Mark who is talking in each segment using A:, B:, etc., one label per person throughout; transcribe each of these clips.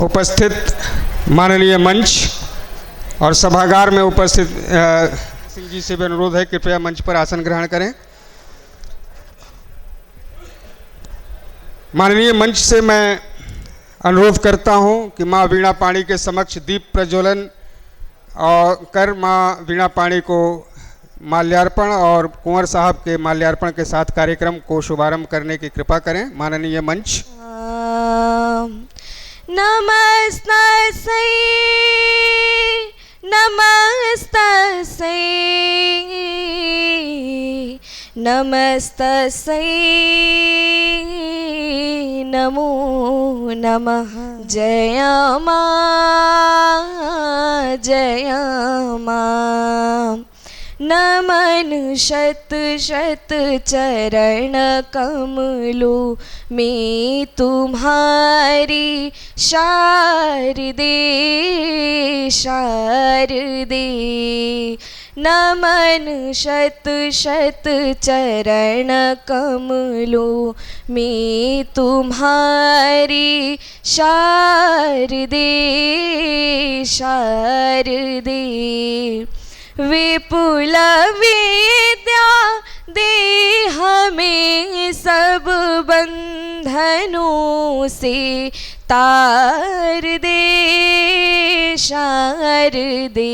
A: उपस्थित माननीय मंच और सभागार में उपस्थित सिंह जी से भी अनुरोध है कृपया मंच पर आसन ग्रहण करें। माननीय मंच से मैं अनुरोध करता हूं कि माँ वीणा पाणी के समक्ष दीप प्रज्वलन और कर माँ वीणा पाणी को माल्यार्पण और कुंवर साहब के माल्यार्पण के साथ कार्यक्रम को शुभारंभ करने की कृपा करें। माननीय मंच।
B: नमस्तस्यै नमस्तस्यै नमस्तस्यै नमो नमः। जय मां नमन शत शत चरण कमलों में तुम्हारी शारदे शारदे। नमन शत शत चरण कमलों में तुम्हारी शारदे शारदे। विपुल विद्या दे हमें सब बंधनों से तार दे शारदे।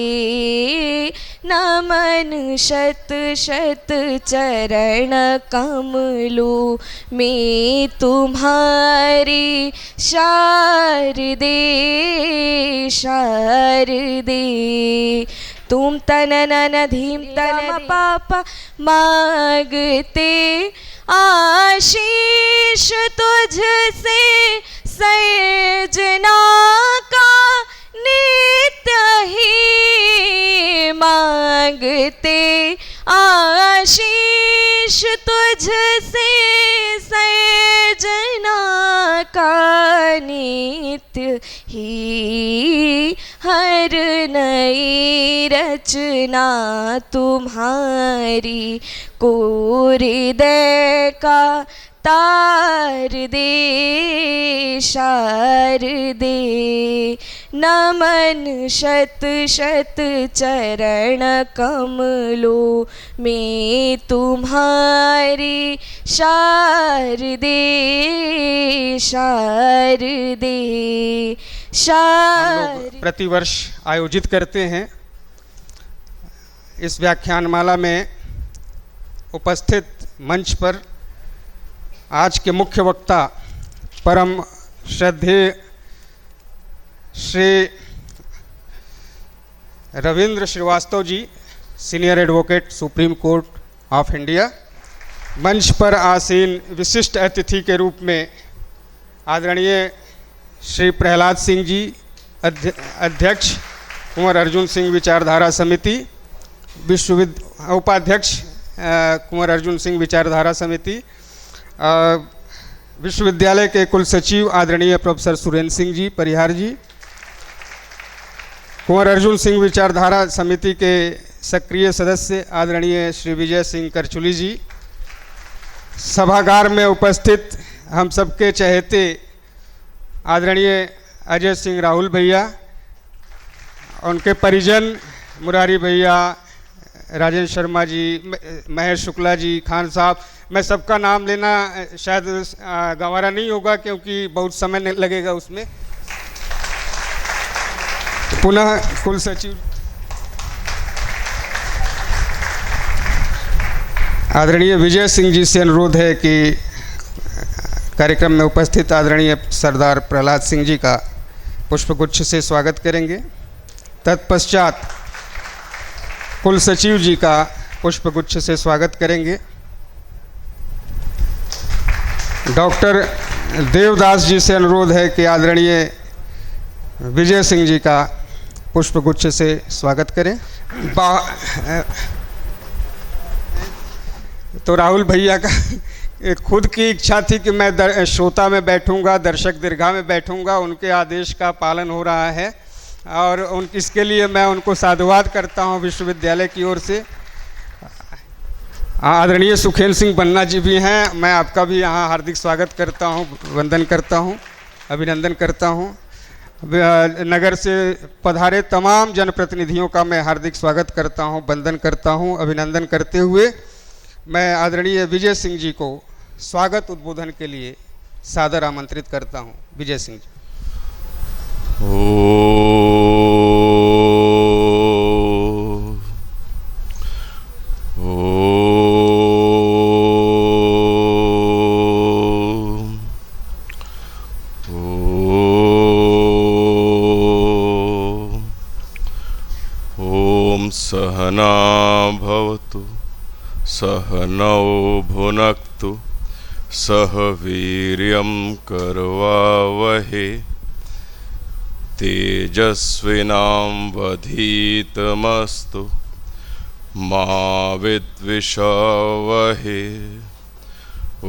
B: नमन शत शत चरण कमलों में तुम्हारी शारदे शारदे। तुम तननन धीम तन पापा मांगते आशीष तुझसे सैजना का नित्य ही मांगते आशीष तुझसे सैजना का नित्य ही। हर नई रचना तुम्हारी को हृदय का तार दे शारदे। नमन शत शत चरण कमलों में तुम्हारी शारदे शारदे शारदे।
A: प्रतिवर्ष आयोजित करते हैं। इस व्याख्यानमाला में उपस्थित मंच पर आज के मुख्य वक्ता परम श्रद्धेय Shri Ravindra Srivastava ji, senior advocate supreme court of India. मंच पर आसीन विशिष्ट अतिथि के रूप में आदरणीय श्री प्रहलाद सिंह जी, अध्यक्ष कुंवर अर्जुन सिंह विचारधारा समिति, उपाध्यक्ष कुंवर अर्जुन सिंह विचारधारा समिति, विश्वविद्यालय के कुल सचिव आदरणीय प्रोफेसर सुरेंद्र सिंह जी परिहार जी, कुंवर अर्जुन सिंह विचारधारा समिति के सक्रिय सदस्य आदरणीय श्री विजय सिंह करचुली जी, सभागार में उपस्थित हम सबके चहेते आदरणीय अजय सिंह राहुल भैया, उनके परिजन मुरारी भैया, राजेंद्र शर्मा जी, महेश शुक्ला जी, खान साहब। मैं सबका नाम लेना शायद गंवारा नहीं होगा क्योंकि बहुत समय लगेगा उसमें। पुनः कुल सचिव आदरणीय विजय सिंह जी से अनुरोध है कि कार्यक्रम में उपस्थित आदरणीय सरदार प्रहलाद सिंह जी का पुष्पगुच्छ से स्वागत करेंगे। तत्पश्चात कुल सचिव जी का पुष्पगुच्छ से स्वागत करेंगे। डॉक्टर देवदास जी से अनुरोध है कि आदरणीय विजय सिंह जी का पुष्पगुच्छ से स्वागत करें। तो राहुल भैया का खुद की इच्छा थी कि मैं श्रोता में बैठूंगा, दर्शक दीर्घा में बैठूंगा, उनके आदेश का पालन हो रहा है और इसके लिए मैं उनको साधुवाद करता हूं विश्वविद्यालय की ओर से। आदरणीय सुखेंद्र सिंह बन्ना जी भी हैं, मैं आपका भी यहाँ हार्दिक स्वागत करता हूँ, वंदन करता हूँ, अभिनंदन करता हूँ। नगर से पधारे तमाम जनप्रतिनिधियों का मैं हार्दिक स्वागत करता हूं, वंदन करता हूं। अभिनंदन करते हुए मैं आदरणीय विजय सिंह जी को स्वागत उद्बोधन के लिए सादर आमंत्रित करता हूं। विजय सिंह जी।
C: सहना भवतु सहनौ भुनक्तु सह वीर्यं करवावहे तेजस्विनावधीतमस्तु मा विद्विषावहे।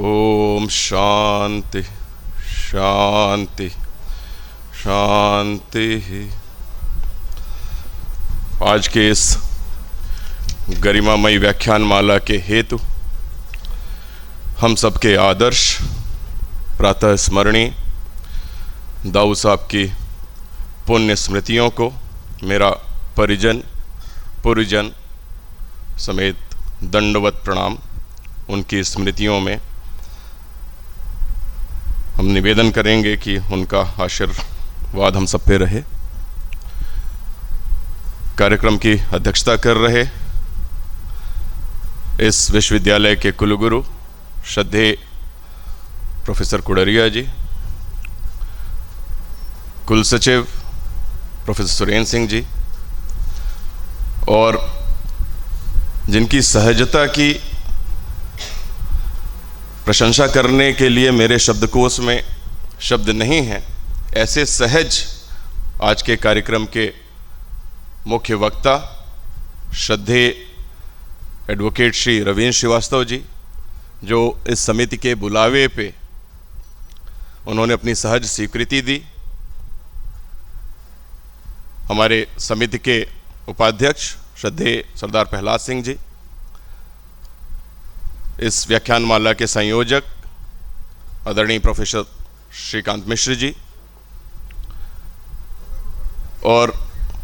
C: ओम शांति शांति शांति। आज के इस गरिमामयी व्याख्यान माला के हेतु हम सबके आदर्श प्रातः स्मरणीय दाऊ साहब की पुण्य स्मृतियों को मेरा परिजन पुरजन समेत दंडवत प्रणाम। उनकी स्मृतियों में हम निवेदन करेंगे कि उनका आशीर्वाद हम सब पे रहे। कार्यक्रम की अध्यक्षता कर रहे इस विश्वविद्यालय के कुलगुरु श्रद्धेय प्रोफेसर कुडरिया जी, कुल सचिव प्रोफेसर सुरेंद्र सिंह जी, और जिनकी सहजता की प्रशंसा करने के लिए मेरे शब्दकोश में शब्द नहीं हैं, ऐसे सहज आज के कार्यक्रम के मुख्य वक्ता श्रद्धेय एडवोकेट श्री रवींद्र श्रीवास्तव जी, जो इस समिति के बुलावे पे उन्होंने अपनी सहज स्वीकृति दी। हमारे समिति के उपाध्यक्ष श्रद्धेय सरदार प्रहलाद सिंह जी, इस व्याख्यानमाला के संयोजक आदरणीय प्रोफेसर श्रीकांत मिश्र जी, और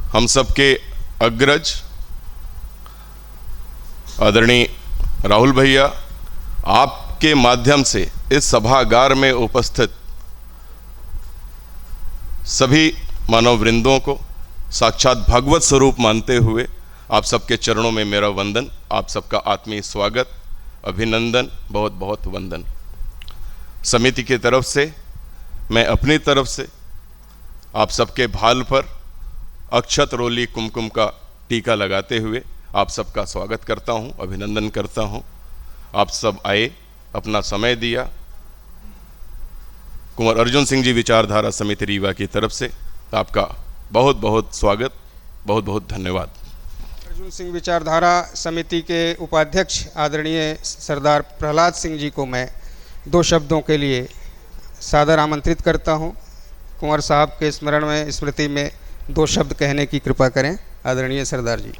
C: हम सबके अग्रज आदरणीय राहुल भैया, आपके माध्यम से इस सभागार में उपस्थित सभी मानव वृंदों को साक्षात भगवत स्वरूप मानते हुए आप सबके चरणों में मेरा वंदन, आप सबका आत्मीय स्वागत, अभिनंदन, बहुत बहुत वंदन। समिति की तरफ से मैं अपनी तरफ से आप सबके भाल पर अक्षत रोली कुमकुम का टीका लगाते हुए आप सबका स्वागत करता हूं, अभिनंदन करता हूं। आप सब आए, अपना समय दिया। कुंवर अर्जुन सिंह जी विचारधारा समिति रीवा की तरफ से आपका बहुत बहुत स्वागत, बहुत बहुत धन्यवाद।
A: अर्जुन सिंह विचारधारा समिति के उपाध्यक्ष आदरणीय सरदार प्रहलाद सिंह जी को मैं 2 शब्दों के लिए सादर आमंत्रित करता हूं। कुंवर साहब के स्मरण में, स्मृति में 2 शब्द कहने की कृपा करें आदरणीय सरदार जी।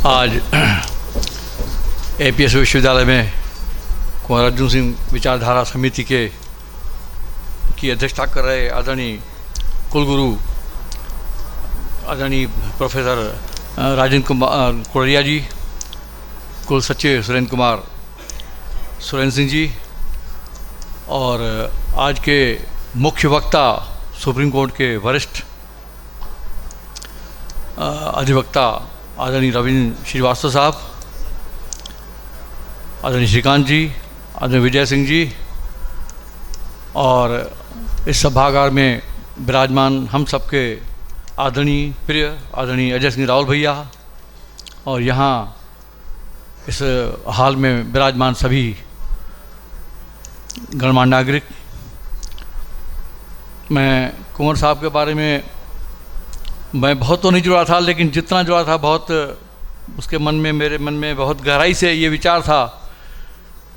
D: आज एपीएस विश्वविद्यालय में कुंवर अर्जुन सिंह विचारधारा समिति की अध्यक्षता कर रहे आदरणीय कुलगुरु आदरणीय प्रोफेसर राजेंद्र कुमार कुडरिया जी, कुल सचिव सुरेंद्र कुमार सुरेंद्र सिंह जी, और आज के मुख्य वक्ता सुप्रीम कोर्ट के वरिष्ठ अधिवक्ता आदरणीय रवींद्र श्रीवास्तव साहब, आदरणीय श्रीकांत जी, आदरणीय विजय सिंह जी, और इस सभागार में विराजमान हम सबके आदरणीय प्रिय आदरणीय अजय सिंह राहुल भैया, और यहाँ इस हाल में विराजमान सभी गणमान्य नागरिक। मैं कुंवर साहब के बारे में मैं बहुत तो नहीं जुड़ा था, लेकिन जितना जुड़ा था बहुत उसके मन में, मेरे मन में बहुत गहराई से ये विचार था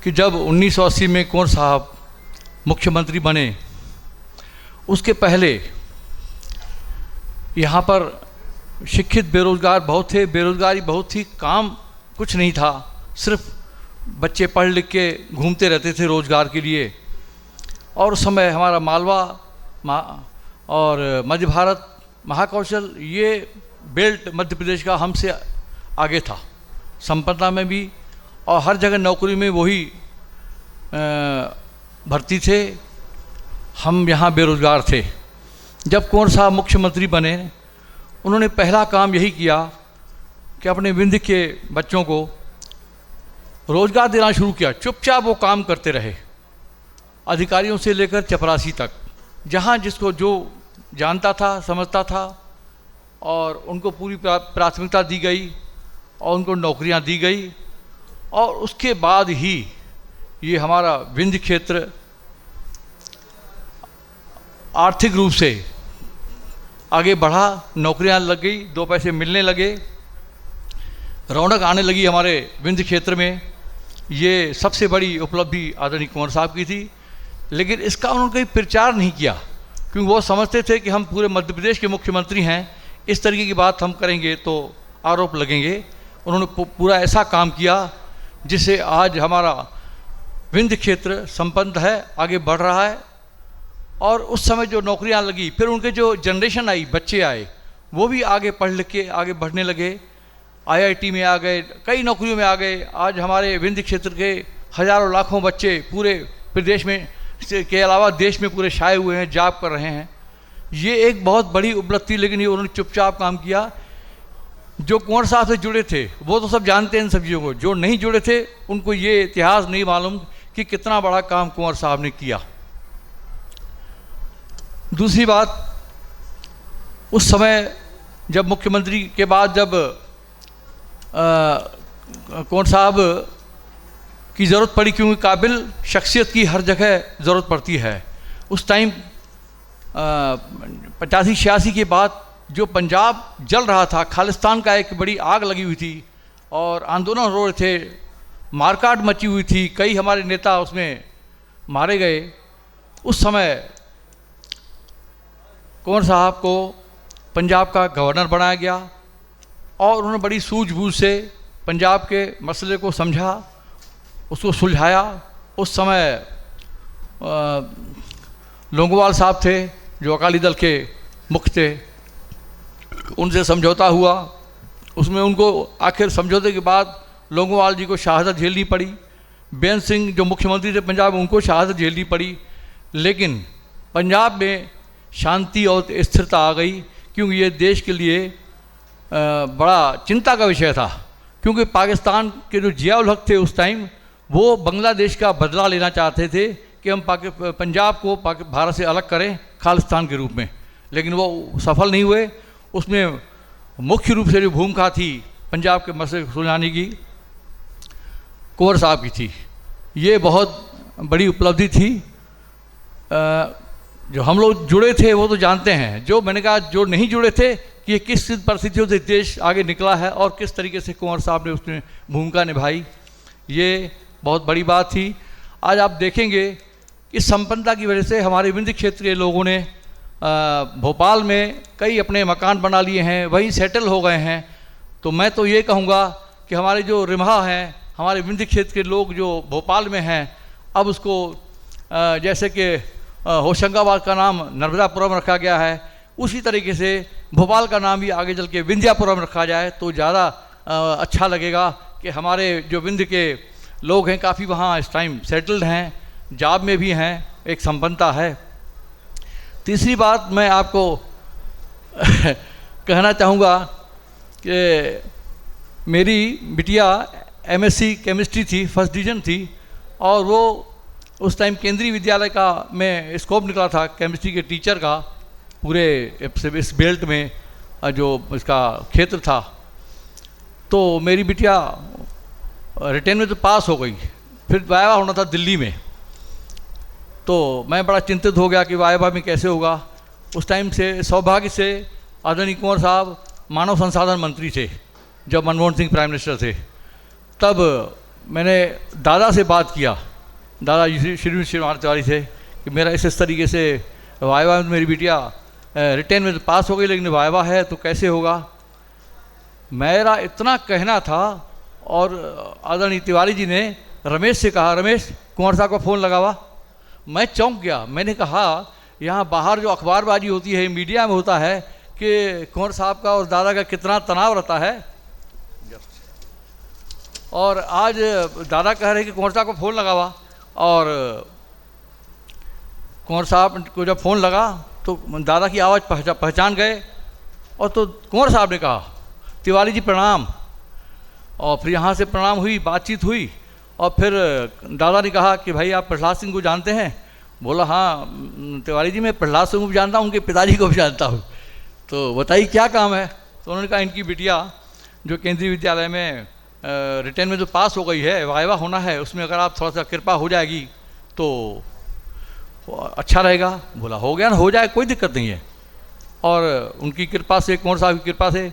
D: कि जब 1980 में कुंवर साहब मुख्यमंत्री बने, उसके पहले यहाँ पर शिक्षित बेरोज़गार बहुत थे, बेरोज़गारी बहुत थी, काम कुछ नहीं था, सिर्फ बच्चे पढ़ लिख के घूमते रहते थे रोज़गार के लिए। और उस समय हमारा मालवा और मध्य भारत महाकौशल ये बेल्ट मध्य प्रदेश का हमसे आगे था, संपन्नता में भी, और हर जगह नौकरी में वही भर्ती थे। हम यहाँ बेरोज़गार थे। जब कुंवर साहब मुख्यमंत्री बने, उन्होंने पहला काम यही किया कि अपने विंध्य के बच्चों को रोज़गार देना शुरू किया। चुपचाप वो काम करते रहे, अधिकारियों से लेकर चपरासी तक, जहाँ जिसको जो जानता था, समझता था, और उनको पूरी प्राथमिकता दी गई और उनको नौकरियां दी गई। और उसके बाद ही ये हमारा विंध्य क्षेत्र आर्थिक रूप से आगे बढ़ा, नौकरियां लग गई, 2 पैसे मिलने लगे, रौनक आने लगी हमारे विंध्य क्षेत्र में। ये सबसे बड़ी उपलब्धि आदरणीय कुंवर साहब की थी। लेकिन इसका उन्होंने कोई प्रचार नहीं किया, क्योंकि वो समझते थे कि हम पूरे मध्य प्रदेश के मुख्यमंत्री हैं, इस तरीके की बात हम करेंगे तो आरोप लगेंगे। उन्होंने पूरा ऐसा काम किया जिससे आज हमारा विंध्य क्षेत्र संपन्न है, आगे बढ़ रहा है। और उस समय जो नौकरियां लगी, फिर उनके जो जनरेशन आई, बच्चे आए, वो भी आगे पढ़ लिख के आगे बढ़ने लगे, IIT में आ गए, कई नौकरियों में आ गए। आज हमारे विंध्य क्षेत्र के हज़ारों लाखों बच्चे पूरे प्रदेश में के अलावा देश में पूरे छाए हुए हैं, जॉब कर रहे हैं। ये एक बहुत बड़ी उपलब्धि। लेकिन ये उन्होंने चुपचाप काम किया। जो कुंवर साहब से जुड़े थे वो तो सब जानते हैं इन सब चीज़ों को, जो नहीं जुड़े थे उनको ये इतिहास नहीं मालूम कि कितना बड़ा काम कुंवर साहब ने किया। दूसरी बात, उस समय जब मुख्यमंत्री के बाद जब कुंवर साहब की ज़रूरत पड़ी, क्योंकि काबिल शख्सियत की हर जगह ज़रूरत पड़ती है। उस टाइम 85-86 के बाद जो पंजाब जल रहा था, खालिस्तान का एक बड़ी आग लगी हुई थी और आंदोलन हो रहे थे, मारकाट मची हुई थी, कई हमारे नेता उसमें मारे गए। उस समय कुंवर साहब को पंजाब का गवर्नर बनाया गया और उन्होंने बड़ी सूझबूझ से पंजाब के मसले को समझा, उसको सुलझाया। उस समय लोंगोवाल साहब थे जो अकाली दल के मुख्य थे, उनसे समझौता हुआ। उसमें उनको आखिर समझौते के बाद लोंगोवाल जी को शहादत झेलनी पड़ी। बेन सिंह जो मुख्यमंत्री थे पंजाब, उनको शहादत झेलनी पड़ी। लेकिन पंजाब में शांति और स्थिरता आ गई, क्योंकि ये देश के लिए बड़ा चिंता का विषय था। क्योंकि पाकिस्तान के जो जिया-उल हक थे उस टाइम, वो बांग्लादेश का बदला लेना चाहते थे कि हम पंजाब को भारत से अलग करें खालिस्तान के रूप में, लेकिन वो सफल नहीं हुए। उसमें मुख्य रूप से जो भूमिका थी पंजाब के मसले को सुलझाने की, कुंवर साहब की थी। ये बहुत बड़ी उपलब्धि थी। जो हम लोग जुड़े थे वो तो जानते हैं, जो मैंने कहा जो नहीं जुड़े थे कि ये किस परिस्थितियों से देश आगे निकला है और किस तरीके से कुंवर साहब ने उसमें भूमिका निभाई, ये बहुत बड़ी बात थी। आज आप देखेंगे इस संपन्नता की वजह से हमारे विंध्य क्षेत्र के लोगों ने भोपाल में कई अपने मकान बना लिए हैं, वहीं सेटल हो गए हैं। तो मैं तो ये कहूँगा कि हमारे जो रिमहा हैं, हमारे विंध्य क्षेत्र के लोग जो भोपाल में हैं, अब उसको जैसे कि होशंगाबाद का नाम नर्मदापुरम रखा गया है, उसी तरीके से भोपाल का नाम भी आगे चल के विंध्यापुरम रखा जाए तो ज़्यादा अच्छा लगेगा कि हमारे जो विंध्य के लोग हैं काफ़ी वहाँ इस टाइम सेटल्ड हैं, जॉब में भी हैं, एक संपन्नता है। तीसरी बात मैं आपको कहना चाहूँगा कि मेरी बिटिया MSc केमिस्ट्री थी, फर्स्ट डिवीज़न थी, और वो उस टाइम केंद्रीय विद्यालय का में स्कोप निकला था केमिस्ट्री के टीचर का पूरे इस बेल्ट में जो इसका क्षेत्र था। तो मेरी बिटिया रिटेन में तो पास हो गई, फिर वाइवा होना था दिल्ली में। तो मैं बड़ा चिंतित हो गया कि वाइवा में कैसे होगा। उस टाइम से सौभाग्य से आदरणीय कुंवर साहब मानव संसाधन मंत्री थे जब मनमोहन सिंह प्राइम मिनिस्टर थे। तब मैंने दादा से बात किया, दादा श्री श्रीमान तिवारी से, कि मेरा इस तरीके से वाइवा में मेरी बिटिया रिटेन में तो पास हो गई लेकिन वाइवा है तो कैसे होगा। मेरा इतना कहना था और आदरणीय तिवारी जी ने रमेश से कहा, रमेश कुंवर साहब का फ़ोन लगा हुआ। मैं चौंक गया। मैंने कहा यहाँ बाहर जो अखबारबाजी होती है, मीडिया में होता है कि कुंवर साहब का और दादा का कितना तनाव रहता है। और आज दादा कह रहे हैं कि कुंवर साहब को फ़ोन लगा हुआ, और कुंवर साहब को जब फ़ोन लगा तो दादा की आवाज़ पहचान गए, और तो कुंवर साहब ने कहा तिवारी जी प्रणाम, और फिर यहाँ से प्रणाम हुई, बातचीत हुई, और फिर दादा ने कहा कि भाई आप प्रहलाद सिंह को जानते हैं? बोला हाँ तिवारी जी मैं प्रहलाद सिंह को भी जानता हूँ, उनके पिताजी को भी जानता हूँ, तो बताइए क्या काम है? तो उन्होंने कहा इनकी बिटिया जो केंद्रीय विद्यालय में रिटर्न में जो पास हो गई है, वाइवा होना है, उसमें अगर आप थोड़ा सा कृपा हो जाएगी तो अच्छा रहेगा। बोला हो गया ना, हो जाए, कोई दिक्कत नहीं है। और उनकी कृपा से, कुंवर साहब की कृपा से,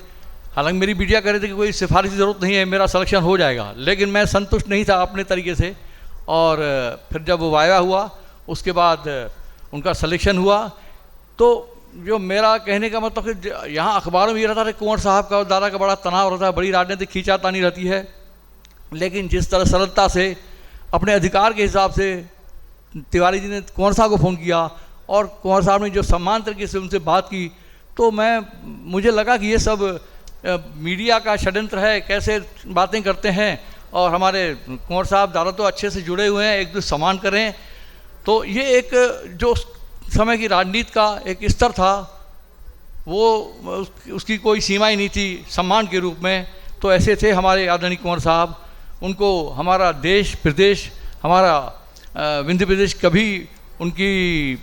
D: हालांकि मेरी बिटिया कह रहे थे कि कोई सिफारिश की ज़रूरत नहीं है, मेरा सिलेक्शन हो जाएगा, लेकिन मैं संतुष्ट नहीं था अपने तरीके से। और फिर जब वो वाइवा हुआ उसके बाद उनका सिलेक्शन हुआ, तो जो मेरा कहने का मतलब कि यहाँ अखबारों में ये रहता है कुंवर साहब का और दादा का बड़ा तनाव रहता है, बड़ी राजनीतिक खींचातानी रहती है, लेकिन जिस तरह सरलता से अपने अधिकार के हिसाब से तिवारी जी ने कुंवर साहब को फ़ोन किया और कुंवर साहब ने जो सम्मान तरीके से उनसे बात की, तो मुझे लगा कि ये सब मीडिया का षड्यंत्र है, कैसे बातें करते हैं, और हमारे कुंवर साहब दादा तो अच्छे से जुड़े हुए हैं, एक दूसरे सम्मान करें। तो ये एक जो समय की राजनीति का एक स्तर था, वो उसकी कोई सीमा ही नहीं थी सम्मान के रूप में। तो ऐसे थे हमारे आदरणीय कुंवर साहब, उनको हमारा देश प्रदेश, हमारा विंध्य प्रदेश कभी उनकी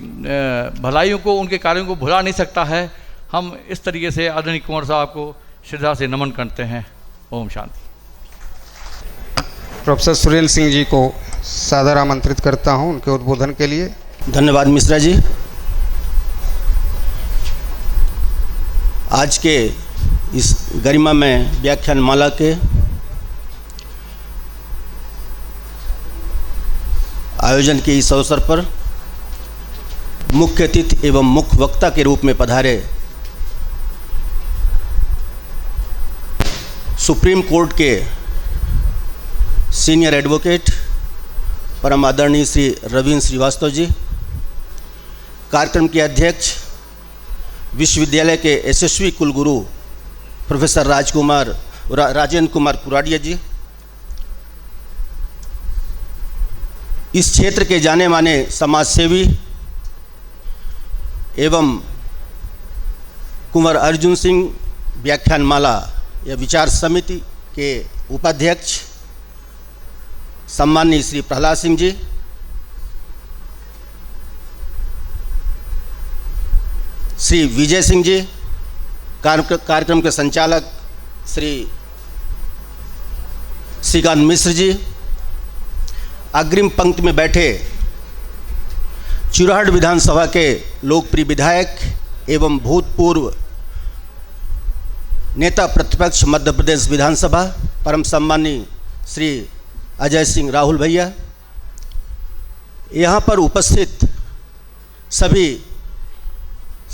D: भलाइयों को, उनके कार्यों को भुला नहीं सकता है। हम इस तरीके से आदरणीय कुंवर साहब को श्रद्धा से नमन करते हैं। ओम शांति।
A: प्रोफेसर सुरेंद्र सिंह जी को सादर आमंत्रित करता हूं उनके उद्बोधन के लिए।
E: धन्यवाद मिश्रा जी। आज के इस गरिमा में व्याख्यान माला के आयोजन के इस अवसर पर मुख्य अतिथि एवं मुख्य वक्ता के रूप में पधारे सुप्रीम कोर्ट के सीनियर एडवोकेट परम आदरणीय श्री रवींद्र श्रीवास्तव जी, कार्यक्रम के अध्यक्ष विश्वविद्यालय के यशस्वी कुलगुरु प्रोफेसर राजेंद्र कुमार कुराडिया जी, इस क्षेत्र के जाने माने समाजसेवी एवं कुंवर अर्जुन सिंह व्याख्यानमाला या विचार समिति के उपाध्यक्ष सम्माननीय श्री प्रहलाद सिंह जी, श्री विजय सिंह जी, कार्यक्रम के संचालक श्री श्रीकांत मिश्र जी, अग्रिम पंक्ति में बैठे चुराहट विधानसभा के लोकप्रिय विधायक एवं भूतपूर्व नेता प्रतिपक्ष मध्य प्रदेश विधानसभा परम सम्माननीय श्री अजय सिंह राहुल भैया, यहाँ पर उपस्थित सभी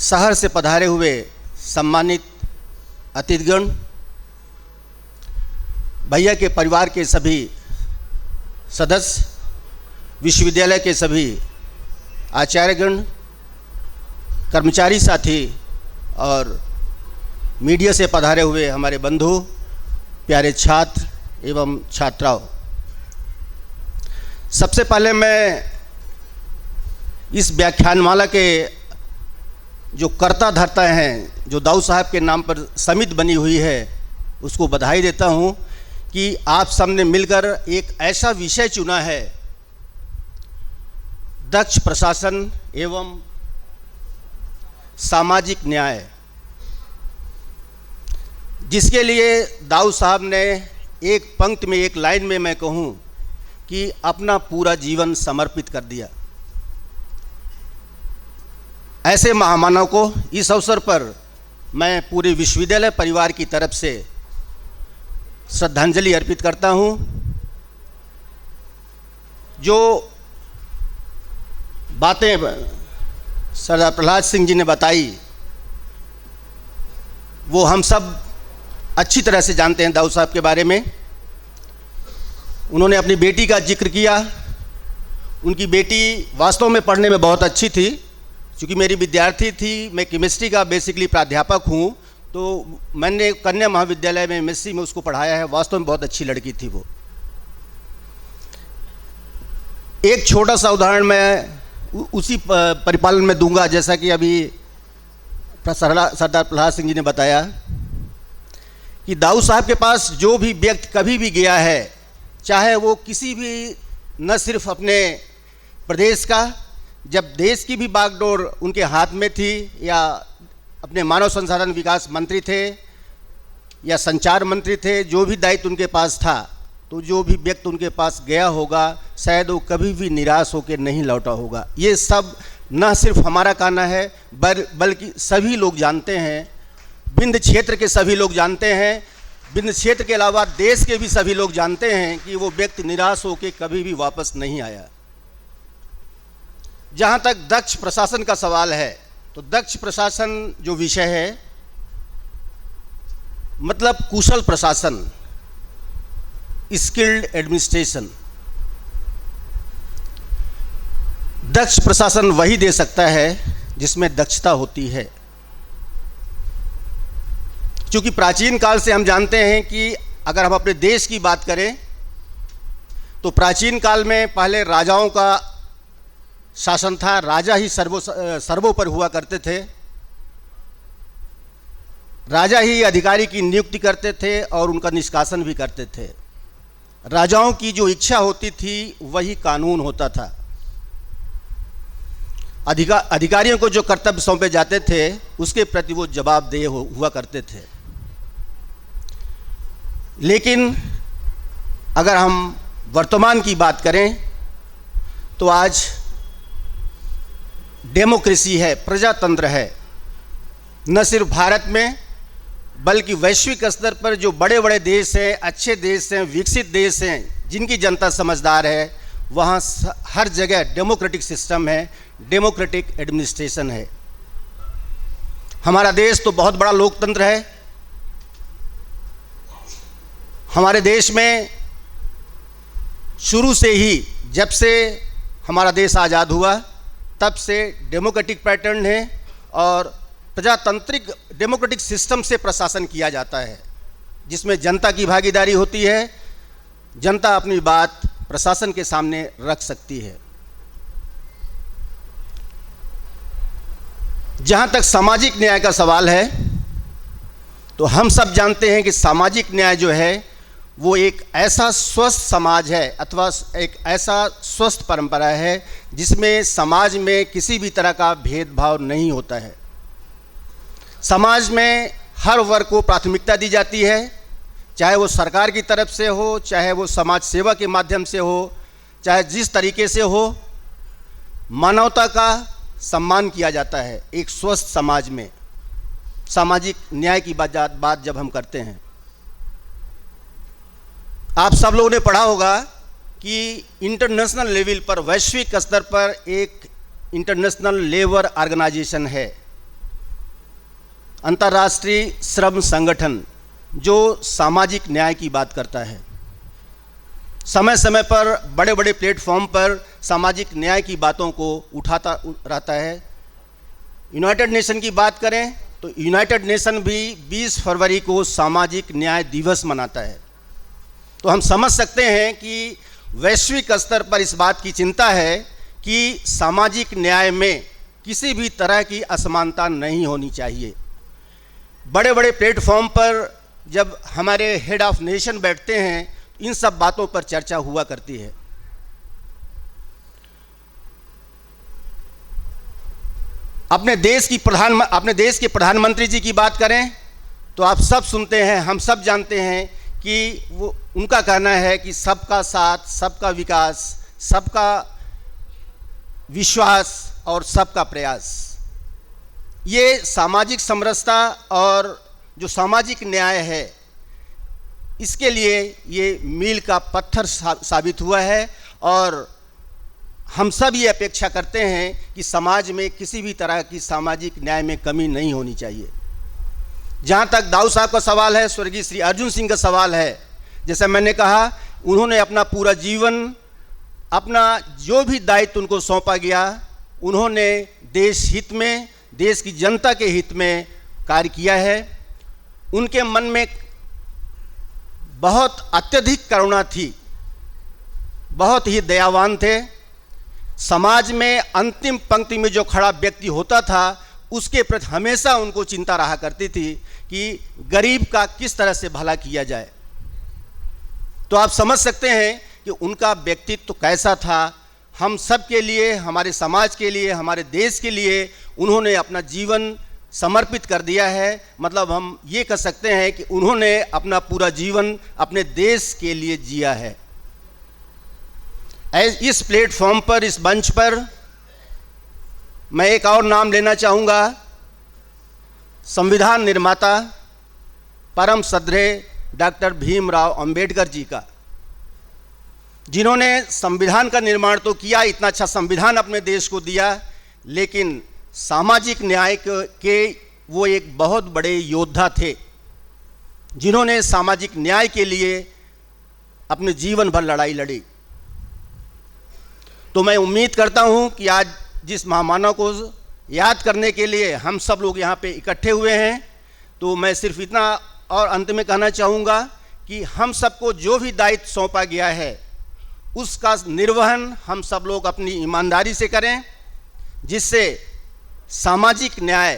E: शहर से पधारे हुए सम्मानित अतिथिगण, भैया के परिवार के सभी सदस्य, विश्वविद्यालय के सभी आचार्यगण, कर्मचारी साथी और मीडिया से पधारे हुए हमारे बंधु, प्यारे छात्र एवं छात्राओं, सबसे पहले मैं इस व्याख्यानमाला के जो कर्ता धर्ता हैं, जो दाऊ साहब के नाम पर समिति बनी हुई है, उसको बधाई देता हूं कि आप सबने मिलकर एक ऐसा विषय चुना है, दक्ष प्रशासन एवं सामाजिक न्याय, जिसके लिए दाऊ साहब ने एक पंक्ति में, एक लाइन में मैं कहूं कि अपना पूरा जीवन समर्पित कर दिया। ऐसे महामानव को इस अवसर पर मैं पूरे विश्वविद्यालय परिवार की तरफ से श्रद्धांजलि अर्पित करता हूं। जो बातें सरदार प्रहलाद सिंह जी ने बताई वो हम सब अच्छी तरह से जानते हैं दाऊ साहब के बारे में। उन्होंने अपनी बेटी का जिक्र किया। उनकी बेटी वास्तव में पढ़ने में बहुत अच्छी थी, चूँकि मेरी विद्यार्थी थी, मैं केमिस्ट्री का बेसिकली प्राध्यापक हूँ, तो मैंने कन्या महाविद्यालय में एमएससी में उसको पढ़ाया है। वास्तव में बहुत अच्छी लड़की थी वो। एक छोटा सा उदाहरण मैं उसी परिपालन में दूंगा, जैसा कि अभी सरदार प्रहलाद सिंह जी ने बताया कि दाऊ साहब के पास जो भी व्यक्ति कभी भी गया है, चाहे वो किसी भी, न सिर्फ अपने प्रदेश का, जब देश की भी बागडोर उनके हाथ में थी, या अपने मानव संसाधन विकास मंत्री थे या संचार मंत्री थे, जो भी दायित्व उनके पास था, तो जो भी व्यक्ति उनके पास गया होगा शायद वो कभी भी निराश होकर नहीं लौटा होगा। ये सब न सिर्फ हमारा कहना है, बल्कि सभी लोग जानते हैं, विंध्य क्षेत्र के सभी लोग जानते हैं, विंध्य क्षेत्र के अलावा देश के भी सभी लोग जानते हैं कि वो व्यक्ति निराश होकर कभी भी वापस नहीं आया। जहाँ तक दक्ष प्रशासन का सवाल है, तो दक्ष प्रशासन जो विषय है, मतलब कुशल प्रशासन, स्किल्ड एडमिनिस्ट्रेशन। दक्ष प्रशासन वही दे सकता है जिसमें दक्षता होती है। क्योंकि प्राचीन काल से हम जानते हैं कि अगर हम अपने देश की बात करें तो प्राचीन काल में पहले राजाओं का शासन था। राजा ही सर्वोपरि हुआ करते थे। राजा ही अधिकारी की नियुक्ति करते थे और उनका निष्कासन भी करते थे। राजाओं की जो इच्छा होती थी वही कानून होता था। अधिकारियों को जो कर्तव्य सौंपे जाते थे उसके प्रति वो जवाबदेह हुआ करते थे। लेकिन अगर हम वर्तमान की बात करें तो आज डेमोक्रेसी है, प्रजातंत्र है। न सिर्फ भारत में बल्कि वैश्विक स्तर पर जो बड़े बड़े देश हैं, अच्छे देश हैं, विकसित देश हैं, जिनकी जनता समझदार है, वहाँ हर जगह डेमोक्रेटिक सिस्टम है, डेमोक्रेटिक एडमिनिस्ट्रेशन है। हमारा देश तो बहुत बड़ा लोकतंत्र है। हमारे देश में शुरू से ही, जब से हमारा देश आज़ाद हुआ, तब से डेमोक्रेटिक पैटर्न है और प्रजातांत्रिक डेमोक्रेटिक सिस्टम से प्रशासन किया जाता है, जिसमें जनता की भागीदारी होती है। जनता अपनी बात प्रशासन के सामने रख सकती है। जहाँ तक सामाजिक न्याय का सवाल है, तो हम सब जानते हैं कि सामाजिक न्याय जो है वो एक ऐसा स्वस्थ समाज है अथवा एक ऐसा स्वस्थ परंपरा है जिसमें समाज में किसी भी तरह का भेदभाव नहीं होता है। समाज में हर वर्ग को प्राथमिकता दी जाती है, चाहे वो सरकार की तरफ से हो, चाहे वो समाज सेवा के माध्यम से हो, चाहे जिस तरीके से हो, मानवता का सम्मान किया जाता है। एक स्वस्थ समाज में सामाजिक न्याय की बात जब हम करते हैं, आप सब लोगों ने पढ़ा होगा कि इंटरनेशनल लेवल पर, वैश्विक स्तर पर एक इंटरनेशनल लेबर ऑर्गेनाइजेशन है, अंतर्राष्ट्रीय श्रम संगठन, जो सामाजिक न्याय की बात करता है। समय समय पर बड़े बड़े प्लेटफॉर्म पर सामाजिक न्याय की बातों को उठाता रहता है। यूनाइटेड नेशन की बात करें तो यूनाइटेड नेशन भी 20 फरवरी को सामाजिक न्याय दिवस मनाता है। तो हम समझ सकते हैं कि वैश्विक स्तर पर इस बात की चिंता है कि सामाजिक न्याय में किसी भी तरह की असमानता नहीं होनी चाहिए। बड़े बड़े प्लेटफॉर्म पर जब हमारे हेड ऑफ नेशन बैठते हैं, इन सब बातों पर चर्चा हुआ करती है। अपने देश के प्रधानमंत्री जी की बात करें तो आप सब सुनते हैं, हम सब जानते हैं कि वो उनका कहना है कि सबका साथ, सबका विकास, सबका विश्वास और सबका प्रयास। ये सामाजिक समरसता और जो सामाजिक न्याय है, इसके लिए ये मील का पत्थर साबित हुआ है। और हम सब ये अपेक्षा करते हैं कि समाज में किसी भी तरह की सामाजिक न्याय में कमी नहीं होनी चाहिए। जहाँ तक दाऊ साहब का सवाल है, स्वर्गीय श्री अर्जुन सिंह का सवाल है, जैसा मैंने कहा, उन्होंने अपना पूरा जीवन, अपना जो भी दायित्व उनको सौंपा गया, उन्होंने देश हित में, देश की जनता के हित में कार्य किया है। उनके मन में बहुत अत्यधिक करुणा थी, बहुत ही दयावान थे। समाज में अंतिम पंक्ति में जो खड़ा व्यक्ति होता था उसके प्रति हमेशा उनको चिंता रहा करती थी कि गरीब का किस तरह से भला किया जाए। तो आप समझ सकते हैं कि उनका व्यक्तित्व तो कैसा था। हम सब के लिए, हमारे समाज के लिए, हमारे देश के लिए उन्होंने अपना जीवन समर्पित कर दिया है। मतलब हम ये कह सकते हैं कि उन्होंने अपना पूरा जीवन अपने देश के लिए जिया है। इस प्लेटफॉर्म पर, इस मंच पर मैं एक और नाम लेना चाहूँगा, संविधान निर्माता परम श्रद्धेय डॉक्टर भीमराव अंबेडकर जी का, जिन्होंने संविधान का निर्माण तो किया, इतना अच्छा संविधान अपने देश को दिया, लेकिन सामाजिक न्याय के वो एक बहुत बड़े योद्धा थे, जिन्होंने सामाजिक न्याय के लिए अपने जीवन भर लड़ाई लड़ी। तो मैं उम्मीद करता हूं कि आज जिस महामानव को याद करने के लिए हम सब लोग यहाँ पे इकट्ठे हुए हैं, तो मैं सिर्फ इतना और अंत में कहना चाहूँगा कि हम सबको जो भी दायित्व सौंपा गया है उसका निर्वहन हम सब लोग अपनी ईमानदारी से करें, जिससे सामाजिक न्याय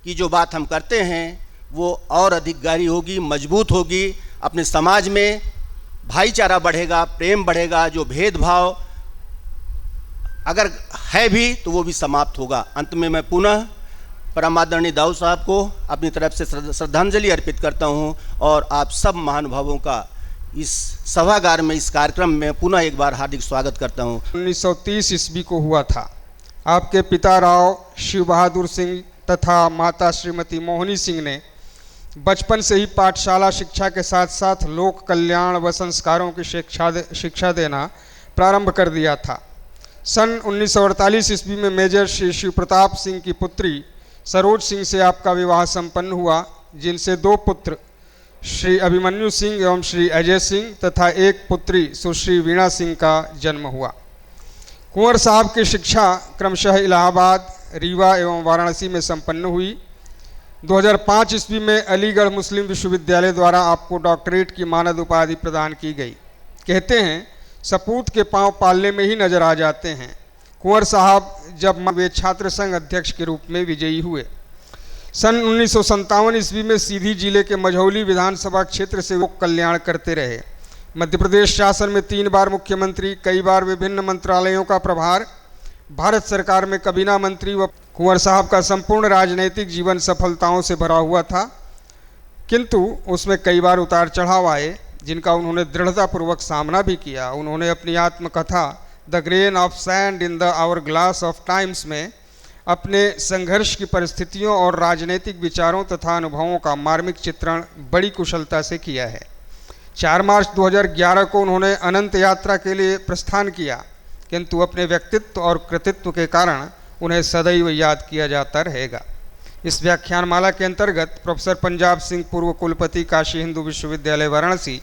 E: की जो बात हम करते हैं वो और अधिक गहरी होगी, मजबूत होगी। अपने समाज में भाईचारा बढ़ेगा, प्रेम बढ़ेगा, जो भेदभाव अगर है भी तो वो भी समाप्त होगा। अंत में मैं पुनः परमादरणीय दाऊ साहब को अपनी तरफ से श्रद्धांजलि अर्पित करता हूं और आप सब महानुभावों का इस सभागार में, इस कार्यक्रम में पुनः एक बार हार्दिक स्वागत करता हूं।
A: 1930 ईस्वी को हुआ था। आपके पिता राव शिव बहादुर सिंह तथा माता श्रीमती मोहनी सिंह ने बचपन से ही पाठशाला शिक्षा के साथ साथ लोक कल्याण व संस्कारों की शिक्षा देना प्रारंभ कर दिया था। सन 1948 ईस्वी में मेजर श्री शिव प्रताप सिंह की पुत्री सरोज सिंह से आपका विवाह संपन्न हुआ, जिनसे 2 पुत्र श्री अभिमन्यु सिंह एवं श्री अजय सिंह तथा एक पुत्री सुश्री वीणा सिंह का जन्म हुआ। कुंवर साहब की शिक्षा क्रमशः इलाहाबाद, रीवा एवं वाराणसी में संपन्न हुई। 2005 ईस्वी में अलीगढ़ मुस्लिम विश्वविद्यालय द्वारा आपको डॉक्टरेट की मानद उपाधि प्रदान की गई। कहते हैं सपूत के पांव पालने में ही नजर आ जाते हैं। कुंवर साहब जब वे छात्र संघ अध्यक्ष के रूप में विजयी हुए। सन 1957 ईस्वी में सीधी जिले के मझौली विधानसभा क्षेत्र से लोक कल्याण करते रहे। मध्य प्रदेश शासन में 3 बार मुख्यमंत्री, कई बार विभिन्न मंत्रालयों का प्रभार, भारत सरकार में कबीना मंत्री व कुंवर साहब का संपूर्ण राजनीतिक जीवन सफलताओं से भरा हुआ था, किंतु उसमें कई बार उतार चढ़ाव आए, जिनका उन्होंने दृढ़तापूर्वक सामना भी किया। उन्होंने अपनी आत्मकथा the grain of sand in the hourglass of times में अपने संघर्ष की परिस्थितियों और राजनीतिक विचारों तथा अनुभवों का मार्मिक चित्रण बड़ी कुशलता से किया है। 4 मार्च 2011 को उन्होंने अनंत यात्रा के लिए प्रस्थान किया, किंतु अपने व्यक्तित्व और कृतित्व के कारण उन्हें सदैव याद किया जाता रहेगा। इस व्याख्यानमाला के अंतर्गत प्रोफेसर पंजाब सिंह पूर्व कुलपति काशी हिंदू विश्वविद्यालय वाराणसी,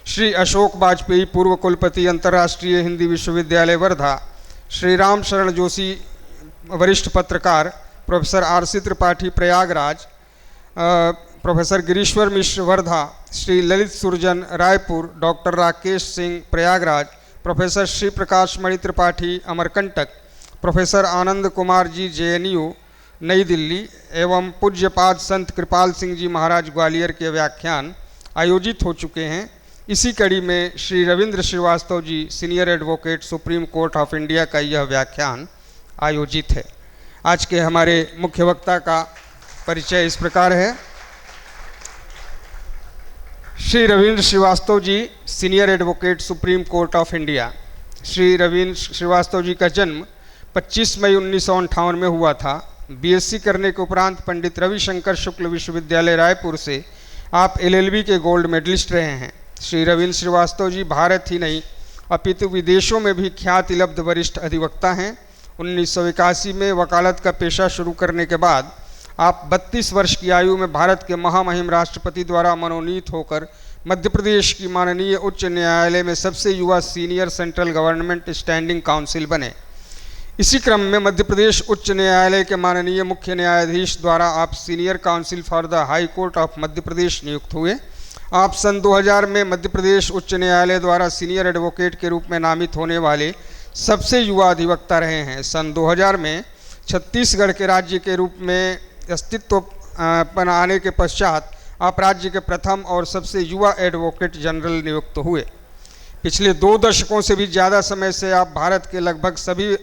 A: श्री अशोक वाजपेयी पूर्व कुलपति अंतर्राष्ट्रीय हिंदी विश्वविद्यालय वर्धा, श्री राम शरण जोशी वरिष्ठ पत्रकार, professor RC Tripathi Prayagraj, professor Girishwar Mishra Wardha, Shri Lalit Surjan Raipur, doctor Rakesh Singh Prayagraj, professor Shri Prakash Mani Tripathi Amarkantak, professor Anand Kumar ji JNU New Delhi एवं पूज्यपाद संत कृपाल सिंह जी महाराज ग्वालियर के व्याख्यान आयोजित हो चुके हैं। इसी कड़ी में Shri Ravindra Srivastava ji senior advocate supreme court of India का यह व्याख्यान आयोजित है। आज के हमारे मुख्य वक्ता का परिचय इस प्रकार है। Shri Ravindra Srivastava ji senior advocate supreme court of India. Shri Ravindra Srivastava ji का जन्म 25 मई 1958 में हुआ था। BSc करने के उपरांत पंडित रविशंकर शुक्ल विश्वविद्यालय रायपुर से आप LLB के गोल्ड मेडलिस्ट रहे हैं। श्री रविंद्र श्रीवास्तव जी भारत ही नहीं अपितु विदेशों में भी ख्याति लब्ध वरिष्ठ अधिवक्ता हैं। 1981 में वकालत का पेशा शुरू करने के बाद आप 32 वर्ष की आयु में भारत के महामहिम राष्ट्रपति द्वारा मनोनीत होकर मध्य प्रदेश की माननीय उच्च न्यायालय में सबसे युवा senior central government standing council बने। इसी क्रम में मध्य प्रदेश उच्च न्यायालय के माननीय मुख्य न्यायाधीश द्वारा आप senior counsel for the High Court of Madhya Pradesh नियुक्त हुए। आप सन 2000 में मध्य प्रदेश उच्च न्यायालय द्वारा सीनियर एडवोकेट के रूप में नामित होने वाले सबसे युवा अधिवक्ता रहे हैं। सन 2000 में छत्तीसगढ़ के राज्य के रूप में अस्तित्व पर आने के पश्चात आप राज्य के प्रथम और सबसे युवा एडवोकेट जनरल नियुक्त हुए। पिछले 2 दशकों से भी ज़्यादा समय से आप भारत के लगभग सभी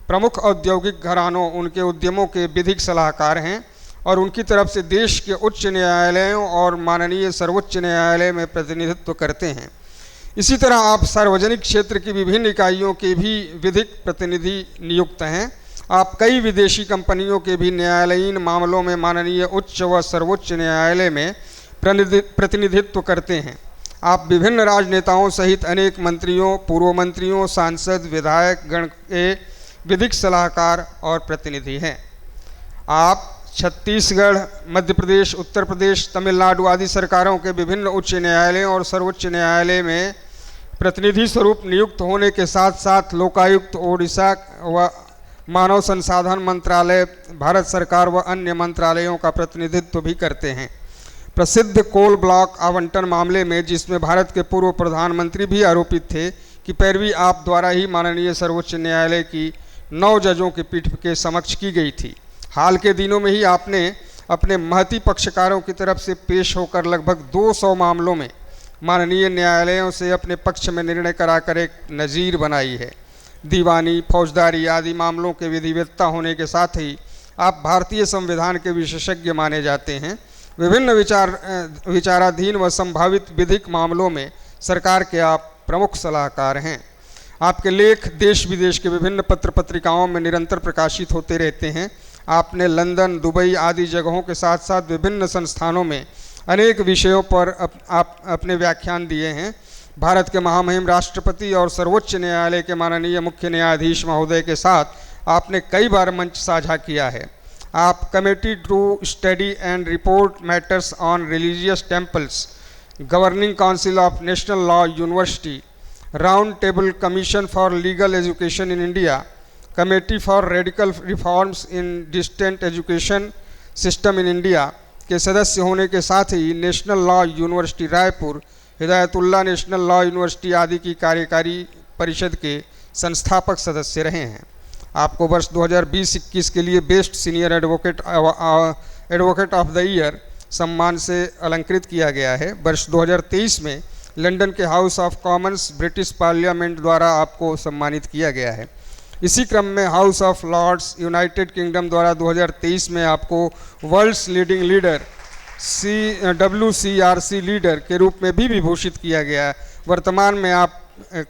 A: प्रमुख औद्योगिक घरानों, उनके उद्यमों के विधिक सलाहकार हैं और उनकी तरफ से देश के उच्च न्यायालयों और माननीय सर्वोच्च न्यायालय में प्रतिनिधित्व करते हैं। इसी तरह आप सार्वजनिक क्षेत्र की विभिन्न इकाइयों के भी विधिक प्रतिनिधि नियुक्त हैं। आप कई विदेशी कंपनियों के भी न्यायालयीन मामलों में माननीय उच्च व सर्वोच्च न्यायालय में प्रतिनिधित्व करते हैं। आप विभिन्न राजनेताओं सहित अनेक मंत्रियों, पूर्व मंत्रियों, सांसद, विधायक गण के विधिक सलाहकार और प्रतिनिधि हैं। आप छत्तीसगढ़, मध्य प्रदेश, उत्तर प्रदेश, तमिलनाडु आदि सरकारों के विभिन्न उच्च न्यायालयों और सर्वोच्च न्यायालय में प्रतिनिधि स्वरूप नियुक्त होने के साथ साथ लोकायुक्त ओडिशा व मानव संसाधन मंत्रालय, भारत सरकार व अन्य मंत्रालयों का प्रतिनिधित्व भी करते हैं। प्रसिद्ध कोल ब्लॉक आवंटन मामले में, जिसमें भारत के पूर्व प्रधानमंत्री भी आरोपित थे, कि पैरवी आप द्वारा ही माननीय सर्वोच्च न्यायालय की 9 जजों की पीठ के समक्ष की गई थी। हाल के दिनों में ही आपने अपने महती पक्षकारों की तरफ से पेश होकर लगभग 200 मामलों में माननीय न्यायालयों से अपने पक्ष में निर्णय कराकर एक नज़ीर बनाई है। दीवानी, फौजदारी आदि मामलों के विधिवत्ता होने के साथ ही आप भारतीय संविधान के विशेषज्ञ माने जाते हैं। विभिन्न विचाराधीन व संभावित विधिक मामलों में सरकार के आप प्रमुख सलाहकार हैं। आपके लेख देश विदेश के विभिन्न पत्र पत्रिकाओं में निरंतर प्रकाशित होते रहते हैं। आपने लंदन, दुबई आदि जगहों के साथ साथ विभिन्न संस्थानों में अनेक विषयों पर आप अपने व्याख्यान दिए हैं। भारत के महामहिम राष्ट्रपति और सर्वोच्च न्यायालय के माननीय मुख्य न्यायाधीश महोदय के साथ आपने कई बार मंच साझा किया है। आप committee to study and report matters on religious temples, governing council of national law university, round table commission for legal education in India, committee for radical reforms in distant education system in India के सदस्य होने के साथ ही national law university Raipur, Hidayatullah national law university आदि की कार्यकारी परिषद के संस्थापक सदस्य रहे हैं। आपको वर्ष 2020-21 के लिए best senior advocate of the year सम्मान से अलंकृत किया गया है। वर्ष 2023 में लंदन के House of Commons, British Parliament द्वारा आपको सम्मानित किया गया है। इसी क्रम में House of Lords, United Kingdom द्वारा 2023 में आपको world's leading leader WCRC leader के रूप में भी विभूषित किया गया है। वर्तमान में आप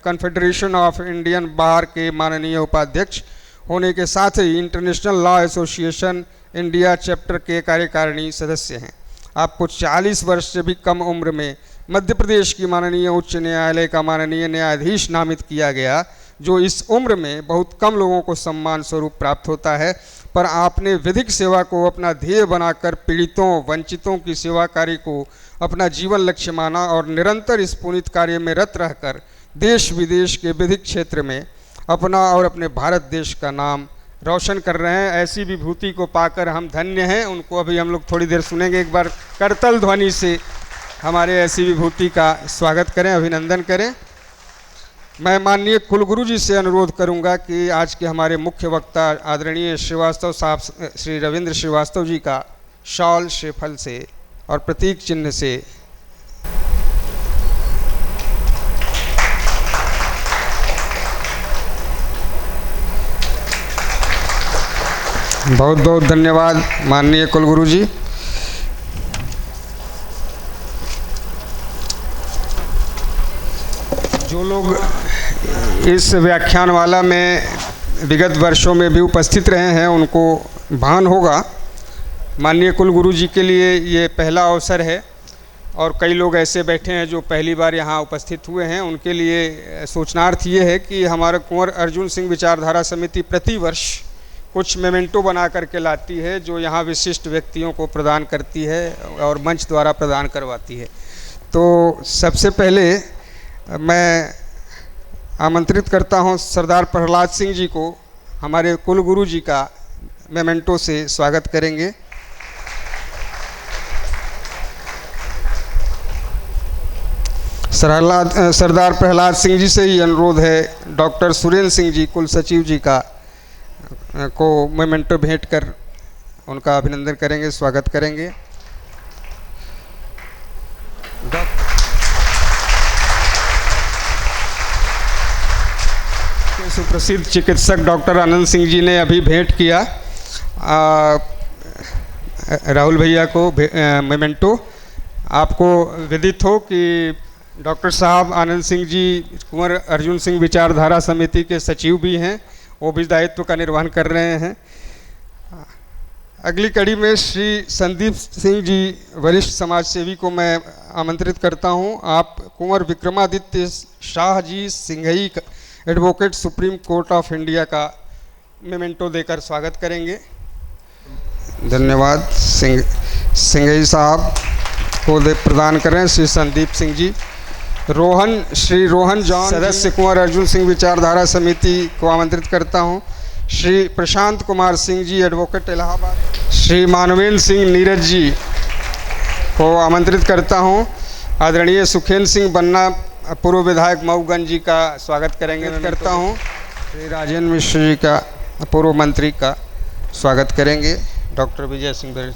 A: कन्फेडरेशन ऑफ इंडियन बार के माननीय उपाध्यक्ष होने के साथ ही international law association India chapter के कार्यकारिणी सदस्य हैं। आपको 40 वर्ष से भी कम उम्र में मध्य प्रदेश की माननीय उच्च न्यायालय का माननीय न्यायाधीश नामित किया गया, जो इस उम्र में बहुत कम लोगों को सम्मान स्वरूप प्राप्त होता है। पर आपने विधिक सेवा को अपना ध्येय बनाकर पीड़ितों, वंचितों की सेवा कार्य को अपना जीवन लक्ष्य माना और निरंतर इस पुनीत कार्य में रत रहकर देश विदेश के विधिक क्षेत्र में अपना और अपने भारत देश का नाम रोशन कर रहे हैं। ऐसी विभूति को पाकर हम धन्य हैं। उनको अभी हम लोग थोड़ी देर सुनेंगे। एक बार करतल ध्वनि से हमारे ऐसी विभूति का स्वागत करें, अभिनंदन करें। मैं माननीय कुलगुरु जी से अनुरोध करूंगा कि आज के हमारे मुख्य वक्ता आदरणीय श्रीवास्तव साहब, श्री रविंद्र श्रीवास्तव जी का शॉल, श्रीफल से और प्रतीक चिन्ह से बहुत बहुत धन्यवाद माननीय कुलगुरु जी। जो लोग इस व्याख्यानमाला में विगत वर्षों में भी उपस्थित रहे हैं उनको भान होगा, माननीय कुलगुरु जी के लिए ये पहला अवसर है और कई लोग ऐसे बैठे हैं जो पहली बार यहाँ उपस्थित हुए हैं। उनके लिए सूचनार्थ ये है कि हमारा कुंवर अर्जुन सिंह विचारधारा समिति प्रतिवर्ष कुछ मेमेंटो बना करके लाती है, जो यहाँ विशिष्ट व्यक्तियों को प्रदान करती है और मंच द्वारा प्रदान करवाती है। तो सबसे पहले मैं आमंत्रित करता हूँ सरदार प्रहलाद सिंह जी को हमारे कुलगुरु जी का मेमेंटो से स्वागत करेंगे। सरदार प्रहलाद सिंह जी से ही अनुरोध है, डॉक्टर सुरेंद्र सिंह जी कुल सचिव जी का को मेमेंटो भेंट कर उनका अभिनंदन करेंगे, स्वागत करेंगे। सुप्रसिद्ध चिकित्सक डॉक्टर आनंद सिंह जी ने अभी भेंट किया राहुल भैया को मेमेंटो। आपको विदित हो कि डॉक्टर साहब आनंद सिंह जी कुंवर अर्जुन सिंह विचारधारा समिति के सचिव भी हैं, वो भी दायित्व का निर्वहन कर रहे हैं। अगली कड़ी में श्री संदीप सिंह जी वरिष्ठ समाज सेवी को मैं आमंत्रित करता हूं। आप Kunwar Vikramaditya Shah ji Singhai advocate supreme court of India का मेमेंटो देकर स्वागत करेंगे। धन्यवाद। सिंघई साहब को प्रदान करें श्री संदीप सिंह जी। श्री रोहन जॉन सदस्य कुंवर अर्जुन सिंह विचारधारा समिति को आमंत्रित करता हूं। श्री प्रशांत कुमार सिंह जी एडवोकेट इलाहाबाद। श्री मानवेंद्र सिंह नीरज जी को आमंत्रित करता हूं। आदरणीय सुखेंद्र सिंह बन्ना पूर्व विधायक मऊगंज जी का स्वागत करेंगे करता हूं। श्री राजेंद्र मिश्र जी का पूर्व मंत्री का स्वागत करेंगे। डॉक्टर विजय सिंह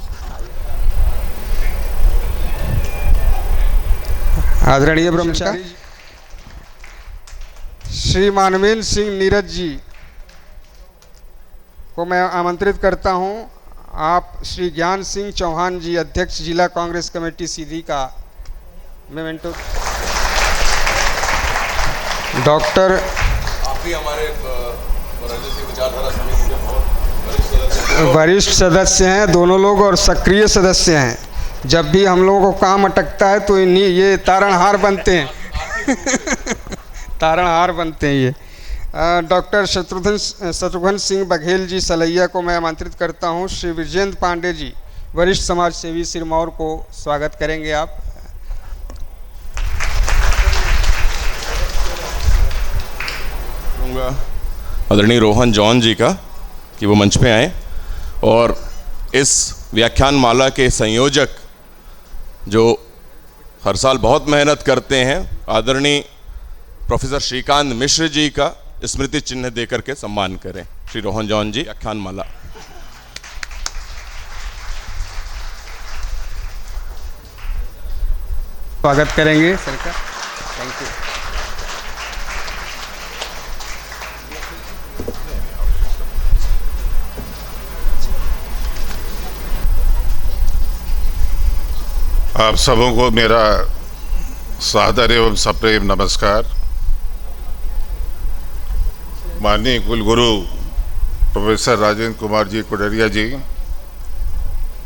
A: आदरणीय ब्रह्मचारी श्री मानवेंद्र सिंह नीरज जी को मैं आमंत्रित करता हूं। आप श्री ज्ञान सिंह चौहान जी अध्यक्ष जिला कांग्रेस कमेटी सीधी का मेमेंटो। डॉक्टर
C: आप भी हमारे विचारधारा समिति के बहुत
A: वरिष्ठ सदस्य हैं दोनों लोग और सक्रिय सदस्य हैं। जब भी हम लोगों को काम अटकता है तो ये तारणहार बनते हैं तारणहार बनते हैं ये। डॉक्टर शत्रुघ्न सिंह बघेल जी सलैया को मैं आमंत्रित करता हूं। श्री विजेंद्र पांडे जी वरिष्ठ समाज सेवी सिरमौर को स्वागत करेंगे आप।
C: आदरणीय रोहन जॉन जी का कि वो मंच पे आए और इस व्याख्यान माला के संयोजक जो हर साल बहुत मेहनत करते हैं, आदरणीय प्रोफेसर श्रीकांत मिश्र जी का स्मृति चिन्ह देकर के सम्मान करें। श्री रोहन जॉन जी व्याख्यान माला।
A: स्वागत करेंगे सरकार। Thank you.
F: आप सबों को मेरा सादर एवं सप्रेम नमस्कार। माननीय कुलगुरु प्रोफेसर राजेंद्र कुमार जी कुडरिया जी,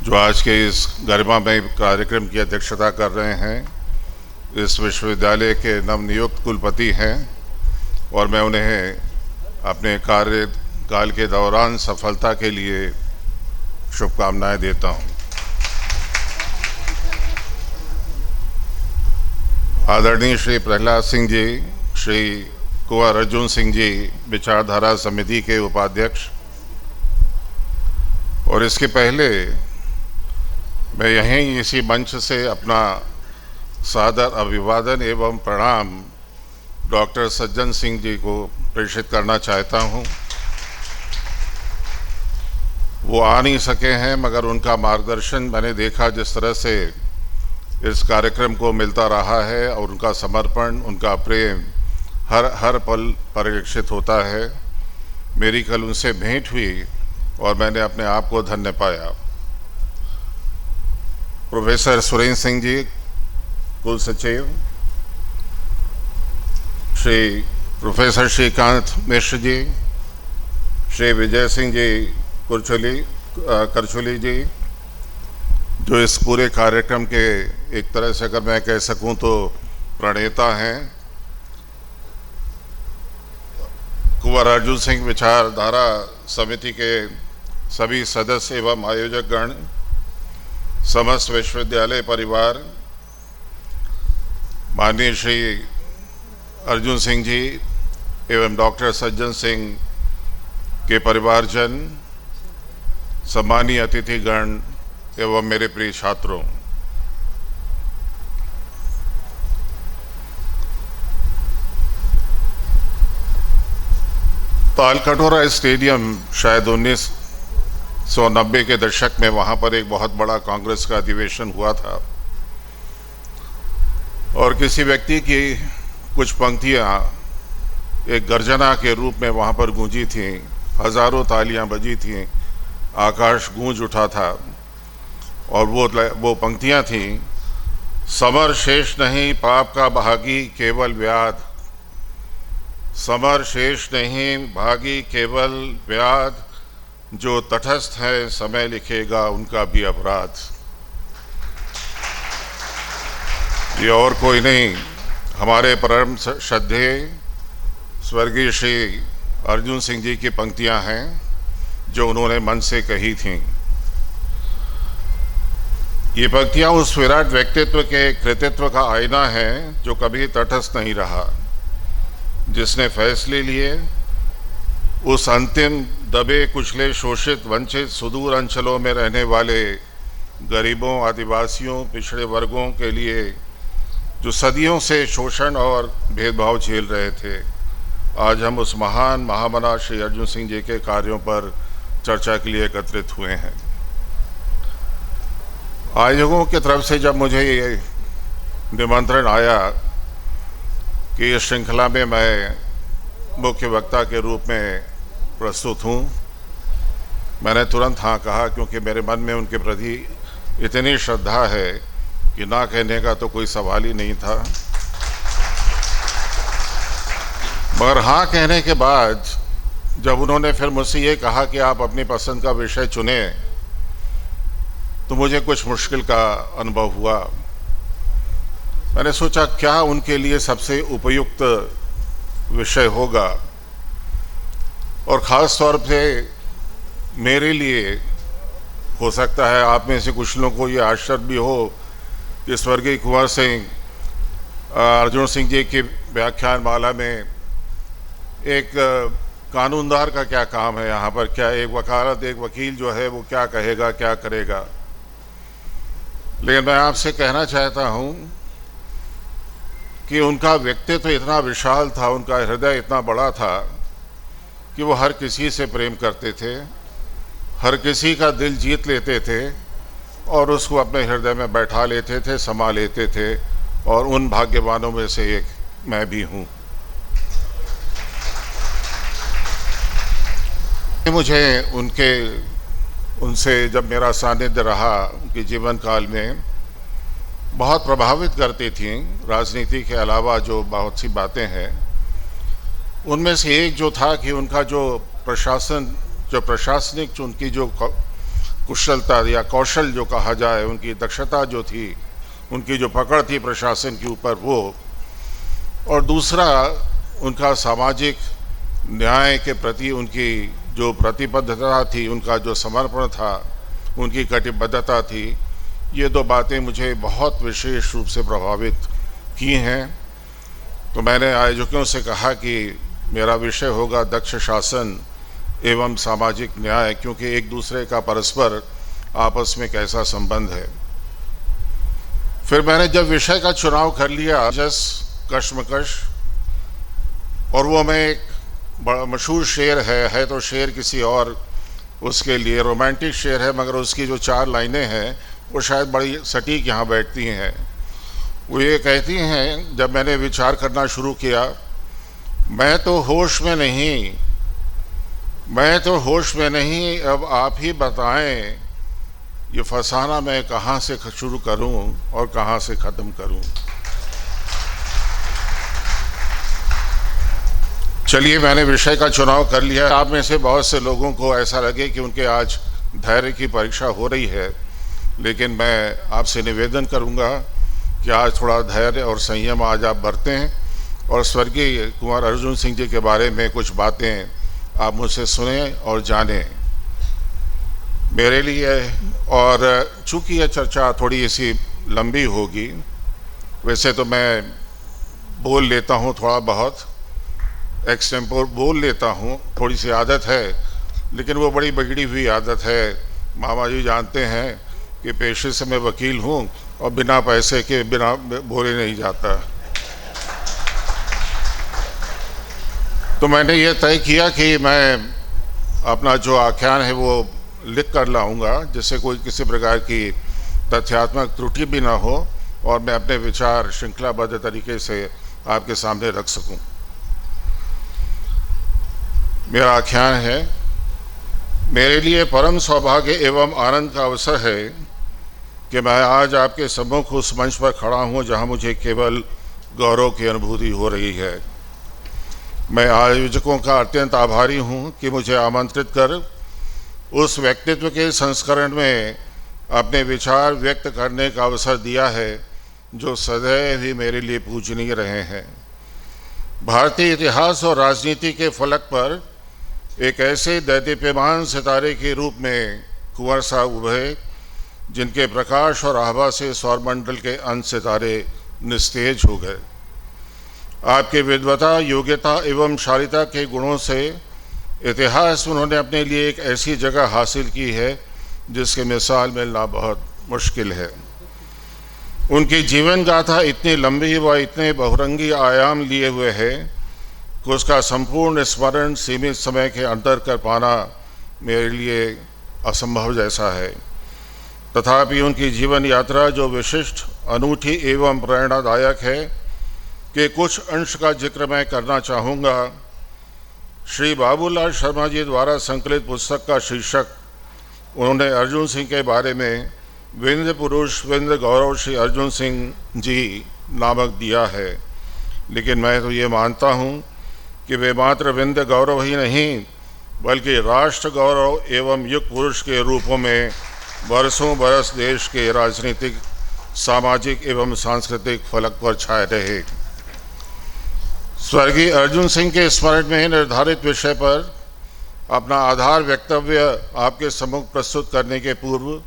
F: जो आज के इस गरिमामय कार्यक्रम की अध्यक्षता कर रहे हैं, इस विश्वविद्यालय के नवनियुक्त कुलपति हैं और मैं उन्हें अपने कार्यकाल के दौरान सफलता के लिए शुभकामनाएं देता हूं। आदरणीय श्री प्रहलाद सिंह जी, श्री कुंवर अर्जुन सिंह जी विचारधारा समिति के उपाध्यक्ष, और इसके पहले मैं यहीं इसी मंच से अपना सादर अभिवादन एवं प्रणाम डॉक्टर सज्जन सिंह जी को प्रेषित करना चाहता हूं। वो आ नहीं सके हैं, मगर उनका मार्गदर्शन मैंने देखा जिस तरह से इस कार्यक्रम को मिलता रहा है और उनका समर्पण, उनका प्रेम हर पल परिलक्षित होता है। मेरी कल उनसे भेंट हुई और मैंने अपने आप को धन्य पाया। प्रोफेसर सुरेंद्र सिंह जी कुल सचिव, श्री प्रोफेसर श्रीकांत मिश्र जी, श्री विजय सिंह जी करछुली जी, जो इस पूरे कार्यक्रम के एक तरह से अगर मैं कह सकूं तो प्रणेता हैं, कुंवर अर्जुन सिंह विचारधारा समिति के सभी सदस्य एवं आयोजक गण, समस्त विश्वविद्यालय परिवार, माननीय श्री अर्जुन सिंह जी एवं डॉक्टर सज्जन सिंह के परिवारजन, सम्मानीय अतिथिगण एवं मेरे प्रिय छात्रों, तालकटोरा स्टेडियम शायद 1990 के दशक में वहाँ पर एक बहुत बड़ा कांग्रेस का अधिवेशन हुआ था और किसी व्यक्ति की कुछ पंक्तियाँ एक गर्जना के रूप में वहाँ पर गूंजी थीं, हजारों तालियां बजी थीं, आकाश गूंज उठा था और वो पंक्तियाँ थीं, समर शेष नहीं पाप का भागी केवल व्याध, समर शेष नहीं भागी केवल व्याध, जो तटस्थ है समय लिखेगा उनका भी अपराध। ये और कोई नहीं, हमारे परम श्रद्धेय स्वर्गीय श्री अर्जुन सिंह जी की पंक्तियां हैं जो उन्होंने मन से कही थीं। ये पंक्तियां उस विराट व्यक्तित्व के कृतित्व का आईना है जो कभी तटस्थ नहीं रहा, जिसने फैसले लिए उस अंतिम दबे कुचले शोषित वंचित सुदूर अंचलों में रहने वाले गरीबों, आदिवासियों, पिछड़े वर्गों के लिए जो सदियों से शोषण और भेदभाव झेल रहे थे। आज हम उस महान महामना श्री अर्जुन सिंह जी के कार्यों पर चर्चा के लिए एकत्रित हुए हैं। आयोजकों की तरफ से जब मुझे ये निमंत्रण आया कि इस श्रृंखला में मैं मुख्य वक्ता के रूप में प्रस्तुत हूँ, मैंने तुरंत हाँ कहा, क्योंकि मेरे मन में उनके प्रति इतनी श्रद्धा है कि ना कहने का तो कोई सवाल ही नहीं था। मगर हाँ कहने के बाद जब उन्होंने फिर मुझसे ये कहा कि आप अपनी पसंद का विषय चुने, तो मुझे कुछ मुश्किल का अनुभव हुआ। मैंने सोचा क्या उनके लिए सबसे उपयुक्त विषय होगा, और ख़ास तौर पे मेरे लिए हो सकता है आप में से कुछ लोगों को ये आश्चर्य भी हो कि स्वर्गीय कुंवर सिंह अर्जुन सिंह जी की व्याख्यान माला में एक कानूनदार का क्या काम है यहाँ पर, क्या एक वकालत, एक वकील जो है वो क्या कहेगा, क्या करेगा। लेकिन मैं आपसे कहना चाहता हूँ कि उनका व्यक्तित्व इतना विशाल था, उनका हृदय इतना बड़ा था कि वो हर किसी से प्रेम करते थे, हर किसी का दिल जीत लेते थे और उसको अपने हृदय में बैठा लेते थे, समा लेते थे, और उन भाग्यवानों में से एक मैं भी हूँ। मुझे उनसे जब मेरा सानिध्य रहा, उनके जीवन काल में बहुत प्रभावित करती थी। राजनीति के अलावा जो बहुत सी बातें हैं, उनमें से एक जो था कि उनका जो प्रशासनिक उनकी जो कुशलता या कौशल जो कहा जाए, उनकी दक्षता जो थी, उनकी जो पकड़ थी प्रशासन के ऊपर वो, और दूसरा उनका सामाजिक न्याय के प्रति उनकी जो प्रतिबद्धता थी, उनका जो समर्पण था, उनकी कटिबद्धता थी, ये दो बातें मुझे बहुत विशेष रूप से प्रभावित की हैं। तो मैंने आयोजकों से कहा कि मेरा विषय होगा दक्ष शासन एवं सामाजिक न्याय, क्योंकि एक दूसरे का परस्पर आपस में कैसा संबंध है। फिर मैंने जब विषय का चुनाव कर लिया, कश्मकश, और वो मैं एक बड़ा मशहूर शेर है तो शेर किसी और उसके लिए रोमांटिक शेर है, मगर उसकी जो 4 लाइनें हैं वो शायद बड़ी सटीक यहाँ बैठती हैं। वो ये कहती हैं, जब मैंने विचार करना शुरू किया, मैं तो होश में नहीं, मैं तो होश में नहीं, अब आप ही बताएं ये फसाना मैं कहाँ से शुरू करूं और कहाँ से ख़त्म करूं। चलिए, मैंने विषय का चुनाव कर लिया। आप में से बहुत से लोगों को ऐसा लगे कि उनके आज धैर्य की परीक्षा हो रही है, लेकिन मैं आपसे निवेदन करूंगा कि आज थोड़ा धैर्य और संयम आज आप बरतें और स्वर्गीय कुंवर अर्जुन सिंह जी के बारे में कुछ बातें आप मुझसे सुने और जानें मेरे लिए। और चूँकि यह चर्चा थोड़ी सी लंबी होगी, वैसे तो मैं बोल लेता हूँ, थोड़ा बहुत एक्सटेम्पोर बोल लेता हूँ, थोड़ी सी आदत है, लेकिन वो बड़ी बिगड़ी हुई आदत है। मामा जी जानते हैं कि पेशे से मैं वकील हूँ और बिना पैसे के बिना बोले नहीं जाता। तो मैंने ये तय किया कि मैं अपना जो आख्यान है वो लिख कर लाऊंगा, जिससे कोई किसी प्रकार की तथ्यात्मक त्रुटि भी ना हो और मैं अपने विचार श्रृंखलाबद्ध तरीके से आपके सामने रख सकूं। मेरा आख्यान है, मेरे लिए परम सौभाग्य एवं आनंद का अवसर है कि मैं आज आपके सम्मुख उस मंच पर खड़ा हूं जहां मुझे केवल गौरव की अनुभूति हो रही है। मैं आयोजकों का अत्यंत आभारी हूं कि मुझे आमंत्रित कर उस व्यक्तित्व के संस्करण में अपने विचार व्यक्त करने का अवसर दिया है जो सदैव ही मेरे लिए पूजनीय रहे हैं। भारतीय इतिहास और राजनीति के फलक पर एक ऐसे दैदीप्यमान सितारे के रूप में कुंवर साहब उभरे जिनके प्रकाश और आभा से सौरमंडल के अन्य सितारे निस्तेज हो गए। आपके विद्वता, योग्यता एवं शालीनता के गुणों से इतिहास में उन्होंने अपने लिए एक ऐसी जगह हासिल की है जिसकी मिसाल मिलना बहुत मुश्किल है। उनकी जीवन गाथा इतनी लंबी व इतने बहुरंगी आयाम लिए हुए है कि उसका संपूर्ण स्मरण सीमित समय के अंदर कर पाना मेरे लिए असंभव जैसा है। तथापि उनकी जीवन यात्रा जो विशिष्ट, अनूठी एवं प्रेरणादायक है कि कुछ अंश का जिक्र मैं करना चाहूँगा। श्री बाबूलाल शर्मा जी द्वारा संकलित पुस्तक का शीर्षक उन्होंने अर्जुन सिंह के बारे में विंध्य पुरुष विंध्य गौरव श्री अर्जुन सिंह जी नामक दिया है, लेकिन मैं तो ये मानता हूँ कि वे मात्र विंध्य गौरव ही नहीं बल्कि राष्ट्र गौरव एवं युग पुरुष के रूपों में बरसों बरस देश के राजनीतिक, सामाजिक एवं सांस्कृतिक फलक पर छाए रहे। स्वर्गीय अर्जुन सिंह के स्मरण में निर्धारित विषय पर अपना आधार वक्तव्य आपके सम्मुख प्रस्तुत करने के पूर्व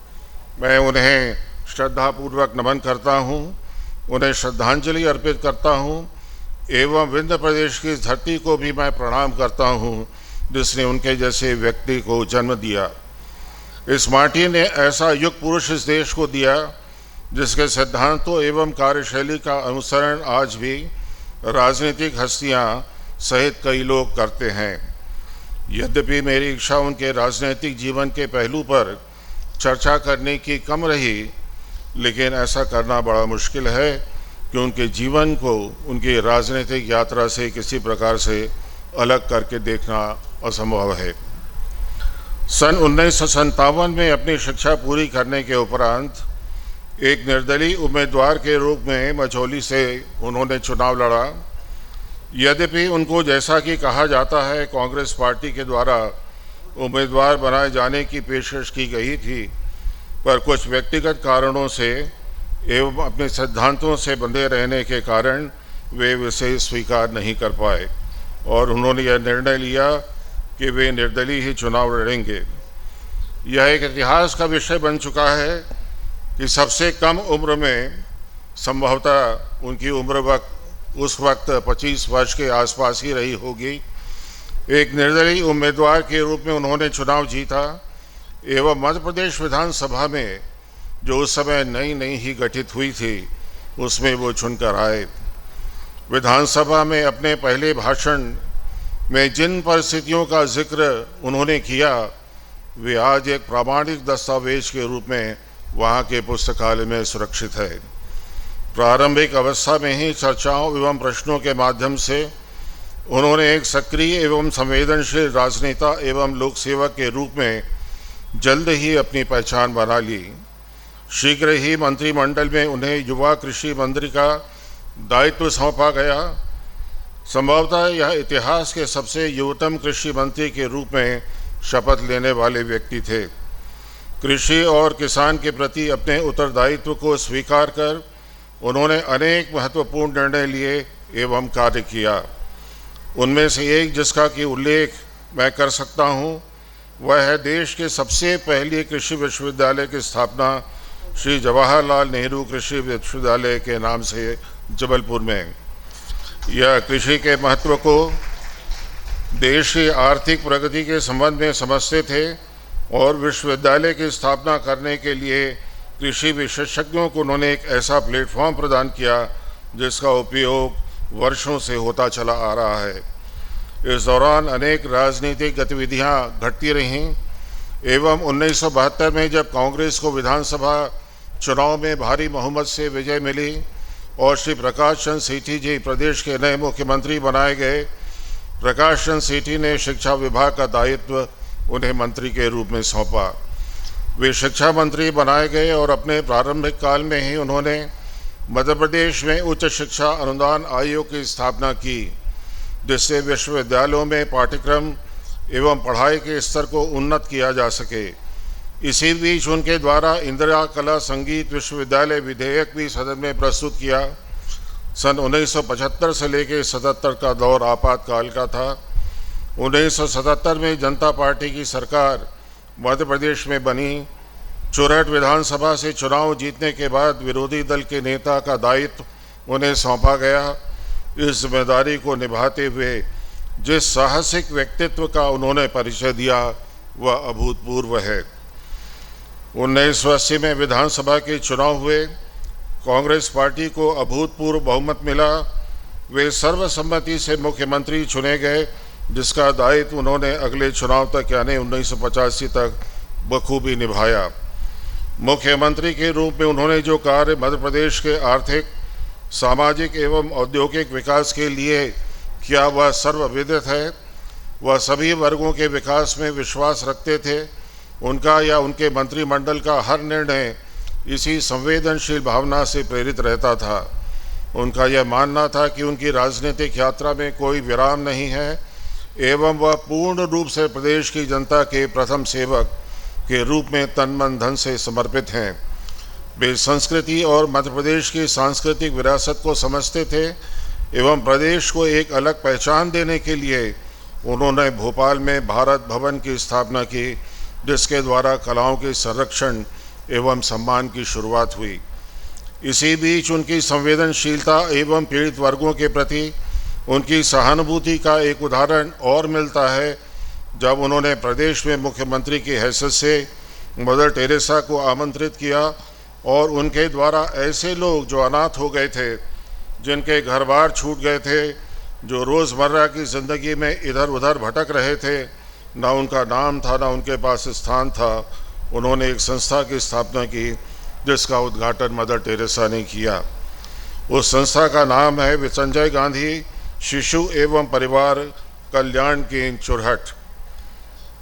F: मैं उन्हें श्रद्धापूर्वक नमन करता हूँ, उन्हें श्रद्धांजलि अर्पित करता हूँ एवं विंध्य प्रदेश की धरती को भी मैं प्रणाम करता हूँ जिसने उनके जैसे व्यक्ति को जन्म दिया। इस माटी ने ऐसा युग पुरुष इस देश को दिया जिसके सिद्धांतों एवं कार्यशैली का अनुसरण आज भी राजनीतिक हस्तियां सहित कई लोग करते हैं। यद्यपि मेरी इच्छा उनके राजनीतिक जीवन के पहलू पर चर्चा करने की कम रही, लेकिन ऐसा करना बड़ा मुश्किल है कि उनके जीवन को उनकी राजनीतिक यात्रा से किसी प्रकार से अलग करके देखना असंभव है। सन 1957 में अपनी शिक्षा पूरी करने के उपरांत एक निर्दलीय उम्मीदवार के रूप में मझौली से उन्होंने चुनाव लड़ा। यद्यपि उनको जैसा कि कहा जाता है कांग्रेस पार्टी के द्वारा उम्मीदवार बनाए जाने की पेशकश की गई थी, पर कुछ व्यक्तिगत कारणों से एवं अपने सिद्धांतों से बंधे रहने के कारण वे इसे स्वीकार नहीं कर पाए और उन्होंने यह निर्णय लिया कि वे निर्दलीय ही चुनाव लड़ेंगे। यह एक इतिहास का विषय बन चुका है कि सबसे कम उम्र में, संभवतः उनकी उम्र उस वक्त 25 वर्ष के आसपास ही रही होगी, एक निर्दलीय उम्मीदवार के रूप में उन्होंने चुनाव जीता एवं मध्य प्रदेश विधानसभा में जो उस समय नई ही गठित हुई थी उसमें वो चुनकर आए। विधानसभा में अपने पहले भाषण में जिन परिस्थितियों का जिक्र उन्होंने किया वे आज एक प्रामाणिक दस्तावेज के रूप में वहाँ के पुस्तकालय में सुरक्षित है। प्रारंभिक अवस्था में ही चर्चाओं एवं प्रश्नों के माध्यम से उन्होंने एक सक्रिय एवं संवेदनशील राजनेता एवं लोकसेवक के रूप में जल्द ही अपनी पहचान बना ली। शीघ्र ही मंत्रिमंडल में उन्हें युवा कृषि मंत्री का दायित्व सौंपा गया। संभवतः यह इतिहास के सबसे युवतम कृषि मंत्री के रूप में शपथ लेने वाले व्यक्ति थे। कृषि और किसान के प्रति अपने उत्तरदायित्व को स्वीकार कर उन्होंने अनेक महत्वपूर्ण निर्णय लिए एवं कार्य किया। उनमें से एक जिसका कि उल्लेख मैं कर सकता हूँ वह है देश के सबसे पहले कृषि विश्वविद्यालय की स्थापना श्री जवाहरलाल नेहरू कृषि विश्वविद्यालय के नाम से जबलपुर में। यह कृषि के महत्व को देश की आर्थिक प्रगति के संबंध में समझते थे और विश्वविद्यालय की स्थापना करने के लिए कृषि विशेषज्ञों को उन्होंने एक ऐसा प्लेटफॉर्म प्रदान किया जिसका उपयोग वर्षों से होता चला आ रहा है। इस दौरान अनेक राजनीतिक गतिविधियां घटती रहीं एवं 1972 में जब कांग्रेस को विधानसभा चुनाव में भारी बहुमत से विजय मिली और श्री प्रकाश चंद्र सेठी जी प्रदेश के नए मुख्यमंत्री बनाए गए, प्रकाश चंद्र सेठी ने शिक्षा विभाग का दायित्व उन्हें मंत्री के रूप में सौंपा। वे शिक्षा मंत्री बनाए गए और अपने प्रारंभिक काल में ही उन्होंने मध्य प्रदेश में उच्च शिक्षा अनुदान आयोग की स्थापना की, जिससे विश्वविद्यालयों में पाठ्यक्रम एवं पढ़ाई के स्तर को उन्नत किया जा सके। इसी बीच उनके द्वारा इंदिरा कला संगीत विश्वविद्यालय विधेयक भी सदन में प्रस्तुत किया। सन 1975 से लेकर 77 का दौर आपातकाल का था। 1977 में जनता पार्टी की सरकार मध्य प्रदेश में बनी। चुरहट विधानसभा से चुनाव जीतने के बाद विरोधी दल के नेता का दायित्व उन्हें सौंपा गया। इस जिम्मेदारी को निभाते हुए जिस साहसिक व्यक्तित्व का उन्होंने परिचय दिया वह अभूतपूर्व है। 1980 में विधानसभा के चुनाव हुए। कांग्रेस पार्टी को अभूतपूर्व बहुमत मिला। वे सर्वसम्मति से मुख्यमंत्री चुने गए, जिसका दायित्व उन्होंने अगले चुनाव तक यानी 1985 तक बखूबी निभाया। मुख्यमंत्री के रूप में उन्होंने जो कार्य मध्य प्रदेश के आर्थिक, सामाजिक एवं औद्योगिक विकास के लिए किया वह सर्वविदित है। वह सभी वर्गों के विकास में विश्वास रखते थे। उनका या उनके मंत्रिमंडल का हर निर्णय इसी संवेदनशील भावना से प्रेरित रहता था। उनका यह मानना था कि उनकी राजनीतिक यात्रा में कोई विराम नहीं है एवं वह पूर्ण रूप से प्रदेश की जनता के प्रथम सेवक के रूप में तन मन धन से समर्पित हैं। वे संस्कृति और मध्य प्रदेश की सांस्कृतिक विरासत को समझते थे एवं प्रदेश को एक अलग पहचान देने के लिए उन्होंने भोपाल में भारत भवन की स्थापना की, जिसके द्वारा कलाओं के संरक्षण एवं सम्मान की शुरुआत हुई। इसी बीच उनकी संवेदनशीलता एवं पीड़ित वर्गों के प्रति उनकी सहानुभूति का एक उदाहरण और मिलता है, जब उन्होंने प्रदेश में मुख्यमंत्री की हैसियत से मदर टेरेसा को आमंत्रित किया और उनके द्वारा ऐसे लोग जो अनाथ हो गए थे, जिनके घर बार छूट गए थे, जो रोज़मर्रा की ज़िंदगी में इधर उधर भटक रहे थे, ना उनका नाम था ना उनके पास स्थान था, उन्होंने एक संस्था की स्थापना की जिसका उद्घाटन मदर टेरेसा ने किया। उस संस्था का नाम है संजय गांधी शिशु एवं परिवार कल्याण केंद्र चुरहट।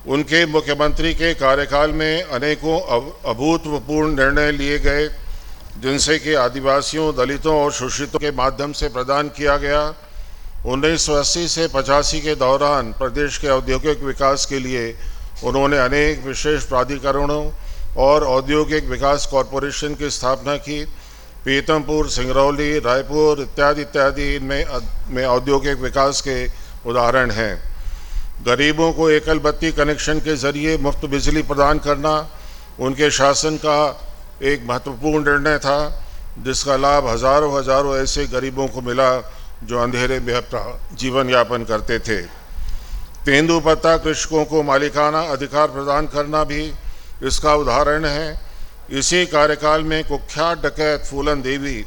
F: उनके मुख्यमंत्री के कार्यकाल में अनेकों अभूतपूर्व निर्णय लिए गए, जिनसे कि आदिवासियों, दलितों और शोषितों के माध्यम से प्रदान किया गया। 1980 से 85 के दौरान प्रदेश के औद्योगिक विकास के लिए उन्होंने अनेक विशेष प्राधिकरणों और औद्योगिक विकास कॉरपोरेशन की स्थापना की। पीतमपुर, सिंगरौली, रायपुर इत्यादि में औद्योगिक विकास के उदाहरण हैं। गरीबों को एकल बत्ती कनेक्शन के जरिए मुफ्त बिजली प्रदान करना उनके शासन का एक महत्वपूर्ण निर्णय था, जिसका लाभ हजारों ऐसे गरीबों को मिला जो अंधेरे में अपना जीवन यापन करते थे। तेंदुपत्ता कृषकों को मालिकाना अधिकार प्रदान करना भी इसका उदाहरण है। इसी कार्यकाल में कुख्यात डकैत फूलन देवी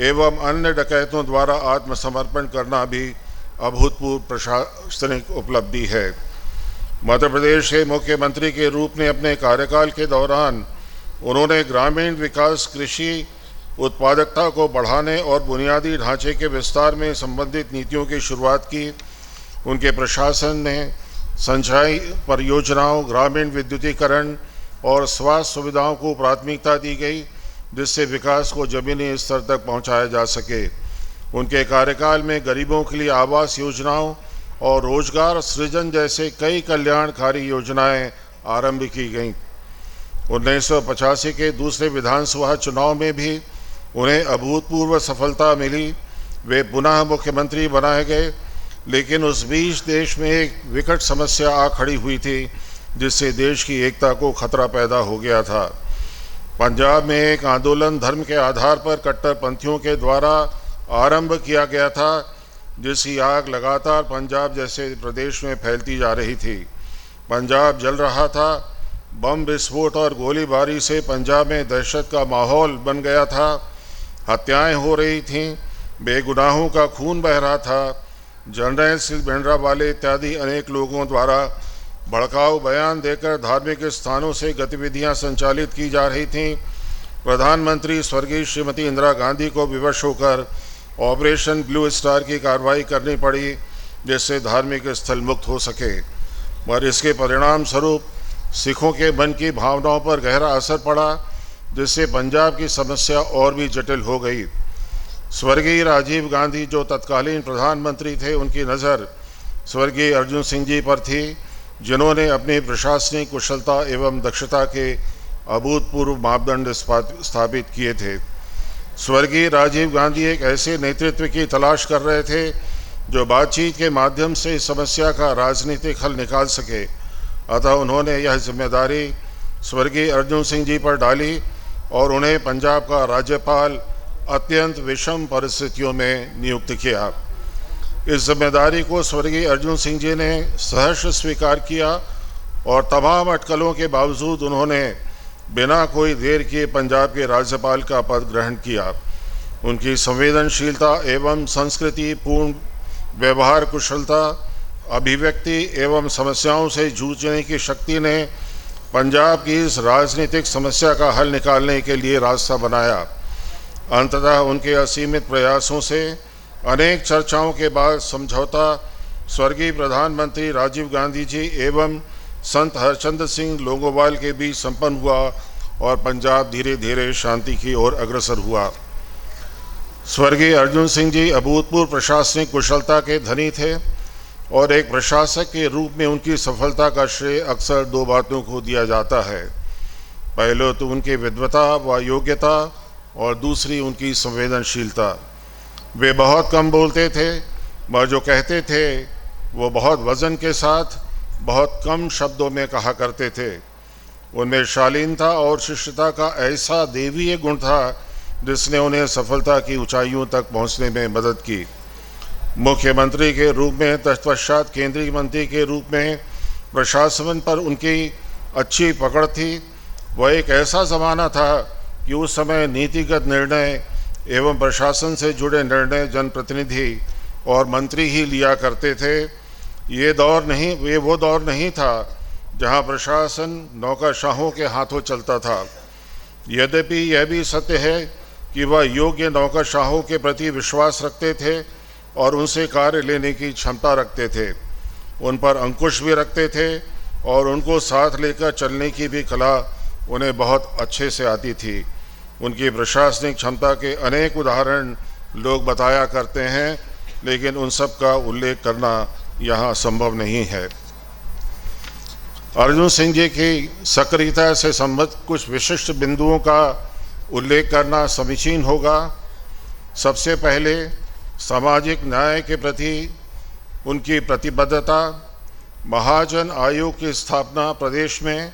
F: एवं अन्य डकैतों द्वारा आत्मसमर्पण करना भी अभूतपूर्व प्रशासनिक उपलब्धि है। मध्य प्रदेश के मुख्यमंत्री के रूप में अपने कार्यकाल के दौरान उन्होंने ग्रामीण विकास, कृषि उत्पादकता को बढ़ाने और बुनियादी ढांचे के विस्तार में संबंधित नीतियों की शुरुआत की। उनके प्रशासन में सिंचाई परियोजनाओं, ग्रामीण विद्युतीकरण और स्वास्थ्य सुविधाओं को प्राथमिकता दी गई, जिससे विकास को जमीनी स्तर तक पहुंचाया जा सके। उनके कार्यकाल में गरीबों के लिए आवास योजनाओं और रोजगार सृजन जैसे कई कल्याणकारी योजनाएं आरंभ की गईं। 1985 के दूसरे विधानसभा चुनाव में भी उन्हें अभूतपूर्व सफलता मिली। वे पुनः मुख्यमंत्री बनाए गए, लेकिन उस बीच देश में एक विकट समस्या आ खड़ी हुई थी, जिससे देश की एकता को खतरा पैदा हो गया था। पंजाब में एक आंदोलन धर्म के आधार पर कट्टरपंथियों के द्वारा आरंभ किया गया था, जिसकी आग लगातार पंजाब जैसे प्रदेश में फैलती जा रही थी। पंजाब जल रहा था। बम विस्फोट और गोलीबारी से पंजाब में दहशत का माहौल बन गया था। हत्याएं हो रही थीं, बेगुनाहों का खून बह रहा था। जनरल सिंह भिंडरावाले इत्यादि अनेक लोगों द्वारा भड़काऊ बयान देकर धार्मिक स्थानों से गतिविधियां संचालित की जा रही थीं। प्रधानमंत्री स्वर्गीय श्रीमती इंदिरा गांधी को विवश होकर ऑपरेशन ब्लू स्टार की कार्रवाई करनी पड़ी, जिससे धार्मिक स्थल मुक्त हो सके। और इसके परिणाम स्वरूप सिखों के मन की भावनाओं पर गहरा असर पड़ा, जिससे पंजाब की समस्या और भी जटिल हो गई। स्वर्गीय राजीव गांधी जो तत्कालीन प्रधानमंत्री थे, उनकी नज़र स्वर्गीय अर्जुन सिंह जी पर थी, जिन्होंने अपनी प्रशासनिक कुशलता एवं दक्षता के अभूतपूर्व मापदंड स्थापित किए थे। स्वर्गीय राजीव गांधी एक ऐसे नेतृत्व की तलाश कर रहे थे जो बातचीत के माध्यम से इस समस्या का राजनीतिक हल निकाल सके। अतः उन्होंने यह जिम्मेदारी स्वर्गीय अर्जुन सिंह जी पर डाली और उन्हें पंजाब का राज्यपाल अत्यंत विषम परिस्थितियों में नियुक्त किया। इस जिम्मेदारी को स्वर्गीय अर्जुन सिंह जी ने सहर्ष स्वीकार किया और तमाम अटकलों के बावजूद उन्होंने बिना कोई देर किए पंजाब के राज्यपाल का पद ग्रहण किया। उनकी संवेदनशीलता एवं संस्कृति पूर्ण व्यवहार कुशलता, अभिव्यक्ति एवं समस्याओं से जूझने की शक्ति ने पंजाब की इस राजनीतिक समस्या का हल निकालने के लिए रास्ता बनाया। अंततः उनके असीमित प्रयासों से अनेक चर्चाओं के बाद समझौता स्वर्गीय प्रधानमंत्री राजीव गांधी जी एवं संत हरचंद सिंह लोंगोवाल के बीच संपन्न हुआ और पंजाब धीरे धीरे शांति की ओर अग्रसर हुआ। स्वर्गीय अर्जुन सिंह जी अभूतपूर्व प्रशासनिक कुशलता के धनी थे और एक प्रशासक के रूप में उनकी सफलता का श्रेय अक्सर दो बातों को दिया जाता है। पहले तो उनकी विद्वता व योग्यता और दूसरी उनकी संवेदनशीलता। वे बहुत कम बोलते थे, मगर जो कहते थे वो बहुत वजन के साथ बहुत कम शब्दों में कहा करते थे। उनमें शालीनता और शिष्टता का ऐसा देवीय गुण था जिसने उन्हें सफलता की ऊंचाइयों तक पहुंचने में मदद की। मुख्यमंत्री के रूप में, तत्पश्चात केंद्रीय मंत्री के रूप में प्रशासन पर उनकी अच्छी पकड़ थी। वह एक ऐसा ज़माना था कि उस समय नीतिगत निर्णय एवं प्रशासन से जुड़े निर्णय जनप्रतिनिधि और मंत्री ही लिया करते थे। ये वो दौर नहीं था जहां प्रशासन नौकरशाहों के हाथों चलता था। यद्यपि यह भी सत्य है कि वह योग्य नौकरशाहों के प्रति विश्वास रखते थे और उनसे कार्य लेने की क्षमता रखते थे। उन पर अंकुश भी रखते थे और उनको साथ लेकर चलने की भी कला उन्हें बहुत अच्छे से आती थी। उनकी प्रशासनिक क्षमता के अनेक उदाहरण लोग बताया करते हैं, लेकिन उन सब का उल्लेख करना यहाँ संभव नहीं है। अर्जुन सिंह जी की सक्रियता से संबद्ध कुछ विशिष्ट बिंदुओं का उल्लेख करना समीचीन होगा। सबसे पहले सामाजिक न्याय के प्रति उनकी प्रतिबद्धता, महाजन आयोग की स्थापना प्रदेश में,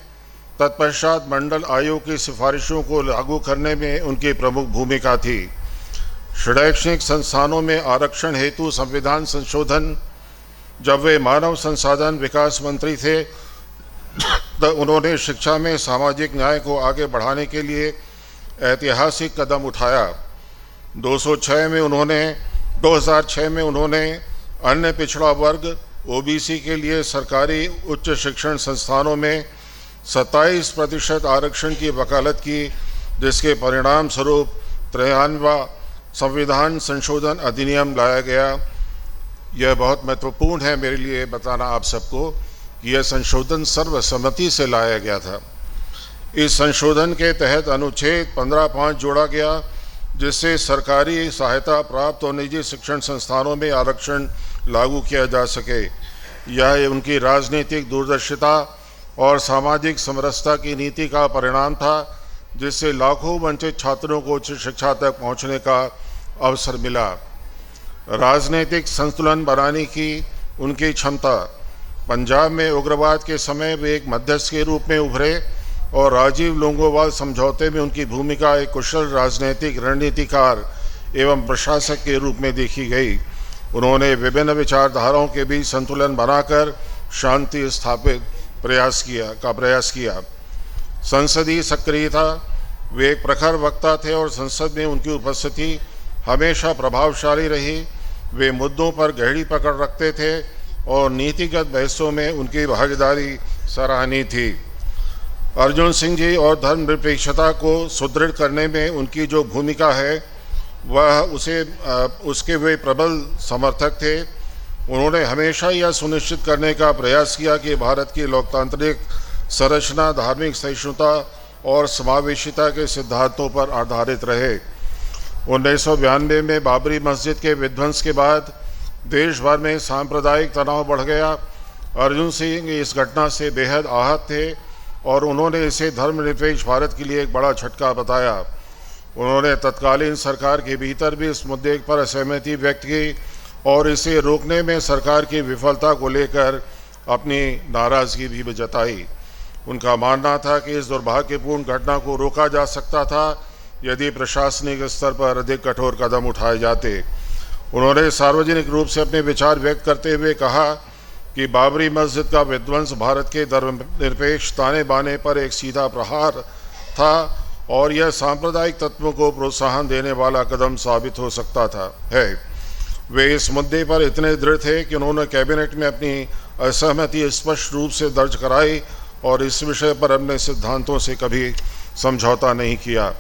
F: तत्पश्चात मंडल आयोग की सिफारिशों को लागू करने में उनकी प्रमुख भूमिका थी। शैक्षणिक संस्थानों में आरक्षण हेतु संविधान संशोधन, जब वे मानव संसाधन विकास मंत्री थे तो उन्होंने शिक्षा में सामाजिक न्याय को आगे बढ़ाने के लिए ऐतिहासिक कदम उठाया। 2006 में उन्होंने अन्य पिछड़ा वर्ग ओबीसी के लिए सरकारी उच्च शिक्षण संस्थानों में 27% आरक्षण की वकालत की, जिसके परिणाम स्वरूप 93वां संविधान संशोधन अधिनियम लाया गया। यह बहुत महत्वपूर्ण है मेरे लिए बताना आप सबको कि यह संशोधन सर्वसम्मति से लाया गया था। इस संशोधन के तहत अनुच्छेद 15(5) जोड़ा गया, जिससे सरकारी सहायता प्राप्त और निजी शिक्षण संस्थानों में आरक्षण लागू किया जा सके। यह उनकी राजनीतिक दूरदर्शिता और सामाजिक समरसता की नीति का परिणाम था, जिससे लाखों वंचित छात्रों को उच्च शिक्षा तक पहुंचने का अवसर मिला। राजनीतिक संतुलन बनाने की उनकी क्षमता। पंजाब में उग्रवाद के समय वे एक मध्यस्थ के रूप में उभरे और राजीव लोंगोवाल समझौते में उनकी भूमिका एक कुशल राजनीतिक रणनीतिकार एवं प्रशासक के रूप में देखी गई। उन्होंने विभिन्न विचारधाराओं के बीच संतुलन बनाकर शांति स्थापित प्रयास किया। संसदीय सक्रियता, वे एक प्रखर वक्ता थे और संसद में उनकी उपस्थिति हमेशा प्रभावशाली रही। वे मुद्दों पर गहरी पकड़ रखते थे और नीतिगत बहसों में उनकी भागीदारी सराहनीय थी। अर्जुन सिंह जी और धर्मनिरपेक्षता को सुदृढ़ करने में उनकी जो भूमिका है वह उसके वे प्रबल समर्थक थे। उन्होंने हमेशा यह सुनिश्चित करने का प्रयास किया कि भारत की लोकतांत्रिक संरचना धार्मिक सहिष्णुता और समावेशिता के सिद्धांतों पर आधारित रहे। 1992 में बाबरी मस्जिद के विध्वंस के बाद देश भर में सांप्रदायिक तनाव बढ़ गया। अर्जुन सिंह इस घटना से बेहद आहत थे और उन्होंने इसे धर्मनिरपेक्ष भारत के लिए एक बड़ा झटका बताया। उन्होंने तत्कालीन सरकार के भीतर भी इस मुद्दे पर असहमति व्यक्त की और इसे रोकने में सरकार की विफलता को लेकर अपनी नाराज़गी भी जताई। उनका मानना था कि इस दुर्भाग्यपूर्ण घटना को रोका जा सकता था यदि प्रशासनिक स्तर पर अधिक कठोर कदम उठाए जाते। उन्होंने सार्वजनिक रूप से अपने विचार व्यक्त करते हुए कहा कि बाबरी मस्जिद का विध्वंस भारत के धर्मनिरपेक्ष ताने बाने पर एक सीधा प्रहार था और यह सांप्रदायिक तत्वों को प्रोत्साहन देने वाला कदम साबित हो सकता है। वे इस मुद्दे पर इतने दृढ़ थे कि उन्होंने कैबिनेट में अपनी असहमति स्पष्ट रूप से दर्ज कराई और इस विषय पर अपने सिद्धांतों से कभी समझौता नहीं किया।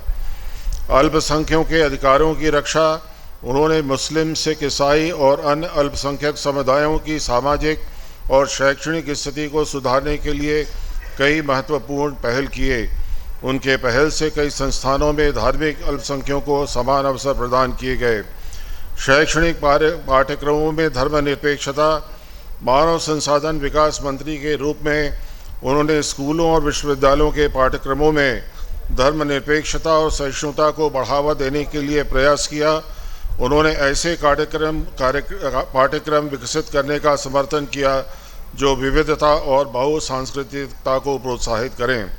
F: अल्पसंख्यकों के अधिकारों की रक्षा, उन्होंने मुस्लिम, सिख, ईसाई और अन्य अल्पसंख्यक समुदायों की सामाजिक और शैक्षणिक स्थिति को सुधारने के लिए कई महत्वपूर्ण पहल किए। उनके पहल से कई संस्थानों में धार्मिक अल्पसंख्यकों को समान अवसर प्रदान किए गए। शैक्षणिक पाठ्यक्रमों में धर्मनिरपेक्षता, मानव संसाधन विकास मंत्री के रूप में उन्होंने स्कूलों और विश्वविद्यालयों के पाठ्यक्रमों में धर्मनिरपेक्षता और सहिष्णुता को बढ़ावा देने के लिए प्रयास किया। उन्होंने ऐसे पाठ्यक्रम विकसित करने का समर्थन किया जो विविधता और बहुसांस्कृतिकता को प्रोत्साहित करें।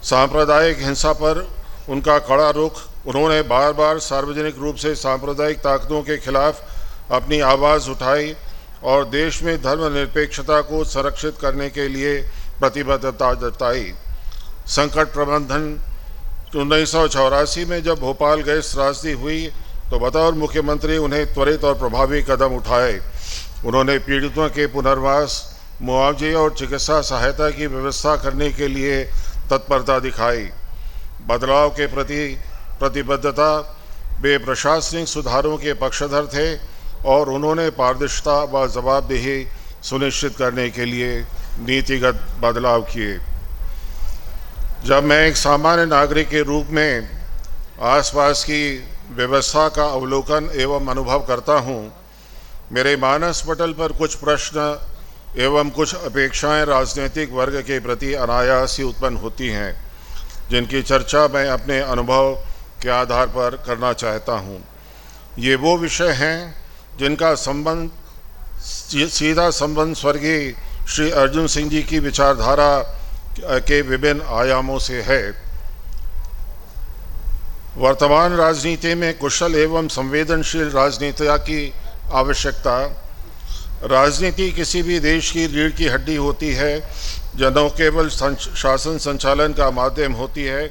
F: सांप्रदायिक हिंसा पर उनका कड़ा रुख, उन्होंने बार बार सार्वजनिक रूप से सांप्रदायिक ताकतों के खिलाफ अपनी आवाज़ उठाई और देश में धर्मनिरपेक्षता को संरक्षित करने के लिए प्रतिबद्धता जताई। संकट प्रबंधन, 1984 में जब भोपाल गैस त्रासदी हुई तो बतौर मुख्यमंत्री उन्हें त्वरित और प्रभावी कदम उठाए। उन्होंने पीड़ितों के पुनर्वास, मुआवजे और चिकित्सा सहायता की व्यवस्था करने के लिए तत्परता दिखाई। बदलाव के प्रति प्रतिबद्धता, वे प्रशासनिक सुधारों के पक्षधर थे और उन्होंने पारदर्शिता व जवाबदेही सुनिश्चित करने के लिए नीतिगत बदलाव किए। जब मैं एक सामान्य नागरिक के रूप में आसपास की व्यवस्था का अवलोकन एवं अनुभव करता हूँ, मेरे मानस पटल पर कुछ प्रश्न एवं कुछ अपेक्षाएं राजनीतिक वर्ग के प्रति अनायास ही उत्पन्न होती हैं, जिनकी चर्चा मैं अपने अनुभव के आधार पर करना चाहता हूँ। ये वो विषय हैं जिनका सीधा संबंध स्वर्गीय श्री अर्जुन सिंह जी की विचारधारा के विभिन्न आयामों से है। वर्तमान राजनीति में कुशल एवं संवेदनशील राजनीतिया की आवश्यकता। राजनीति किसी भी देश की रीढ़ की हड्डी होती है, जो न केवल शासन संचालन का माध्यम होती है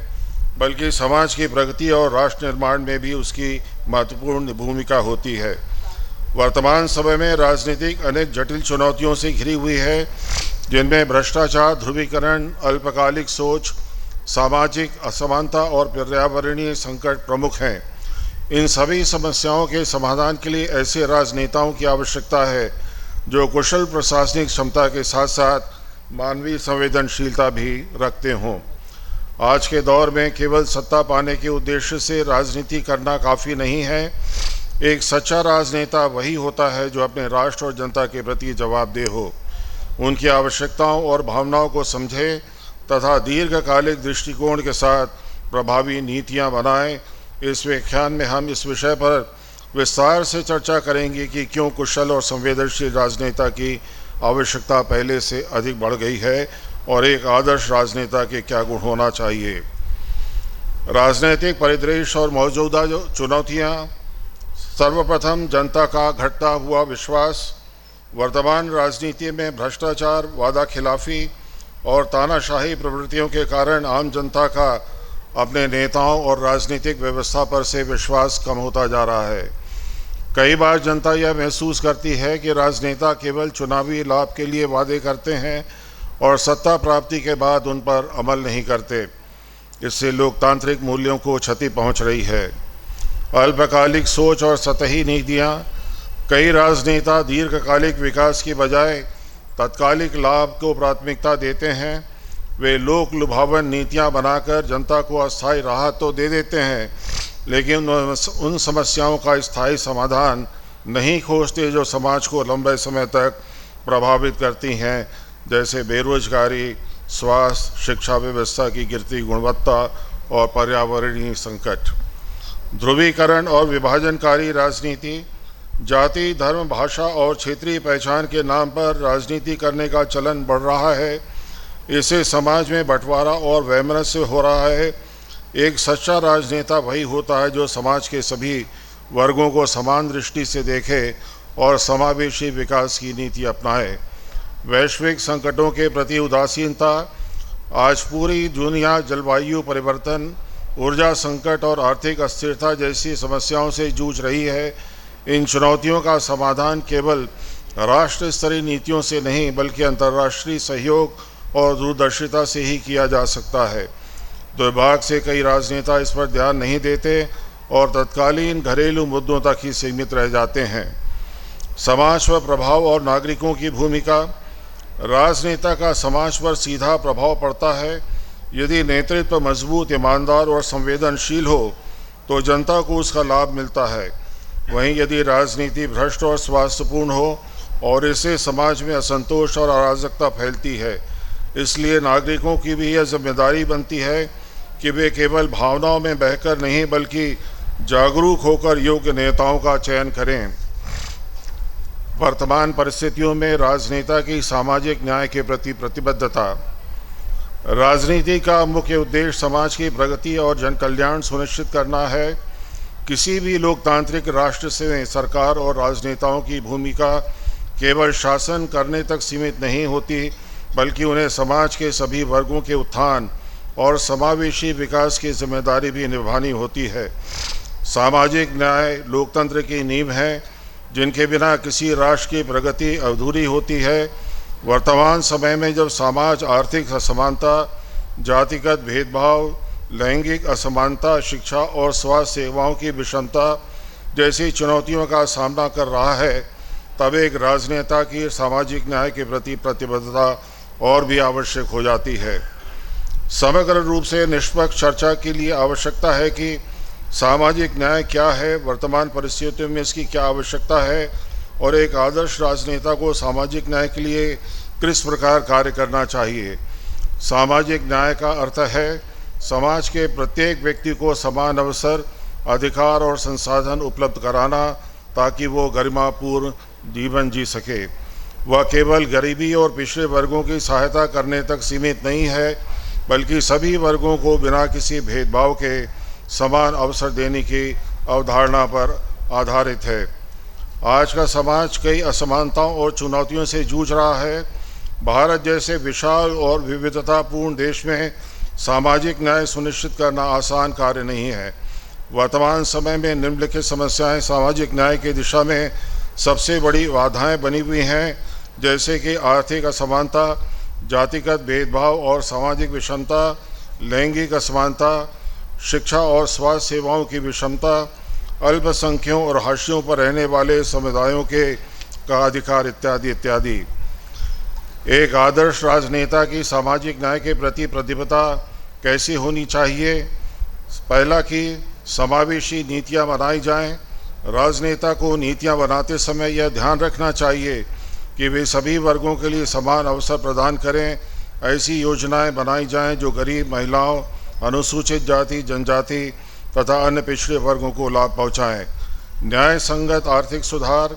F: बल्कि समाज की प्रगति और राष्ट्र निर्माण में भी उसकी महत्वपूर्ण भूमिका होती है। वर्तमान समय में राजनीतिक अनेक जटिल चुनौतियों से घिरी हुई है, जिनमें भ्रष्टाचार, ध्रुवीकरण, अल्पकालिक सोच, सामाजिक असमानता और पर्यावरणीय संकट प्रमुख हैं। इन सभी समस्याओं के समाधान के लिए ऐसे राजनेताओं की आवश्यकता है जो कुशल प्रशासनिक क्षमता के साथ साथ मानवीय संवेदनशीलता भी रखते हों। आज के दौर में केवल सत्ता पाने के उद्देश्य से राजनीति करना काफ़ी नहीं है। एक सच्चा राजनेता वही होता है जो अपने राष्ट्र और जनता के प्रति जवाबदेह हो, उनकी आवश्यकताओं और भावनाओं को समझे तथा दीर्घकालिक दृष्टिकोण के साथ प्रभावी नीतियां बनाए। इस व्याख्यान में हम इस विषय पर विस्तार से चर्चा करेंगे कि क्यों कुशल और संवेदनशील राजनेता की आवश्यकता पहले से अधिक बढ़ गई है और एक आदर्श राजनेता के क्या गुण होना चाहिए। राजनीतिक परिदृश्य और मौजूदा जो चुनौतियाँ सर्वप्रथम जनता का घटता हुआ विश्वास, वर्तमान राजनीति में भ्रष्टाचार, वादा खिलाफी और तानाशाही प्रवृत्तियों के कारण आम जनता का अपने नेताओं और राजनीतिक व्यवस्था पर से विश्वास कम होता जा रहा है। कई बार जनता यह महसूस करती है कि राजनेता केवल चुनावी लाभ के लिए वादे करते हैं और सत्ता प्राप्ति के बाद उन पर अमल नहीं करते। इससे लोकतांत्रिक मूल्यों को क्षति पहुंच रही है। अल्पकालिक सोच और सतही नीतियां, कई राजनेता दीर्घकालिक विकास की बजाय तत्कालिक लाभ को प्राथमिकता देते हैं। वे लोक लुभावन नीतियां बनाकर जनता को अस्थायी राहत तो दे देते हैं, लेकिन उन समस्याओं का स्थायी समाधान नहीं खोजते जो समाज को लंबे समय तक प्रभावित करती हैं, जैसे बेरोजगारी, स्वास्थ्य, शिक्षा व्यवस्था की गिरती गुणवत्ता और पर्यावरणीय संकट। ध्रुवीकरण और विभाजनकारी राजनीति, जाति, धर्म, भाषा और क्षेत्रीय पहचान के नाम पर राजनीति करने का चलन बढ़ रहा है। इससे समाज में बंटवारा और वैमनस्य हो रहा है। एक सच्चा राजनेता वही होता है जो समाज के सभी वर्गों को समान दृष्टि से देखे और समावेशी विकास की नीति अपनाए। वैश्विक संकटों के प्रति उदासीनता, आज पूरी दुनिया जलवायु परिवर्तन, ऊर्जा संकट और आर्थिक अस्थिरता जैसी समस्याओं से जूझ रही है। इन चुनौतियों का समाधान केवल राष्ट्र स्तरीय नीतियों से नहीं बल्कि अंतर्राष्ट्रीय सहयोग और दूरदर्शिता से ही किया जा सकता है। दुर्भाग्य से कई राजनेता इस पर ध्यान नहीं देते और तत्कालीन घरेलू मुद्दों तक ही सीमित रह जाते हैं। समाज पर प्रभाव और नागरिकों की भूमिका, राजनेता का समाज पर सीधा प्रभाव पड़ता है। यदि नेतृत्व मजबूत, ईमानदार और संवेदनशील हो तो जनता को उसका लाभ मिलता है। वहीं यदि राजनीति भ्रष्ट और स्वास्थ्यपूर्ण हो और इससे समाज में असंतोष और अराजकता फैलती है। इसलिए नागरिकों की भी यह जिम्मेदारी बनती है कि वे केवल भावनाओं में बहकर नहीं बल्कि जागरूक होकर योग्य नेताओं का चयन करें। वर्तमान परिस्थितियों में राजनेता की सामाजिक न्याय के प्रति प्रतिबद्धता। राजनीति का मुख्य उद्देश्य समाज की प्रगति और जन कल्याण सुनिश्चित करना है। किसी भी लोकतांत्रिक राष्ट्र से सरकार और राजनेताओं की भूमिका केवल शासन करने तक सीमित नहीं होती बल्कि उन्हें समाज के सभी वर्गों के उत्थान और समावेशी विकास की जिम्मेदारी भी निभानी होती है। सामाजिक न्याय लोकतंत्र की नींव है, जिनके बिना किसी राष्ट्र की प्रगति अधूरी होती है। वर्तमान समय में जब समाज आर्थिक असमानता, जातिगत भेदभाव, लैंगिक असमानता, शिक्षा और स्वास्थ्य सेवाओं की विषमता जैसी चुनौतियों का सामना कर रहा है, तब एक राजनेता की सामाजिक न्याय के प्रति प्रतिबद्धता और भी आवश्यक हो जाती है। समग्र रूप से निष्पक्ष चर्चा के लिए आवश्यकता है कि सामाजिक न्याय क्या है, वर्तमान परिस्थितियों में इसकी क्या आवश्यकता है और एक आदर्श राजनेता को सामाजिक न्याय के लिए किस प्रकार कार्य करना चाहिए। सामाजिक न्याय का अर्थ है समाज के प्रत्येक व्यक्ति को समान अवसर, अधिकार और संसाधन उपलब्ध कराना ताकि वो गरिमापूर्ण जीवन जी सके। वह केवल गरीबी और पिछड़े वर्गों की सहायता करने तक सीमित नहीं है बल्कि सभी वर्गों को बिना किसी भेदभाव के समान अवसर देने की अवधारणा पर आधारित है। आज का समाज कई असमानताओं और चुनौतियों से जूझ रहा है। भारत जैसे विशाल और विविधतापूर्ण देश में सामाजिक न्याय सुनिश्चित करना आसान कार्य नहीं है। वर्तमान समय में निम्नलिखित समस्याएं सामाजिक न्याय की दिशा में सबसे बड़ी बाधाएं बनी हुई हैं, जैसे कि आर्थिक असमानता, जातिगत भेदभाव और सामाजिक विषमता, लैंगिक असमानता, शिक्षा और स्वास्थ्य सेवाओं की विषमता, अल्पसंख्यों और हाशियों पर रहने वाले समुदायों के का अधिकार इत्यादि इत्यादि। एक आदर्श राजनेता की सामाजिक न्याय के प्रति प्रतिबद्धता कैसी होनी चाहिए? पहला कि समावेशी नीतियां बनाई जाएं। राजनेता को नीतियां बनाते समय यह ध्यान रखना चाहिए कि वे सभी वर्गों के लिए समान अवसर प्रदान करें। ऐसी योजनाएं बनाई जाएं जो गरीब, महिलाओं, अनुसूचित जाति, जनजाति तथा अन्य पिछड़े वर्गों को लाभ पहुंचाएं। न्याय संगत आर्थिक सुधार,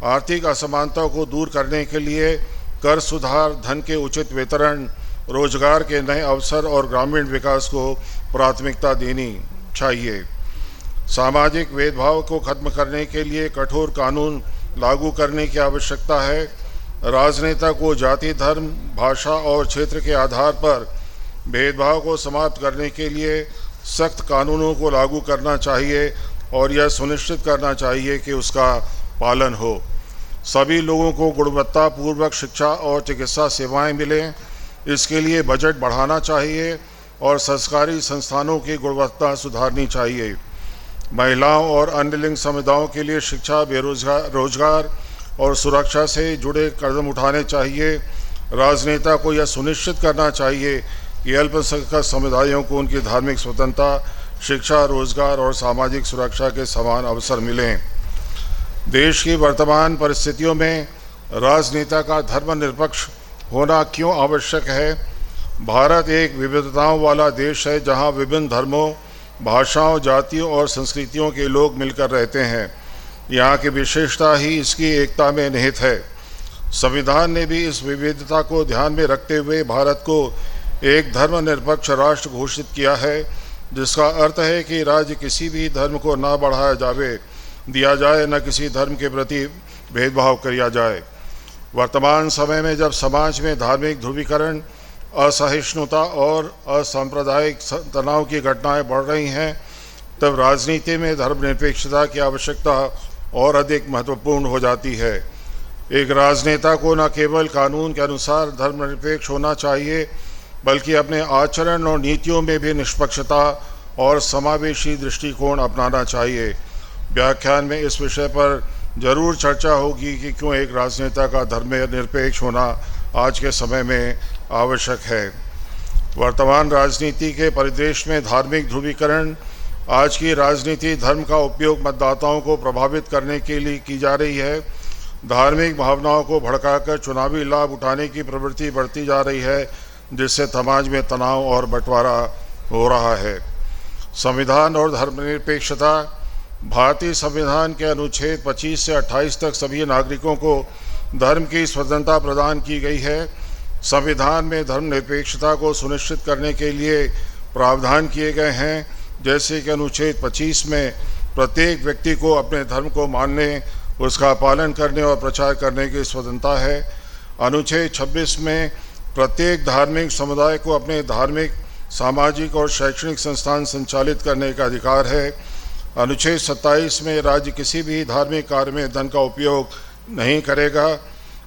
F: आर्थिक असमानता को दूर करने के लिए कर सुधार, धन के उचित वितरण, रोजगार के नए अवसर और ग्रामीण विकास को प्राथमिकता देनी चाहिए। सामाजिक भेदभाव को खत्म करने के लिए कठोर कानून लागू करने की आवश्यकता है। राजनेता को जाति, धर्म, भाषा और क्षेत्र के आधार पर भेदभाव को समाप्त करने के लिए सख्त कानूनों को लागू करना चाहिए और यह सुनिश्चित करना चाहिए कि उसका पालन हो। सभी लोगों को गुणवत्तापूर्वक शिक्षा और चिकित्सा सेवाएं मिलें, इसके लिए बजट बढ़ाना चाहिए और सरकारी संस्थानों की गुणवत्ता सुधारनी चाहिए। महिलाओं और अन्य लिंग समुदायों के लिए शिक्षा, रोजगार और सुरक्षा से जुड़े कदम उठाने चाहिए। राजनेता को यह सुनिश्चित करना चाहिए कि अल्पसंख्यक समुदायों को उनकी धार्मिक स्वतंत्रता, शिक्षा, रोजगार और सामाजिक सुरक्षा के समान अवसर मिलें। देश की वर्तमान परिस्थितियों में राजनेता का धर्मनिरपेक्ष होना क्यों आवश्यक है? भारत एक विविधताओं वाला देश है जहां विभिन्न धर्मों, भाषाओं, जातियों और संस्कृतियों के लोग मिलकर रहते हैं। यहाँ की विशेषता ही इसकी एकता में निहित है। संविधान ने भी इस विविधता को ध्यान में रखते हुए भारत को एक धर्मनिरपेक्ष राष्ट्र घोषित किया है, जिसका अर्थ है कि राज्य किसी भी धर्म को न बढ़ाया दिया जाए, न किसी धर्म के प्रति भेदभाव किया जाए। वर्तमान समय में जब समाज में धार्मिक ध्रुवीकरण, असहिष्णुता और असांप्रदायिक तनाव की घटनाएं बढ़ रही हैं, तब राजनीति में धर्मनिरपेक्षता की आवश्यकता और अधिक महत्वपूर्ण हो जाती है। एक राजनेता को न केवल कानून के अनुसार धर्मनिरपेक्ष होना चाहिए, बल्कि अपने आचरण और नीतियों में भी निष्पक्षता और समावेशी दृष्टिकोण अपनाना चाहिए। व्याख्यान में इस विषय पर जरूर चर्चा होगी कि क्यों एक राजनेता का धर्मनिरपेक्ष होना आज के समय में आवश्यक है। वर्तमान राजनीति के परिदृश्य में धार्मिक ध्रुवीकरण, आज की राजनीति धर्म का उपयोग मतदाताओं को प्रभावित करने के लिए की जा रही है। धार्मिक भावनाओं को भड़काकर चुनावी लाभ उठाने की प्रवृत्ति बढ़ती जा रही है, जिससे समाज में तनाव और बंटवारा हो रहा है। संविधान और धर्मनिरपेक्षता। भारतीय संविधान के अनुच्छेद 25 से 28 तक सभी नागरिकों को धर्म की स्वतंत्रता प्रदान की गई है। संविधान में धर्मनिरपेक्षता को सुनिश्चित करने के लिए प्रावधान किए गए हैं, जैसे कि अनुच्छेद 25 में प्रत्येक व्यक्ति को अपने धर्म को मानने, उसका पालन करने और प्रचार करने की स्वतंत्रता है। अनुच्छेद 26 में प्रत्येक धार्मिक समुदाय को अपने धार्मिक, सामाजिक और शैक्षणिक संस्थान संचालित करने का अधिकार है। अनुच्छेद 27 में राज्य किसी भी धार्मिक कार्य में धन का उपयोग नहीं करेगा।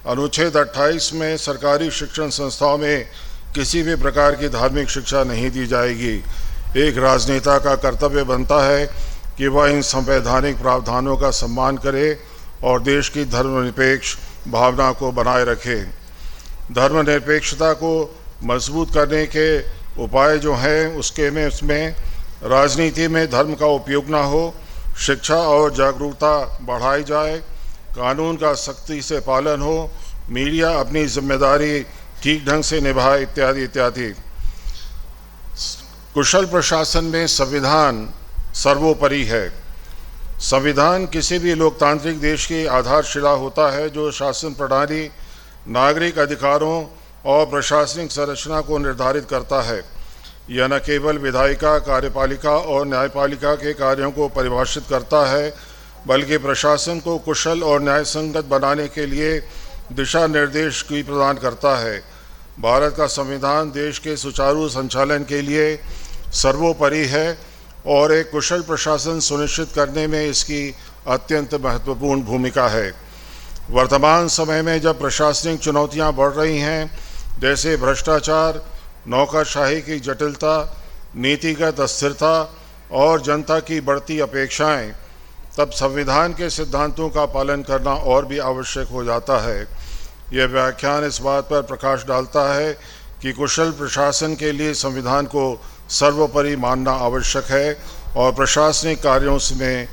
F: अनुच्छेद 28 में सरकारी शिक्षण संस्थाओं में किसी भी प्रकार की धार्मिक शिक्षा नहीं दी जाएगी। एक राजनेता का कर्तव्य बनता है कि वह इन संवैधानिक प्रावधानों का सम्मान करे और देश की धर्मनिरपेक्ष भावना को बनाए रखे। धर्मनिरपेक्षता को मजबूत करने के उपाय जो हैं उसमें राजनीति में धर्म का उपयोग न हो, शिक्षा और जागरूकता बढ़ाई जाए, कानून का सख्ती से पालन हो, मीडिया अपनी जिम्मेदारी ठीक ढंग से निभाए, इत्यादि इत्यादि। कुशल प्रशासन में संविधान सर्वोपरि है। संविधान किसी भी लोकतांत्रिक देश की आधारशिला होता है, जो शासन प्रणाली, नागरिक अधिकारों और प्रशासनिक संरचना को निर्धारित करता है। यह न केवल विधायिका, कार्यपालिका और न्यायपालिका के कार्यों को परिभाषित करता है, बल्कि प्रशासन को कुशल और न्यायसंगत बनाने के लिए दिशा निर्देश भी प्रदान करता है। भारत का संविधान देश के सुचारू संचालन के लिए सर्वोपरि है और एक कुशल प्रशासन सुनिश्चित करने में इसकी अत्यंत महत्वपूर्ण भूमिका है। वर्तमान समय में जब प्रशासनिक चुनौतियां बढ़ रही हैं, जैसे भ्रष्टाचार, नौकरशाही की जटिलता, नीतिगत अस्थिरता और जनता की बढ़ती अपेक्षाएं, तब संविधान के सिद्धांतों का पालन करना और भी आवश्यक हो जाता है। यह व्याख्यान इस बात पर प्रकाश डालता है कि कुशल प्रशासन के लिए संविधान को सर्वोपरि मानना आवश्यक है और प्रशासनिक कार्यों में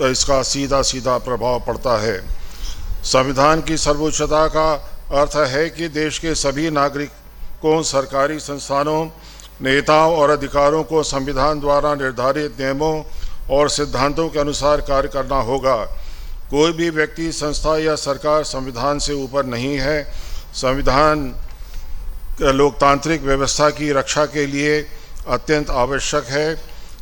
F: इसका सीधा सीधा प्रभाव पड़ता है। संविधान की सर्वोच्चता का अर्थ है कि देश के सभी नागरिकों, सरकारी संस्थानों, नेताओं और अधिकारों को संविधान द्वारा निर्धारित नियमों और सिद्धांतों के अनुसार कार्य करना होगा। कोई भी व्यक्ति, संस्था या सरकार संविधान से ऊपर नहीं है। संविधान लोकतांत्रिक व्यवस्था की रक्षा के लिए अत्यंत आवश्यक है।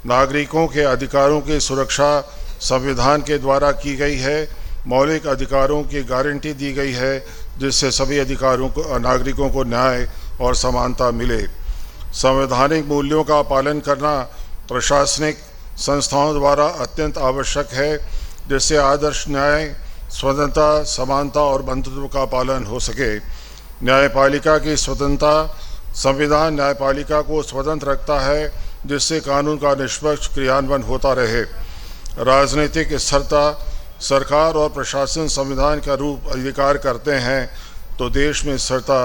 F: नागरिकों के अधिकारों की सुरक्षा संविधान के द्वारा की गई है। मौलिक अधिकारों की गारंटी दी गई है जिससे सभी अधिकारों को नागरिकों को न्याय और समानता मिले। संवैधानिक मूल्यों का पालन करना प्रशासनिक संस्थाओं द्वारा अत्यंत आवश्यक है जिससे आदर्श न्याय, स्वतंत्रता, समानता और बंधुत्व का पालन हो सके। न्यायपालिका की स्वतंत्रता, संविधान न्यायपालिका को स्वतंत्र रखता है जिससे कानून का निष्पक्ष क्रियान्वयन होता रहे। राजनीतिक स्थिरता, सरकार और प्रशासन संविधान का रूप अधिकार करते हैं तो देश में स्थिरता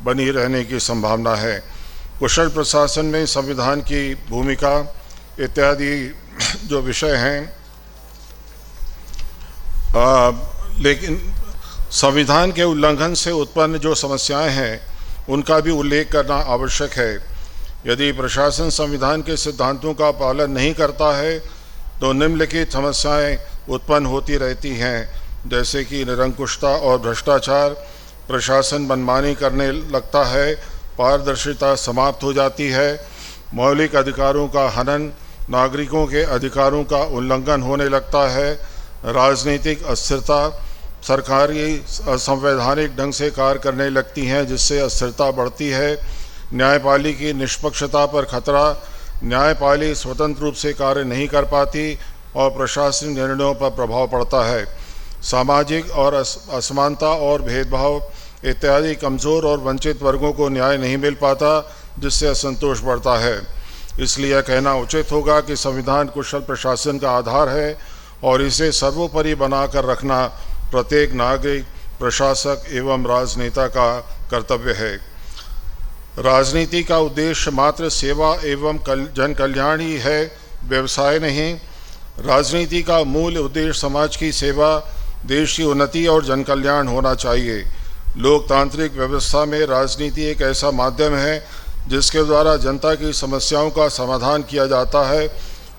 F: बनी रहने की संभावना है। कुशल प्रशासन में संविधान की भूमिका इत्यादि जो विषय हैं, लेकिन संविधान के उल्लंघन से उत्पन्न जो समस्याएं हैं उनका भी उल्लेख करना आवश्यक है। यदि प्रशासन संविधान के सिद्धांतों का पालन नहीं करता है तो निम्नलिखित समस्याएं उत्पन्न होती रहती हैं, जैसे कि निरंकुशता और भ्रष्टाचार, प्रशासन मनमानी करने लगता है, पारदर्शिता समाप्त हो जाती है, मौलिक अधिकारों का हनन, नागरिकों के अधिकारों का उल्लंघन होने लगता है, राजनीतिक अस्थिरता, सरकारी असंवैधानिक ढंग से कार्य करने लगती हैं जिससे अस्थिरता बढ़ती है, न्यायपालिका की निष्पक्षता पर खतरा, न्यायपालिका स्वतंत्र रूप से कार्य नहीं कर पाती और प्रशासनिक निर्णयों पर प्रभाव पड़ता है। सामाजिक और असमानता और भेदभाव इत्यादि कमज़ोर और वंचित वर्गों को न्याय नहीं मिल पाता जिससे असंतोष बढ़ता है। इसलिए यह कहना उचित होगा कि संविधान कुशल प्रशासन का आधार है और इसे सर्वोपरि बनाकर रखना प्रत्येक नागरिक, प्रशासक एवं राजनेता का कर्तव्य है। राजनीति का उद्देश्य मात्र सेवा एवं जन कल्याण ही है, व्यवसाय नहीं। राजनीति का मूल उद्देश्य समाज की सेवा, देश की उन्नति और जन कल्याण होना चाहिए। लोकतांत्रिक व्यवस्था में राजनीति एक ऐसा माध्यम है जिसके द्वारा जनता की समस्याओं का समाधान किया जाता है,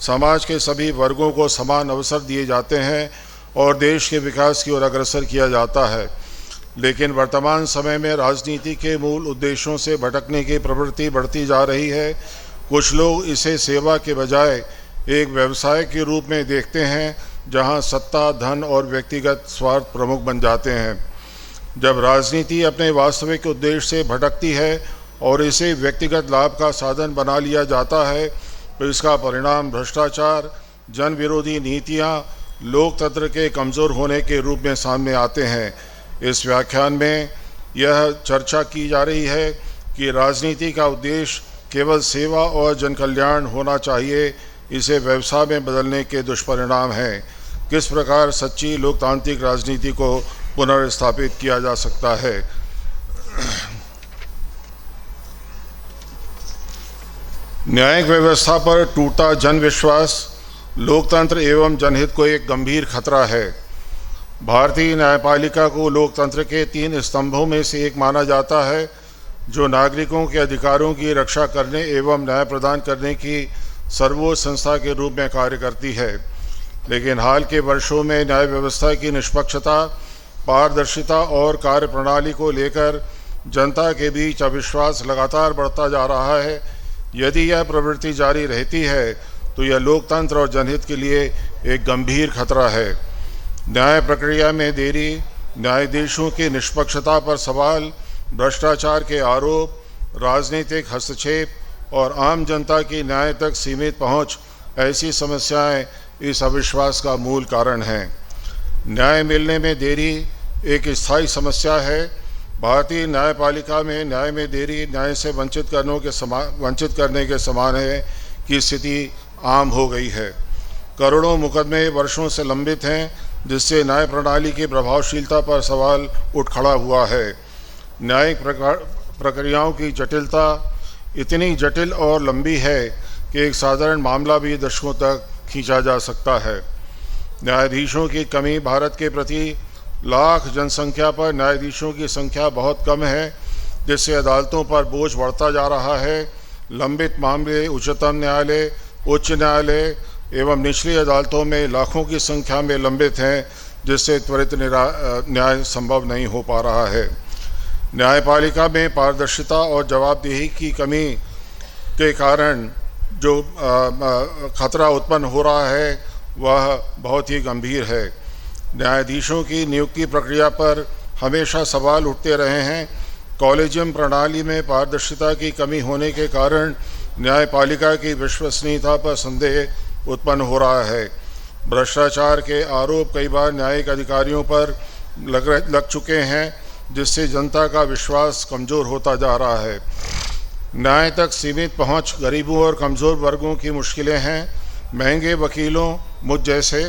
F: समाज के सभी वर्गों को समान अवसर दिए जाते हैं और देश के विकास की ओर अग्रसर किया जाता है। लेकिन वर्तमान समय में राजनीति के मूल उद्देश्यों से भटकने की प्रवृत्ति बढ़ती जा रही है। कुछ लोग इसे सेवा के बजाय एक व्यवसाय के रूप में देखते हैं जहां सत्ता, धन और व्यक्तिगत स्वार्थ प्रमुख बन जाते हैं। जब राजनीति अपने वास्तविक उद्देश्य से भटकती है और इसे व्यक्तिगत लाभ का साधन बना लिया जाता है तो इसका परिणाम भ्रष्टाचार, जन विरोधी नीतियां, लोकतंत्र के कमज़ोर होने के रूप में सामने आते हैं। इस व्याख्यान में यह चर्चा की जा रही है कि राजनीति का उद्देश्य केवल सेवा और जन कल्याण होना चाहिए, इसे व्यवसाय में बदलने के दुष्परिणाम हैं। किस प्रकार सच्ची लोकतांत्रिक राजनीति को पुनर्स्थापित किया जा सकता है। न्यायिक व्यवस्था पर टूटता जन विश्वास लोकतंत्र एवं जनहित को एक गंभीर खतरा है। भारतीय न्यायपालिका को लोकतंत्र के 3 स्तंभों में से एक माना जाता है, जो नागरिकों के अधिकारों की रक्षा करने एवं न्याय प्रदान करने की सर्वोच्च संस्था के रूप में कार्य करती है। लेकिन हाल के वर्षों में न्याय व्यवस्था की निष्पक्षता, पारदर्शिता और कार्यप्रणाली को लेकर जनता के बीच अविश्वास लगातार बढ़ता जा रहा है। यदि यह प्रवृत्ति जारी रहती है तो यह लोकतंत्र और जनहित के लिए एक गंभीर खतरा है। न्याय प्रक्रिया में देरी, न्यायाधीशों की निष्पक्षता पर सवाल, भ्रष्टाचार के आरोप, राजनीतिक हस्तक्षेप और आम जनता की न्याय तक सीमित पहुंच, ऐसी समस्याएं इस अविश्वास का मूल कारण हैं। न्याय मिलने में देरी एक स्थायी समस्या है। भारतीय न्यायपालिका में न्याय में देरी न्याय से वंचित करने के समान है कि स्थिति आम हो गई है। करोड़ों मुकदमे वर्षों से लंबित हैं, जिससे न्याय प्रणाली की प्रभावशीलता पर सवाल उठ खड़ा हुआ है। न्यायिक प्रक्रियाओं की जटिलता इतनी जटिल और लंबी है कि एक साधारण मामला भी दशकों तक खींचा जा सकता है। न्यायाधीशों की कमी, भारत के प्रति लाख जनसंख्या पर न्यायाधीशों की संख्या बहुत कम है, जिससे अदालतों पर बोझ बढ़ता जा रहा है। लंबित मामले उच्चतम न्यायालय, उच्च न्यायालय एवं निचली अदालतों में लाखों की संख्या में लंबित हैं, जिससे त्वरित न्याय संभव नहीं हो पा रहा है। न्यायपालिका में पारदर्शिता और जवाबदेही की कमी के कारण जो खतरा उत्पन्न हो रहा है वह बहुत ही गंभीर है। न्यायाधीशों की नियुक्ति प्रक्रिया पर हमेशा सवाल उठते रहे हैं। कॉलेजियम प्रणाली में पारदर्शिता की कमी होने के कारण न्यायपालिका की विश्वसनीयता पर संदेह उत्पन्न हो रहा है। भ्रष्टाचार के आरोप कई बार न्यायिक अधिकारियों पर लग चुके हैं, जिससे जनता का विश्वास कमज़ोर होता जा रहा है। न्याय तक सीमित पहुंच गरीबों और कमज़ोर वर्गों की मुश्किलें हैं। महंगे वकीलों मुझ जैसे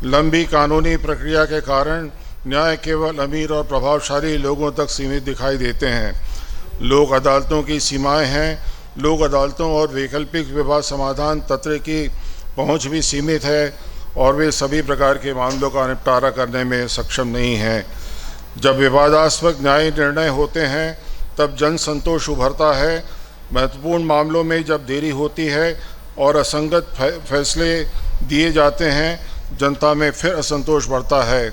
F: लंबी कानूनी प्रक्रिया के कारण न्याय केवल अमीर और प्रभावशाली लोगों तक सीमित दिखाई देते हैं। लोक अदालतों की सीमाएं हैं। लोक अदालतों और वैकल्पिक विवाद समाधान तंत्र की पहुंच भी सीमित है और वे सभी प्रकार के मामलों का निपटारा करने में सक्षम नहीं हैं। जब विवादास्पद न्यायिक निर्णय होते हैं तब जन संतोष उभरता है। महत्वपूर्ण मामलों में जब देरी होती है और असंगत फैसले दिए जाते हैं, जनता में फिर असंतोष बढ़ता है।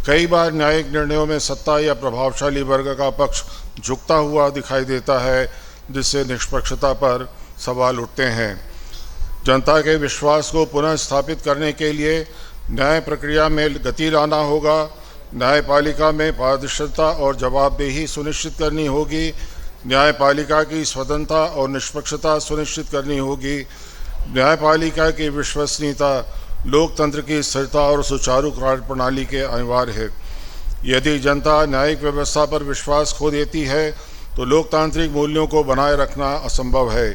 F: कई बार न्यायिक निर्णयों में सत्ता या प्रभावशाली वर्ग का पक्ष झुकता हुआ दिखाई देता है, जिससे निष्पक्षता पर सवाल उठते हैं। जनता के विश्वास को पुनः स्थापित करने के लिए न्याय प्रक्रिया में गति लाना होगा। न्यायपालिका में पारदर्शिता और जवाबदेही सुनिश्चित करनी होगी। न्यायपालिका की स्वतंत्रता और निष्पक्षता सुनिश्चित करनी होगी। न्यायपालिका की विश्वसनीयता लोकतंत्र की स्थिरता और सुचारू कार्यप्रणाली के अनिवार्य है। यदि जनता न्यायिक व्यवस्था पर विश्वास खो देती है तो लोकतांत्रिक मूल्यों को बनाए रखना असंभव है।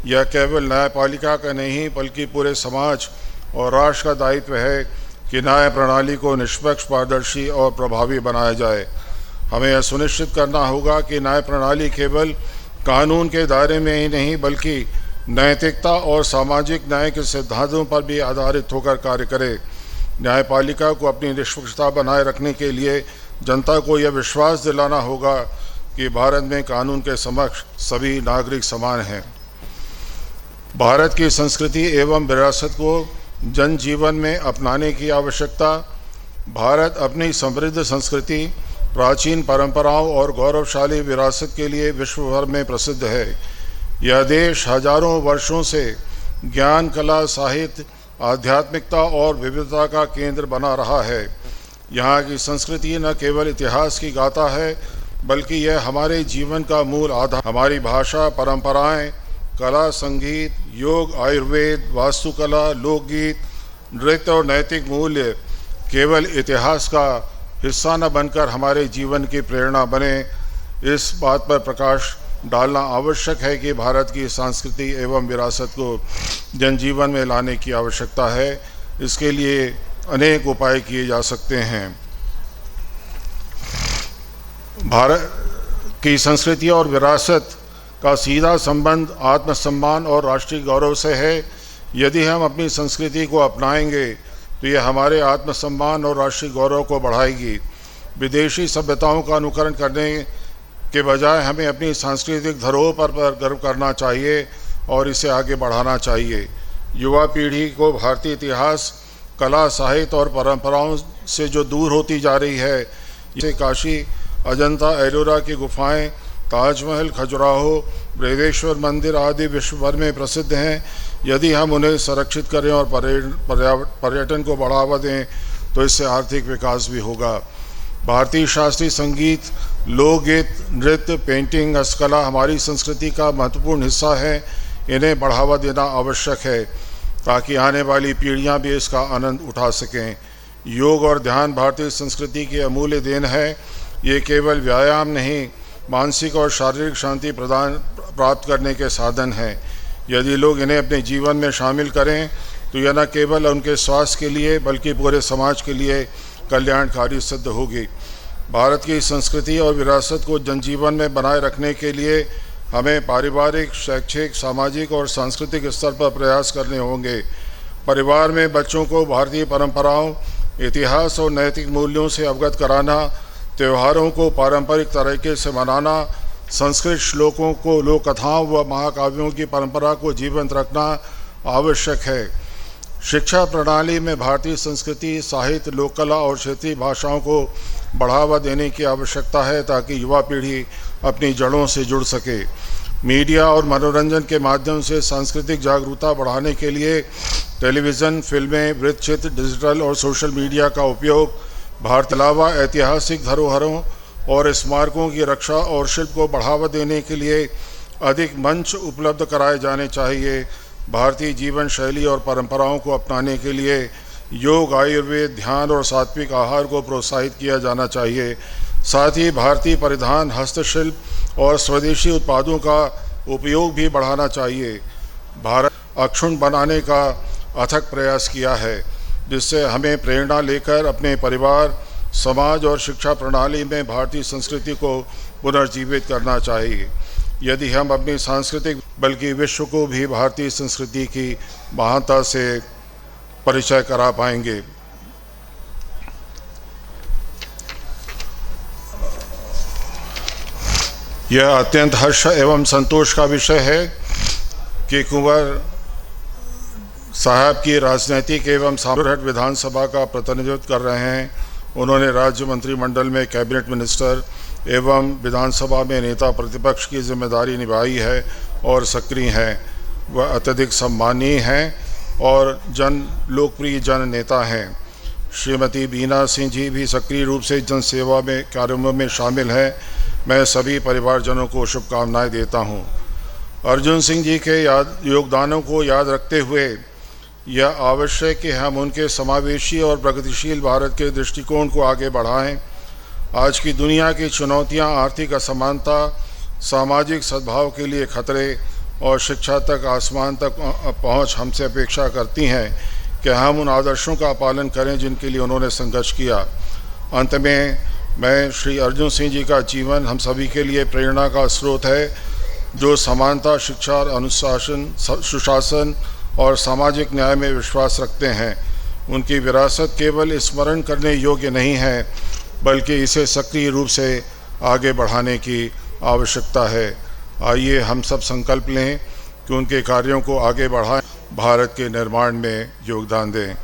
F: यह केवल न्यायपालिका का नहीं बल्कि पूरे समाज और राष्ट्र का दायित्व है कि न्याय प्रणाली को निष्पक्ष, पारदर्शी और प्रभावी बनाया जाए। हमें यह सुनिश्चित करना होगा कि न्याय प्रणाली केवल कानून के दायरे में ही नहीं बल्कि नैतिकता और सामाजिक न्याय के सिद्धांतों पर भी आधारित होकर कार्य करे। न्यायपालिका को अपनी निष्पक्षता बनाए रखने के लिए जनता को यह विश्वास दिलाना होगा कि भारत में कानून के समक्ष सभी नागरिक समान हैं। भारत की संस्कृति एवं विरासत को जनजीवन में अपनाने की आवश्यकता। भारत अपनी समृद्ध संस्कृति, प्राचीन परंपराओं और गौरवशाली विरासत के लिए विश्व भर में प्रसिद्ध है। यह देश हजारों वर्षों से ज्ञान, कला, साहित्य, आध्यात्मिकता और विविधता का केंद्र बना रहा है। यहाँ की संस्कृति न केवल इतिहास की गाथा है बल्कि यह हमारे जीवन का मूल आधार। हमारी भाषा, परंपराएं, कला, संगीत, योग, आयुर्वेद, वास्तुकला, लोकगीत, नृत्य और नैतिक मूल्य केवल इतिहास का हिस्सा न बनकर हमारे जीवन की प्रेरणा बने, इस बात पर प्रकाश डालना आवश्यक है कि भारत की संस्कृति एवं विरासत को जनजीवन में लाने की आवश्यकता है। इसके लिए अनेक उपाय किए जा सकते हैं। भारत की संस्कृति और विरासत का सीधा संबंध आत्मसम्मान और राष्ट्रीय गौरव से है। यदि हम अपनी संस्कृति को अपनाएंगे तो यह हमारे आत्मसम्मान और राष्ट्रीय गौरव को बढ़ाएगी। विदेशी सभ्यताओं का अनुकरण करने के बजाय हमें अपनी सांस्कृतिक धरोहर पर गर्व करना चाहिए और इसे आगे बढ़ाना चाहिए। युवा पीढ़ी को भारतीय इतिहास, कला, साहित्य और परंपराओं से जो दूर होती जा रही है, जैसे काशी, अजंता, एलोरा की गुफाएं, ताजमहल, खजुराहो, बृहदेश्वर मंदिर आदि विश्व भर में प्रसिद्ध हैं। यदि हम उन्हें संरक्षित करें और पर्यटन को बढ़ावा दें तो इससे आर्थिक विकास भी होगा। भारतीय शास्त्रीय संगीत, लोकगीत, नृत्य, पेंटिंग, हस्तकला हमारी संस्कृति का महत्वपूर्ण हिस्सा है। इन्हें बढ़ावा देना आवश्यक है ताकि आने वाली पीढ़ियां भी इसका आनंद उठा सकें। योग और ध्यान भारतीय संस्कृति की अमूल्य देन है। ये केवल व्यायाम नहीं, मानसिक और शारीरिक शांति प्राप्त करने के साधन हैं। यदि लोग इन्हें अपने जीवन में शामिल करें तो यह न केवल उनके स्वास्थ्य के लिए बल्कि पूरे समाज के लिए कल्याणकारी सिद्ध होगी। भारत की संस्कृति और विरासत को जनजीवन में बनाए रखने के लिए हमें पारिवारिक, शैक्षिक, सामाजिक और सांस्कृतिक स्तर पर प्रयास करने होंगे। परिवार में बच्चों को भारतीय परंपराओं, इतिहास और नैतिक मूल्यों से अवगत कराना, त्योहारों को पारंपरिक तरीके से मनाना, संस्कृत श्लोकों को, लोक कथाओं व महाकाव्यों की परंपरा को जीवंत रखना आवश्यक है। शिक्षा प्रणाली में भारतीय संस्कृति, साहित्य, लोक कला और क्षेत्रीय भाषाओं को बढ़ावा देने की आवश्यकता है ताकि युवा पीढ़ी अपनी जड़ों से जुड़ सके। मीडिया और मनोरंजन के माध्यम से सांस्कृतिक जागरूकता बढ़ाने के लिए टेलीविज़न, फिल्में, वृत्तचित्र, डिजिटल और सोशल मीडिया का उपयोग भारत के अलावा ऐतिहासिक धरोहरों और स्मारकों की रक्षा और शिल्प को बढ़ावा देने के लिए अधिक मंच उपलब्ध कराए जाने चाहिए। भारतीय जीवन शैली और परंपराओं को अपनाने के लिए योग, आयुर्वेद, ध्यान और सात्विक आहार को प्रोत्साहित किया जाना चाहिए। साथ ही भारतीय परिधान, हस्तशिल्प और स्वदेशी उत्पादों का उपयोग भी बढ़ाना चाहिए। भारत अक्षुण्ण बनाने का अथक प्रयास किया है, जिससे हमें प्रेरणा लेकर अपने परिवार, समाज और शिक्षा प्रणाली में भारतीय संस्कृति को पुनर्जीवित करना चाहिए। यदि हम अपनी सांस्कृतिक बल्कि विश्व को भी भारतीय संस्कृति की महानता से परिचय करा पाएंगे। यह अत्यंत हर्ष एवं संतोष का विषय है कि कुंवर साहब की राजनीतिक एवं सामूहिक विधानसभा का प्रतिनिधित्व कर रहे हैं। उन्होंने राज्य मंत्रिमंडल में कैबिनेट मिनिस्टर एवं विधानसभा में नेता प्रतिपक्ष की जिम्मेदारी निभाई है और सक्रिय हैं। वह अत्यधिक सम्मानीय हैं और लोकप्रिय जन नेता हैं। श्रीमती बीना सिंह जी भी सक्रिय रूप से जनसेवा में कार्यों में शामिल हैं। मैं सभी परिवारजनों को शुभकामनाएं देता हूं। अर्जुन सिंह जी के योगदानों को याद रखते हुए यह आवश्यक कि हम उनके समावेशी और प्रगतिशील भारत के दृष्टिकोण को आगे बढ़ाएं। आज की दुनिया की चुनौतियां आर्थिक असमानता, सामाजिक सद्भाव के लिए खतरे और शिक्षा तक आसमान तक पहुंच हमसे अपेक्षा करती हैं कि हम उन आदर्शों का पालन करें जिनके लिए उन्होंने संघर्ष किया। अंत में मैं श्री अर्जुन सिंह जी का जीवन हम सभी के लिए प्रेरणा का स्रोत है, जो समानता, शिक्षा, अनुशासन, सुशासन और सामाजिक न्याय में विश्वास रखते हैं। उनकी विरासत केवल स्मरण करने योग्य नहीं है, बल्कि इसे सक्रिय रूप से आगे बढ़ाने की आवश्यकता है। आइए हम सब संकल्प लें कि उनके कार्यों को आगे बढ़ाएं, भारत के निर्माण में योगदान दें।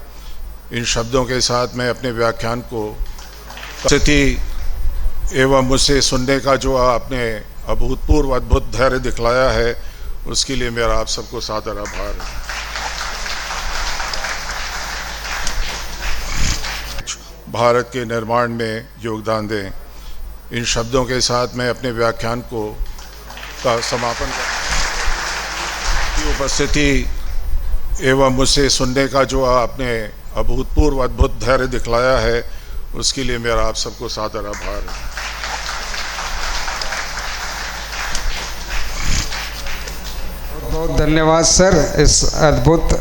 F: इन शब्दों के साथ मैं अपने व्याख्यान को स्थिति एवं मुझसे सुनने का जो आपने अभूतपूर्व अद्भुत धैर्य दिखलाया है, उसके लिए मेरा आप सबको सादर आभार है। भारत के निर्माण में योगदान दें। इन शब्दों के साथ मैं अपने व्याख्यान का समापन की उपस्थिति एवं मुझसे सुनने का जो आपने अभूतपूर्व अद्भुत धैर्य दिखलाया है, उसके लिए मेरा आप सबको सादर आभार है।
A: बहुत धन्यवाद सर इस अद्भुत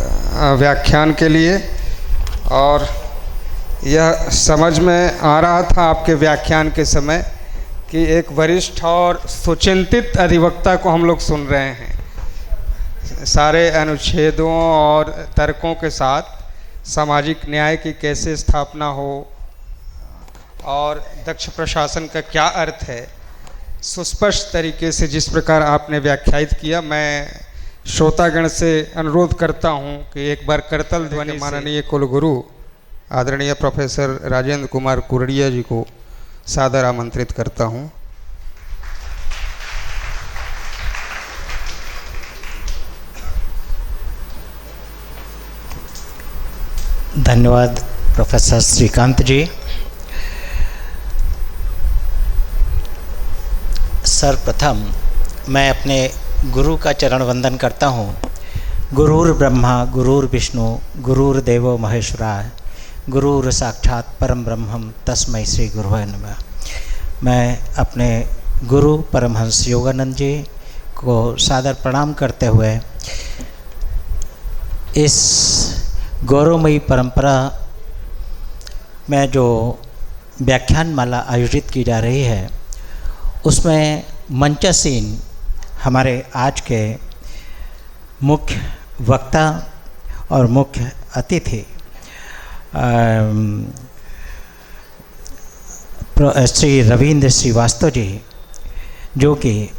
A: व्याख्यान के लिए। और यह समझ में आ रहा था आपके व्याख्यान के समय कि एक वरिष्ठ और सुचिंतित अधिवक्ता को हम लोग सुन रहे हैं। सारे अनुच्छेदों और तर्कों के साथ सामाजिक न्याय की कैसे स्थापना हो और दक्ष प्रशासन का क्या अर्थ है, सुस्पष्ट तरीके से जिस प्रकार आपने व्याख्यायित किया, मैं श्रोतागण से अनुरोध करता हूं कि एक बार करतल ध्वनि माननीय कुलगुरु आदरणीय प्रोफेसर राजेंद्र कुमार कुरड़िया जी को सादर आमंत्रित करता हूं।
G: धन्यवाद प्रोफेसर श्रीकांत जी। सर्वप्रथम मैं अपने गुरु का चरण वंदन करता हूँ। गुरुर् ब्रह्मा गुरुर्विष्णु गुरुर्देवो महेश्वराय गुरुर साक्षात परम ब्रह्मम तस्मै श्री गुरुवे नमः। मैं अपने गुरु परमहंस योगानंद जी को सादर प्रणाम करते हुए इस गौरवमयी परंपरा में जो व्याख्यान माला आयोजित की जा रही है, उसमें मंचासीन हमारे आज के मुख्य वक्ता और मुख्य अतिथि श्री रविंद्र श्रीवास्तव जी, जो कि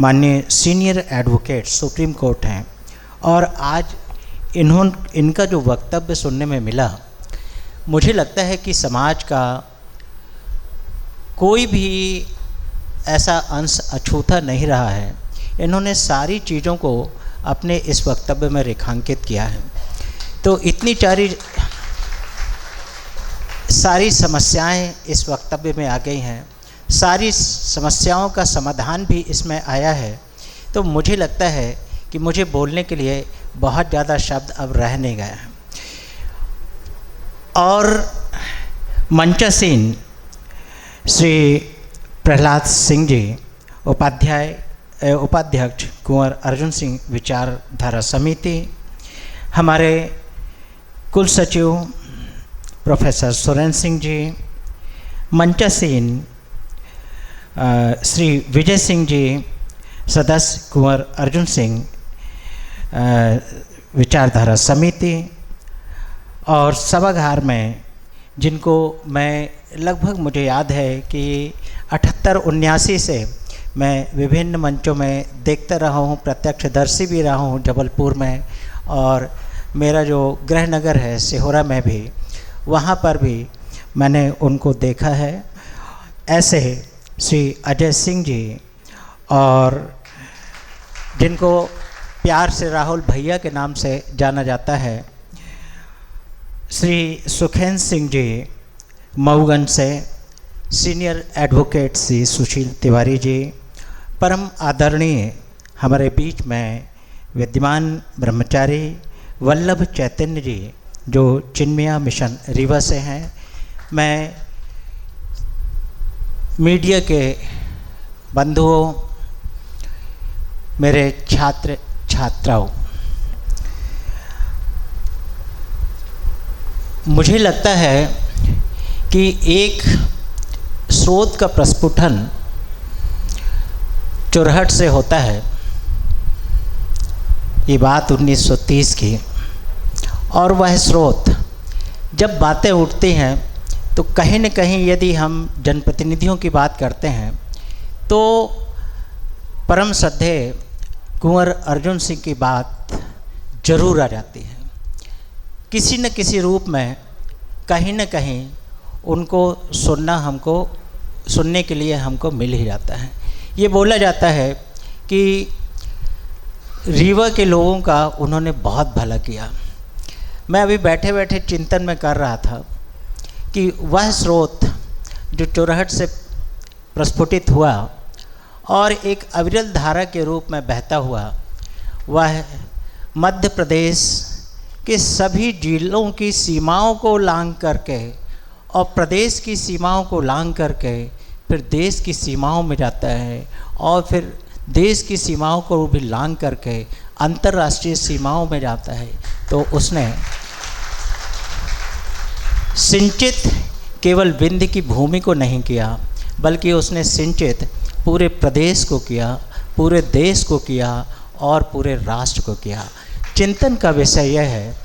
G: माननीय सीनियर एडवोकेट सुप्रीम कोर्ट हैं, और आज इनका जो वक्तव्य सुनने में मिला, मुझे लगता है कि समाज का कोई भी ऐसा अंश अछूता नहीं रहा है इन्होंने सारी चीज़ों को अपने इस वक्तव्य में रेखांकित किया है। तो इतनी सारी समस्याएं इस वक्तव्य में आ गई हैं, सारी समस्याओं का समाधान भी इसमें आया है। तो मुझे लगता है कि मुझे बोलने के लिए बहुत ज़्यादा शब्द अब रह नहीं गए हैं। और मंचासीन श्री प्रहलाद सिंह जी, उपाध्यक्ष कुंवर अर्जुन सिंह विचारधारा समिति, हमारे कुल सचिव प्रोफेसर सुरेंद्र सिंह जी, मंचासीन श्री विजय सिंह जी, सदस्य कुंवर अर्जुन सिंह विचारधारा समिति, और सभागार में जिनको मैं लगभग मुझे याद है कि 78-79 से मैं विभिन्न मंचों में देखता रहा हूँ, प्रत्यक्षदर्शी भी रहा हूँ जबलपुर में, और मेरा जो गृह नगर है सिहोरा में भी, वहाँ पर भी मैंने उनको देखा है। ऐसे श्री अजय सिंह जी, और जिनको प्यार से राहुल भैया के नाम से जाना जाता है, श्री सुखेंद्र सिंह जी मऊगंज से, सीनियर एडवोकेट श्री सुशील तिवारी जी, परम आदरणीय हमारे बीच में विद्यमान ब्रह्मचारी वल्लभ चैतन्य जी जो चिन्मया मिशन रीवा से हैं, मैं मीडिया के बंधुओं, मेरे छात्र छात्राओं, मुझे लगता है कि एक स्रोत का प्रस्फुटन चुरहट से होता है। ये बात 1930 की, और वह स्रोत जब बातें उठती हैं तो कहीं न कहीं यदि हम जनप्रतिनिधियों की बात करते हैं तो परम श्रद्धेय कुंवर अर्जुन सिंह की बात जरूर आ जाती है। किसी न किसी रूप में कहीं न कहीं उनको सुनने के लिए हमको मिल ही जाता है। ये बोला जाता है कि रीवा के लोगों का उन्होंने बहुत भला किया। मैं अभी बैठे बैठे चिंतन में कर रहा था कि वह स्रोत जो चुरहट से प्रस्फुटित हुआ और एक अविरल धारा के रूप में बहता हुआ, वह मध्य प्रदेश के सभी जिलों की सीमाओं को लांघ करके और प्रदेश की सीमाओं को लांघ करके फिर देश की सीमाओं में जाता है, और फिर देश की सीमाओं को भी लांघ करके अंतर्राष्ट्रीय सीमाओं में जाता है। तो उसने सिंचित केवल विंध्य की भूमि को नहीं किया, बल्कि उसने सिंचित पूरे प्रदेश को किया, पूरे देश को किया और पूरे राष्ट्र को किया। चिंतन का विषय यह है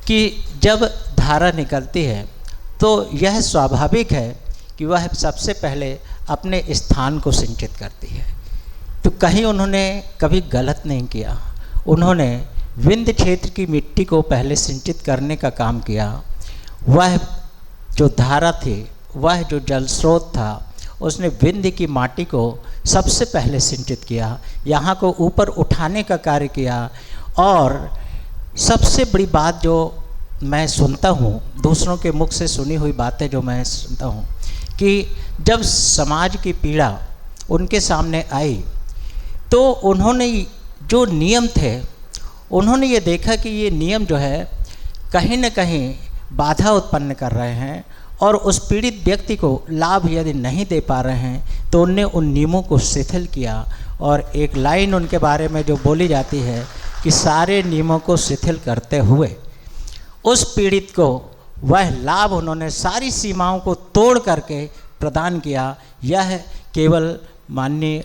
G: कि जब धारा निकलती है तो यह स्वाभाविक है कि वह सबसे पहले अपने स्थान को सिंचित करती है। तो कहीं उन्होंने कभी गलत नहीं किया, उन्होंने विंध्य क्षेत्र की मिट्टी को पहले सिंचित करने का काम किया। वह जो धारा थी, वह जो जल स्रोत था, उसने विंध्य की माटी को सबसे पहले सिंचित किया, यहाँ को ऊपर उठाने का कार्य किया। और सबसे बड़ी बात जो मैं सुनता हूँ, दूसरों के मुख से सुनी हुई बातें जो मैं सुनता हूँ, कि जब समाज की पीड़ा उनके सामने आई तो उन्होंने जो नियम थे, उन्होंने ये देखा कि ये नियम जो है कहीं न कहीं बाधा उत्पन्न कर रहे हैं और उस पीड़ित व्यक्ति को लाभ यदि नहीं दे पा रहे हैं तो उनने उन नियमों को शिथिल किया। और एक लाइन उनके बारे में जो बोली जाती है कि सारे नियमों को शिथिल करते हुए उस पीड़ित को वह लाभ उन्होंने सारी सीमाओं को तोड़ करके प्रदान किया। यह केवल माननीय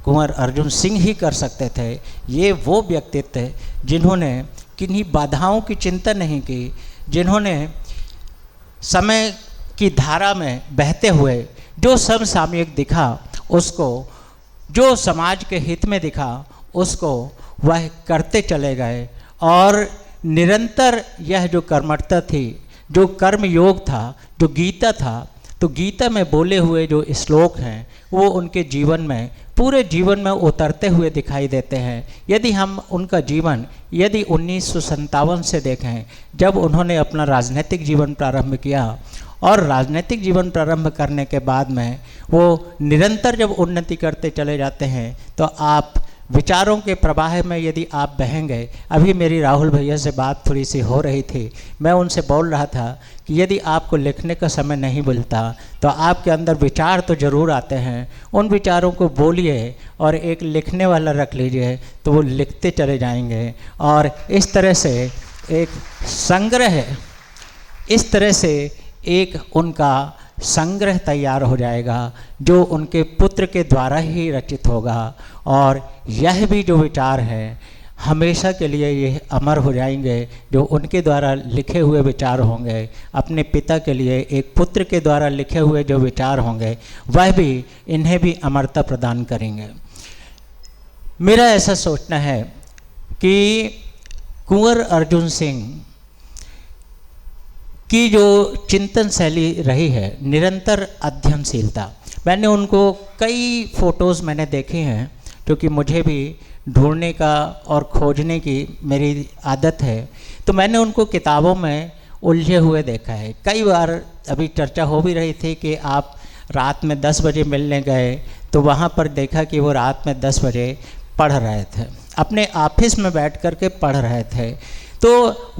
G: कुंवर अर्जुन सिंह ही कर सकते थे। ये वो व्यक्तित्व थे जिन्होंने किन्हीं बाधाओं की चिंता नहीं की, जिन्होंने समय की धारा में बहते हुए जो समसामयिक दिखा उसको, जो समाज के हित में दिखा उसको वह करते चले गए। और निरंतर यह जो कर्मठता थी, जो कर्म योग था, जो गीता था, तो गीता में बोले हुए जो श्लोक हैं वो उनके जीवन में, पूरे जीवन में उतरते हुए दिखाई देते हैं। यदि हम उनका जीवन यदि 1957 से देखें, जब उन्होंने अपना राजनीतिक जीवन प्रारंभ किया, और राजनीतिक जीवन प्रारंभ करने के बाद में वो निरंतर जब उन्नति करते चले जाते हैं, तो आप विचारों के प्रवाह में यदि आप बहेंगे, अभी मेरी राहुल भैया से बात थोड़ी सी हो रही थी, मैं उनसे बोल रहा था कि यदि आपको लिखने का समय नहीं मिलता तो आपके अंदर विचार तो ज़रूर आते हैं, उन विचारों को बोलिए और एक लिखने वाला रख लीजिए, तो वो लिखते चले जाएंगे। और इस तरह से एक संग्रह, इस तरह से एक उनका संग्रह तैयार हो जाएगा जो उनके पुत्र के द्वारा ही रचित होगा। और यह भी जो विचार है हमेशा के लिए ये अमर हो जाएंगे, जो उनके द्वारा लिखे हुए विचार होंगे, अपने पिता के लिए एक पुत्र के द्वारा लिखे हुए जो विचार होंगे, वह भी इन्हें भी अमरता प्रदान करेंगे। मेरा ऐसा सोचना है कि कुंवर अर्जुन सिंह की जो चिंतन शैली रही है, निरंतर अध्ययनशीलता, मैंने उनको कई फ़ोटोज़ मैंने देखे हैं, क्योंकि मुझे भी ढूंढने का और खोजने की मेरी आदत है, तो मैंने उनको किताबों में उलझे हुए देखा है। कई बार अभी चर्चा हो भी रही थी कि आप रात में 10 बजे मिलने गए, तो वहाँ पर देखा कि वो रात में 10 बजे पढ़ रहे थे, अपने ऑफिस में बैठ कर के पढ़ रहे थे। तो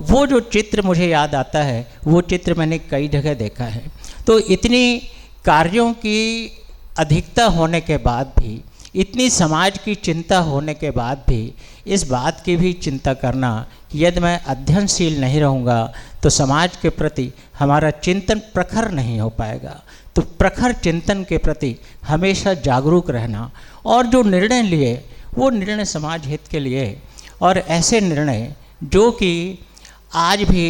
G: वो जो चित्र मुझे याद आता है, वो चित्र मैंने कई जगह देखा है। तो इतनी कार्यों की अधिकता होने के बाद भी, इतनी समाज की चिंता होने के बाद भी, इस बात की भी चिंता करना कि यदि मैं अध्ययनशील नहीं रहूँगा तो समाज के प्रति हमारा चिंतन प्रखर नहीं हो पाएगा। तो प्रखर चिंतन के प्रति हमेशा जागरूक रहना, और जो निर्णय लिए वो निर्णय समाज हित के लिए, और ऐसे निर्णय जो कि आज भी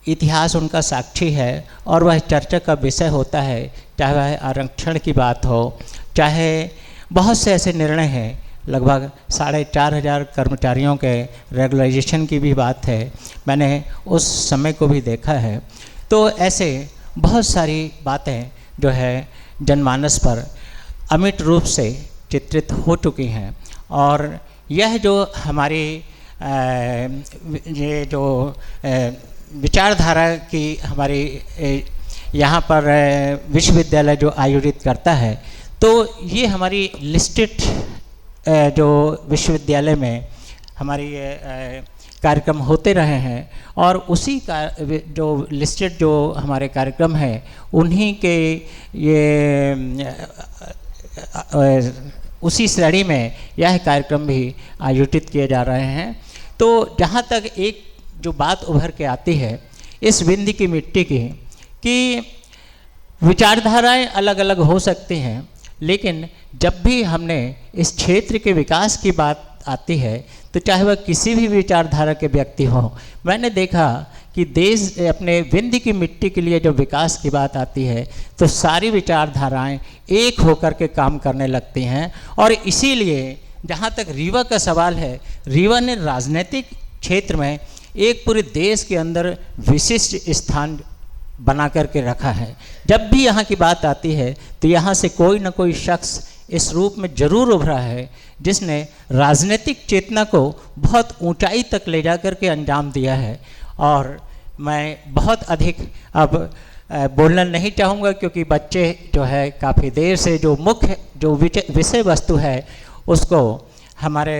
G: इतिहास उनका साक्षी है और वह चर्चा का विषय होता है, चाहे वह आरक्षण की बात हो, चाहे बहुत से ऐसे निर्णय हैं, लगभग 4,500 कर्मचारियों के रेगुलराइजेशन की भी बात है, मैंने उस समय को भी देखा है। तो ऐसे बहुत सारी बातें जो है जनमानस पर अमिट रूप से चित्रित हो चुकी हैं। और यह जो हमारी ये जो विचारधारा की हमारी यहाँ पर विश्वविद्यालय जो आयोजित करता है, तो ये हमारी लिस्टेड जो विश्वविद्यालय में हमारी कार्यक्रम होते रहे हैं, और उसी का जो लिस्टेड जो हमारे कार्यक्रम हैं, उन्हीं के ये उसी श्रेणी में यह कार्यक्रम भी आयोजित किए जा रहे हैं। तो जहाँ तक एक जो बात उभर के आती है इस विंध्य की मिट्टी की, कि विचारधाराएं अलग अलग हो सकती हैं, लेकिन जब भी हमने इस क्षेत्र के विकास की बात आती है, तो चाहे वह किसी भी विचारधारा के व्यक्ति हों, मैंने देखा कि देश अपने विंध्य की मिट्टी के लिए जब विकास की बात आती है तो सारी विचारधाराएं एक होकर के काम करने लगती हैं। और इसीलिए जहाँ तक रीवा का सवाल है, रीवा ने राजनीतिक क्षेत्र में एक पूरे देश के अंदर विशिष्ट स्थान बना करके रखा है। जब भी यहाँ की बात आती है तो यहाँ से कोई ना कोई शख्स इस रूप में जरूर उभरा है जिसने राजनीतिक चेतना को बहुत ऊंचाई तक ले जा कर के अंजाम दिया है। और मैं बहुत अधिक अब बोलना नहीं चाहूँगा, क्योंकि बच्चे जो है काफ़ी देर से जो मुख्य जो विषय वस्तु है उसको हमारे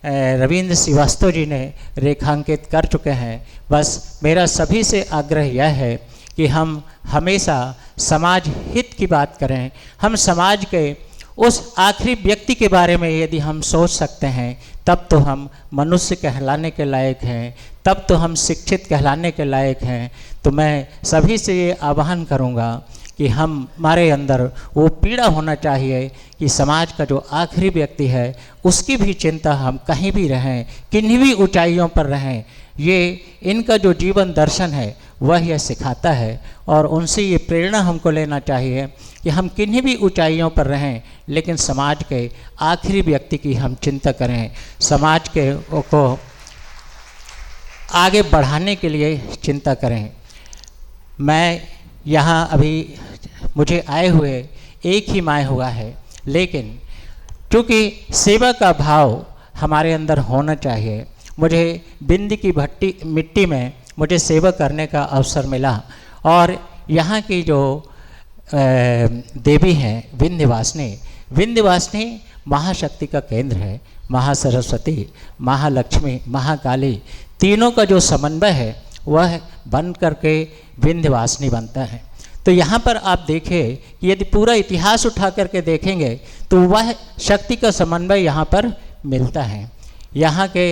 G: रविंद्र श्रीवास्तव जी ने रेखांकित कर चुके हैं। बस मेरा सभी से आग्रह यह है कि हम हमेशा समाज हित की बात करें। हम समाज के उस आखिरी व्यक्ति के बारे में यदि हम सोच सकते हैं, तब तो हम मनुष्य कहलाने के लायक हैं, तब तो हम शिक्षित कहलाने के लायक हैं। तो मैं सभी से ये आह्वान करूँगा कि हमारे अंदर वो पीड़ा होना चाहिए कि समाज का जो आखिरी व्यक्ति है उसकी भी चिंता हम कहीं भी रहें, किन्हीं भी ऊंचाइयों पर रहें। ये इनका जो जीवन दर्शन है वह यह सिखाता है, और उनसे ये प्रेरणा हमको लेना चाहिए कि हम किन्हीं भी ऊंचाइयों पर रहें, लेकिन समाज के आखिरी व्यक्ति की हम चिंता करें, समाज के को आगे बढ़ाने के लिए चिंता करें। मैं यहाँ अभी मुझे आए हुए 1 ही माह हुआ है, लेकिन चूँकि सेवा का भाव हमारे अंदर होना चाहिए, मुझे बिंद की भट्टी मिट्टी में मुझे सेवा करने का अवसर मिला। और यहाँ की जो देवी हैं विंध्यवासिनी महाशक्ति का केंद्र है। महासरस्वती, महालक्ष्मी, महाकाली तीनों का जो समन्वय है वह बन करके विंध्यवासिनी बनता है। तो यहाँ पर आप देखिए कि यदि पूरा इतिहास उठा करके देखेंगे तो वह शक्ति का समन्वय यहाँ पर मिलता है। यहाँ के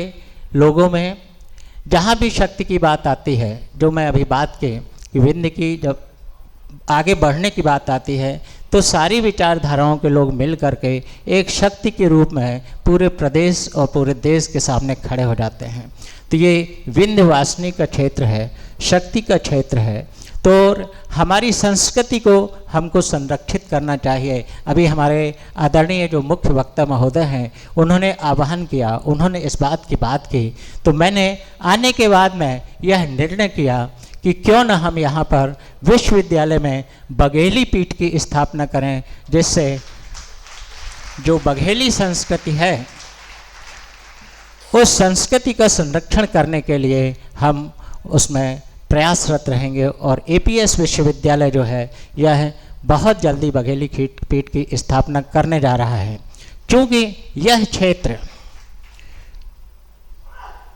G: लोगों में जहाँ भी शक्ति की बात आती है, जो मैं अभी बात की कि विंध्य की जब आगे बढ़ने की बात आती है तो सारी विचारधाराओं के लोग मिल करके एक शक्ति के रूप में पूरे प्रदेश और पूरे देश के सामने खड़े हो जाते हैं। तो ये विंध्यवासिनी का क्षेत्र है, शक्ति का क्षेत्र है। तो हमारी संस्कृति को हमको संरक्षित करना चाहिए। अभी हमारे आदरणीय जो मुख्य वक्ता महोदय हैं उन्होंने आह्वान किया, उन्होंने इस बात की बात की, तो मैंने आने के बाद में यह निर्णय किया कि क्यों न हम यहाँ पर विश्वविद्यालय में बघेली पीठ की स्थापना करें, जिससे जो बघेली संस्कृति है उस संस्कृति का संरक्षण करने के लिए हम उसमें प्रयासरत रहेंगे। और एपीएस विश्वविद्यालय जो है यह बहुत जल्दी बघेली पीठ की स्थापना करने जा रहा है। क्योंकि यह क्षेत्र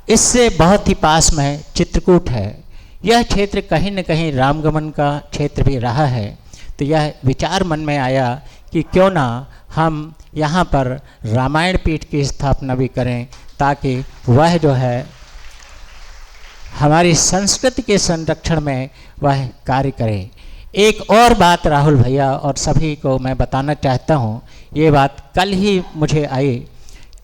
G: इससे बहुत ही पास में चित्रकूट है, यह क्षेत्र कहीं न कहीं रामगमन का क्षेत्र भी रहा है। तो यह विचार मन में आया कि क्यों ना हम यहाँ पर रामायण पीठ की स्थापना भी करें, ताकि वह जो है हमारी संस्कृति के संरक्षण में वह कार्य करे। एक और बात राहुल भैया और सभी को मैं बताना चाहता हूँ, ये बात कल ही मुझे आई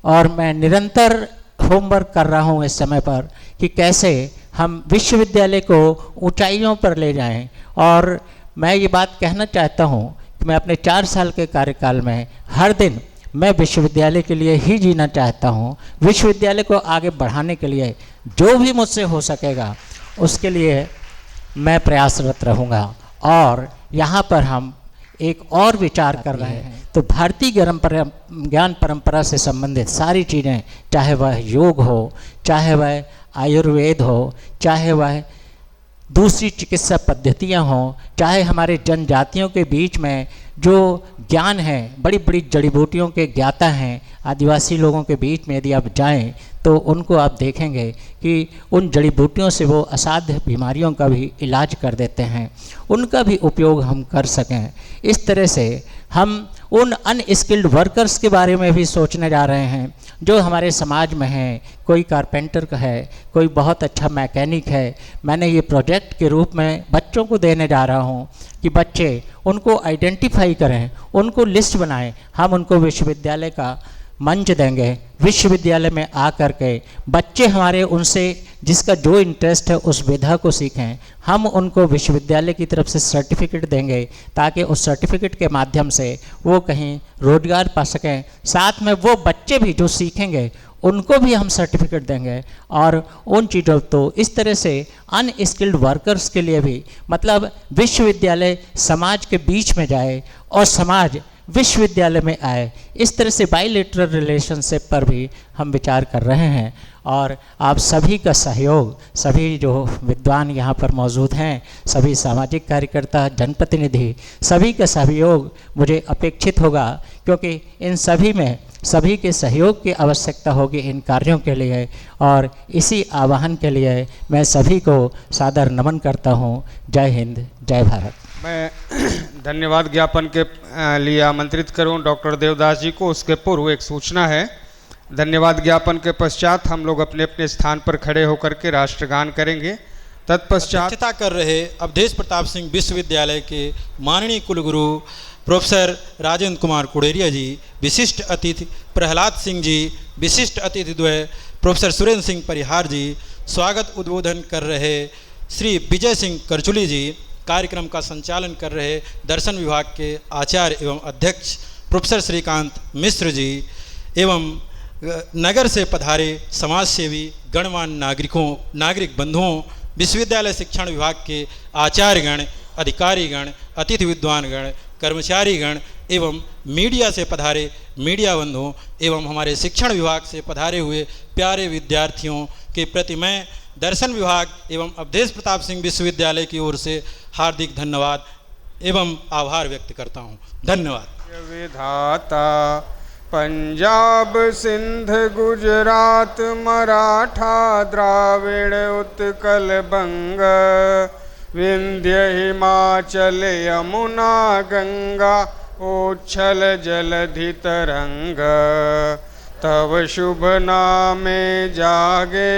G: और मैं निरंतर होमवर्क कर रहा हूँ इस समय पर कि कैसे हम विश्वविद्यालय को ऊंचाइयों पर ले जाएं। और मैं ये बात कहना चाहता हूँ कि मैं अपने 4 साल के कार्यकाल में हर दिन मैं विश्वविद्यालय के लिए ही जीना चाहता हूँ। विश्वविद्यालय को आगे बढ़ाने के लिए जो भी मुझसे हो सकेगा उसके लिए मैं प्रयासरत रहूँगा। और यहाँ पर हम एक और विचार कर रहे हैं, तो भारतीय ज्ञान परंपरा से संबंधित सारी चीज़ें, चाहे वह योग हो, चाहे वह आयुर्वेद हो, चाहे वह दूसरी चिकित्सा पद्धतियाँ हों, चाहे हमारे जनजातियों के बीच में जो ज्ञान है, बड़ी बड़ी जड़ी बूटियों के ज्ञाता हैं, आदिवासी लोगों के बीच में यदि आप जाएं तो उनको आप देखेंगे कि उन जड़ी बूटियों से वो असाध्य बीमारियों का भी इलाज कर देते हैं, उनका भी उपयोग हम कर सकें। इस तरह से हम उन अनस्किल्ड वर्कर्स के बारे में भी सोचने जा रहे हैं जो हमारे समाज में हैं। कोई कारपेंटर का है, कोई बहुत अच्छा मैकेनिक है। मैंने ये प्रोजेक्ट के रूप में बच्चों को देने जा रहा हूँ कि बच्चे उनको आइडेंटिफाई करें, उनको लिस्ट बनाएं, हम उनको विश्वविद्यालय का मंच देंगे। विश्वविद्यालय में आ कर के बच्चे हमारे उनसे जिसका जो इंटरेस्ट है उस विधा को सीखें। हम उनको विश्वविद्यालय की तरफ से सर्टिफिकेट देंगे ताकि उस सर्टिफिकेट के माध्यम से वो कहीं रोजगार पा सकें। साथ में वो बच्चे भी जो सीखेंगे उनको भी हम सर्टिफिकेट देंगे। और उन चीज़ों तो इस तरह से अनस्किल्ड वर्कर्स के लिए भी, मतलब विश्वविद्यालय समाज के बीच में जाए और समाज विश्वविद्यालय में आए, इस तरह से बाइलेटरल रिलेशनशिप पर भी हम विचार कर रहे हैं। और आप सभी का सहयोग, सभी जो विद्वान यहाँ पर मौजूद हैं, सभी सामाजिक कार्यकर्ता, जनप्रतिनिधि, सभी का सहयोग मुझे अपेक्षित होगा, क्योंकि इन सभी में सभी के सहयोग की आवश्यकता होगी इन कार्यों के लिए। और इसी आह्वान के लिए मैं सभी को सादर नमन करता हूँ। जय हिंद, जय भारत।
A: मैं धन्यवाद ज्ञापन के लिए आमंत्रित करूं डॉक्टर देवदास जी को। उसके पूर्व एक सूचना है। धन्यवाद ज्ञापन के पश्चात हम लोग अपने अपने स्थान पर खड़े होकर के राष्ट्रगान करेंगे। तत्पश्चात
H: अध्यक्षता कर रहे अवधेश प्रताप सिंह विश्वविद्यालय के माननीय कुलगुरु प्रोफेसर राजेंद्र कुमार कुडेरिया जी, विशिष्ट अतिथि प्रहलाद सिंह जी, विशिष्ट अतिथि द्वय प्रोफेसर सुरेंद्र सिंह परिहार जी, स्वागत उद्बोधन कर रहे श्री विजय सिंह करचुली जी, कार्यक्रम का संचालन कर रहे दर्शन विभाग के आचार्य एवं अध्यक्ष प्रोफेसर श्रीकांत मिश्र जी, एवं नगर से पधारे समाज सेवी गणमान्य नागरिक बंधुओं, विश्वविद्यालय शिक्षण विभाग के आचार्यगण, अधिकारीगण, अतिथि विद्वानगण, कर्मचारीगण एवं मीडिया से पधारे मीडिया बंधुओं एवं हमारे शिक्षण विभाग से पधारे हुए प्यारे विद्यार्थियों के प्रति मैं दर्शन विभाग एवं अवधेश प्रताप सिंह विश्वविद्यालय की ओर से हार्दिक धन्यवाद एवं आभार व्यक्त करता हूँ। धन्यवाद।
A: विधाता पंजाब सिंध गुजरात मराठा द्राविड़ उत्कल बंग विंध्य हिमाचल यमुना गंगा ओच्छल जलधि तरंग तव शुभ नामे जागे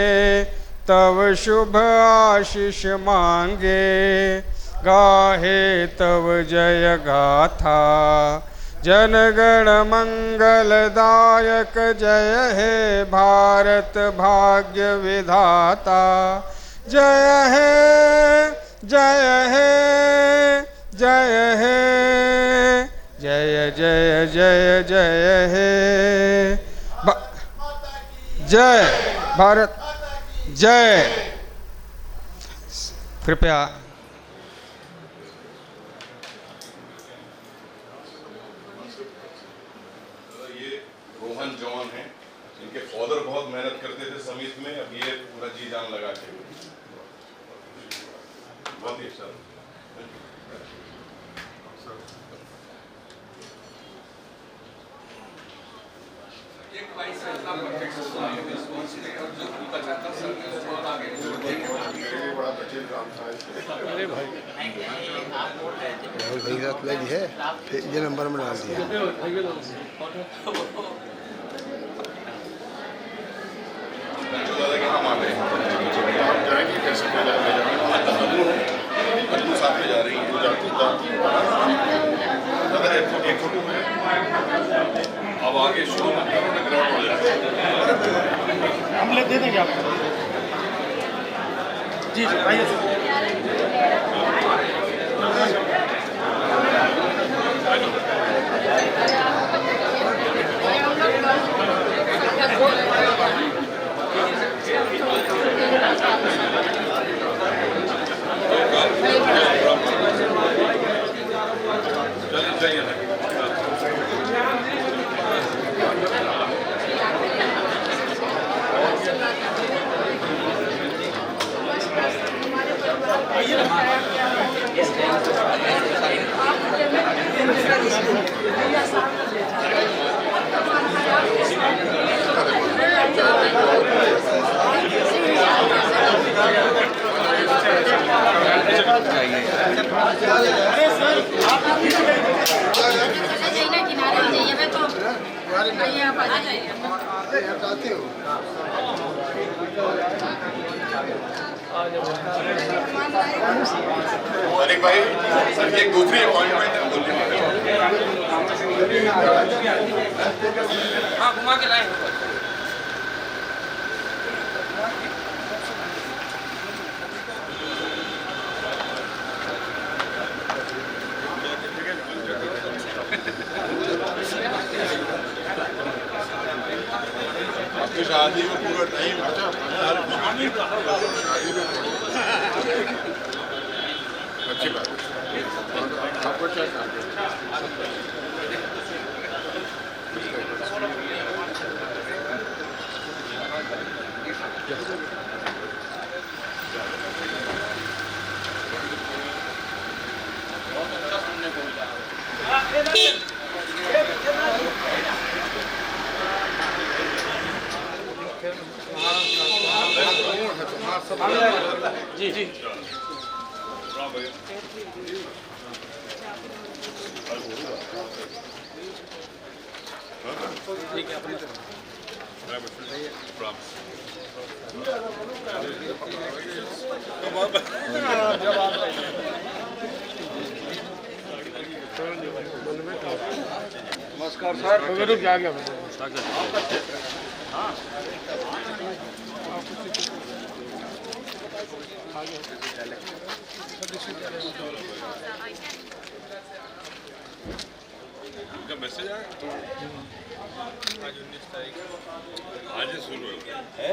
A: तव शुभ आशीष मांगे गाहे तव जय गाथा जनगण मंगलदायक जय हे भारत भाग्य विधाता जय हे जय हे जय हे जय जय जय जय हे जय भारत जय। कृपया
C: रोहन जॉन है, इनके फादर बहुत मेहनत करते थे समिति में, अब ये पूरा जी जान लगा के बहुत ही अच्छा।
I: अरे भाई राहुल भाई रात लगी है, ये नंबर में डाल दिया।
C: साथ में जा रही है अब आगे शो
I: हम ले दे देंगे आपको। जी
C: अरे भाई सर ये दूसरी अपॉइंटमेंट है, हाँ घुमा के लाए। आपकी शादी में पूरा टाइम अच्छी बात आपको
I: जी जी ठीक है अपने नमस्कार सर क्या गया
C: उनका मैसेज आया आज 19 तारीख आज शुरू है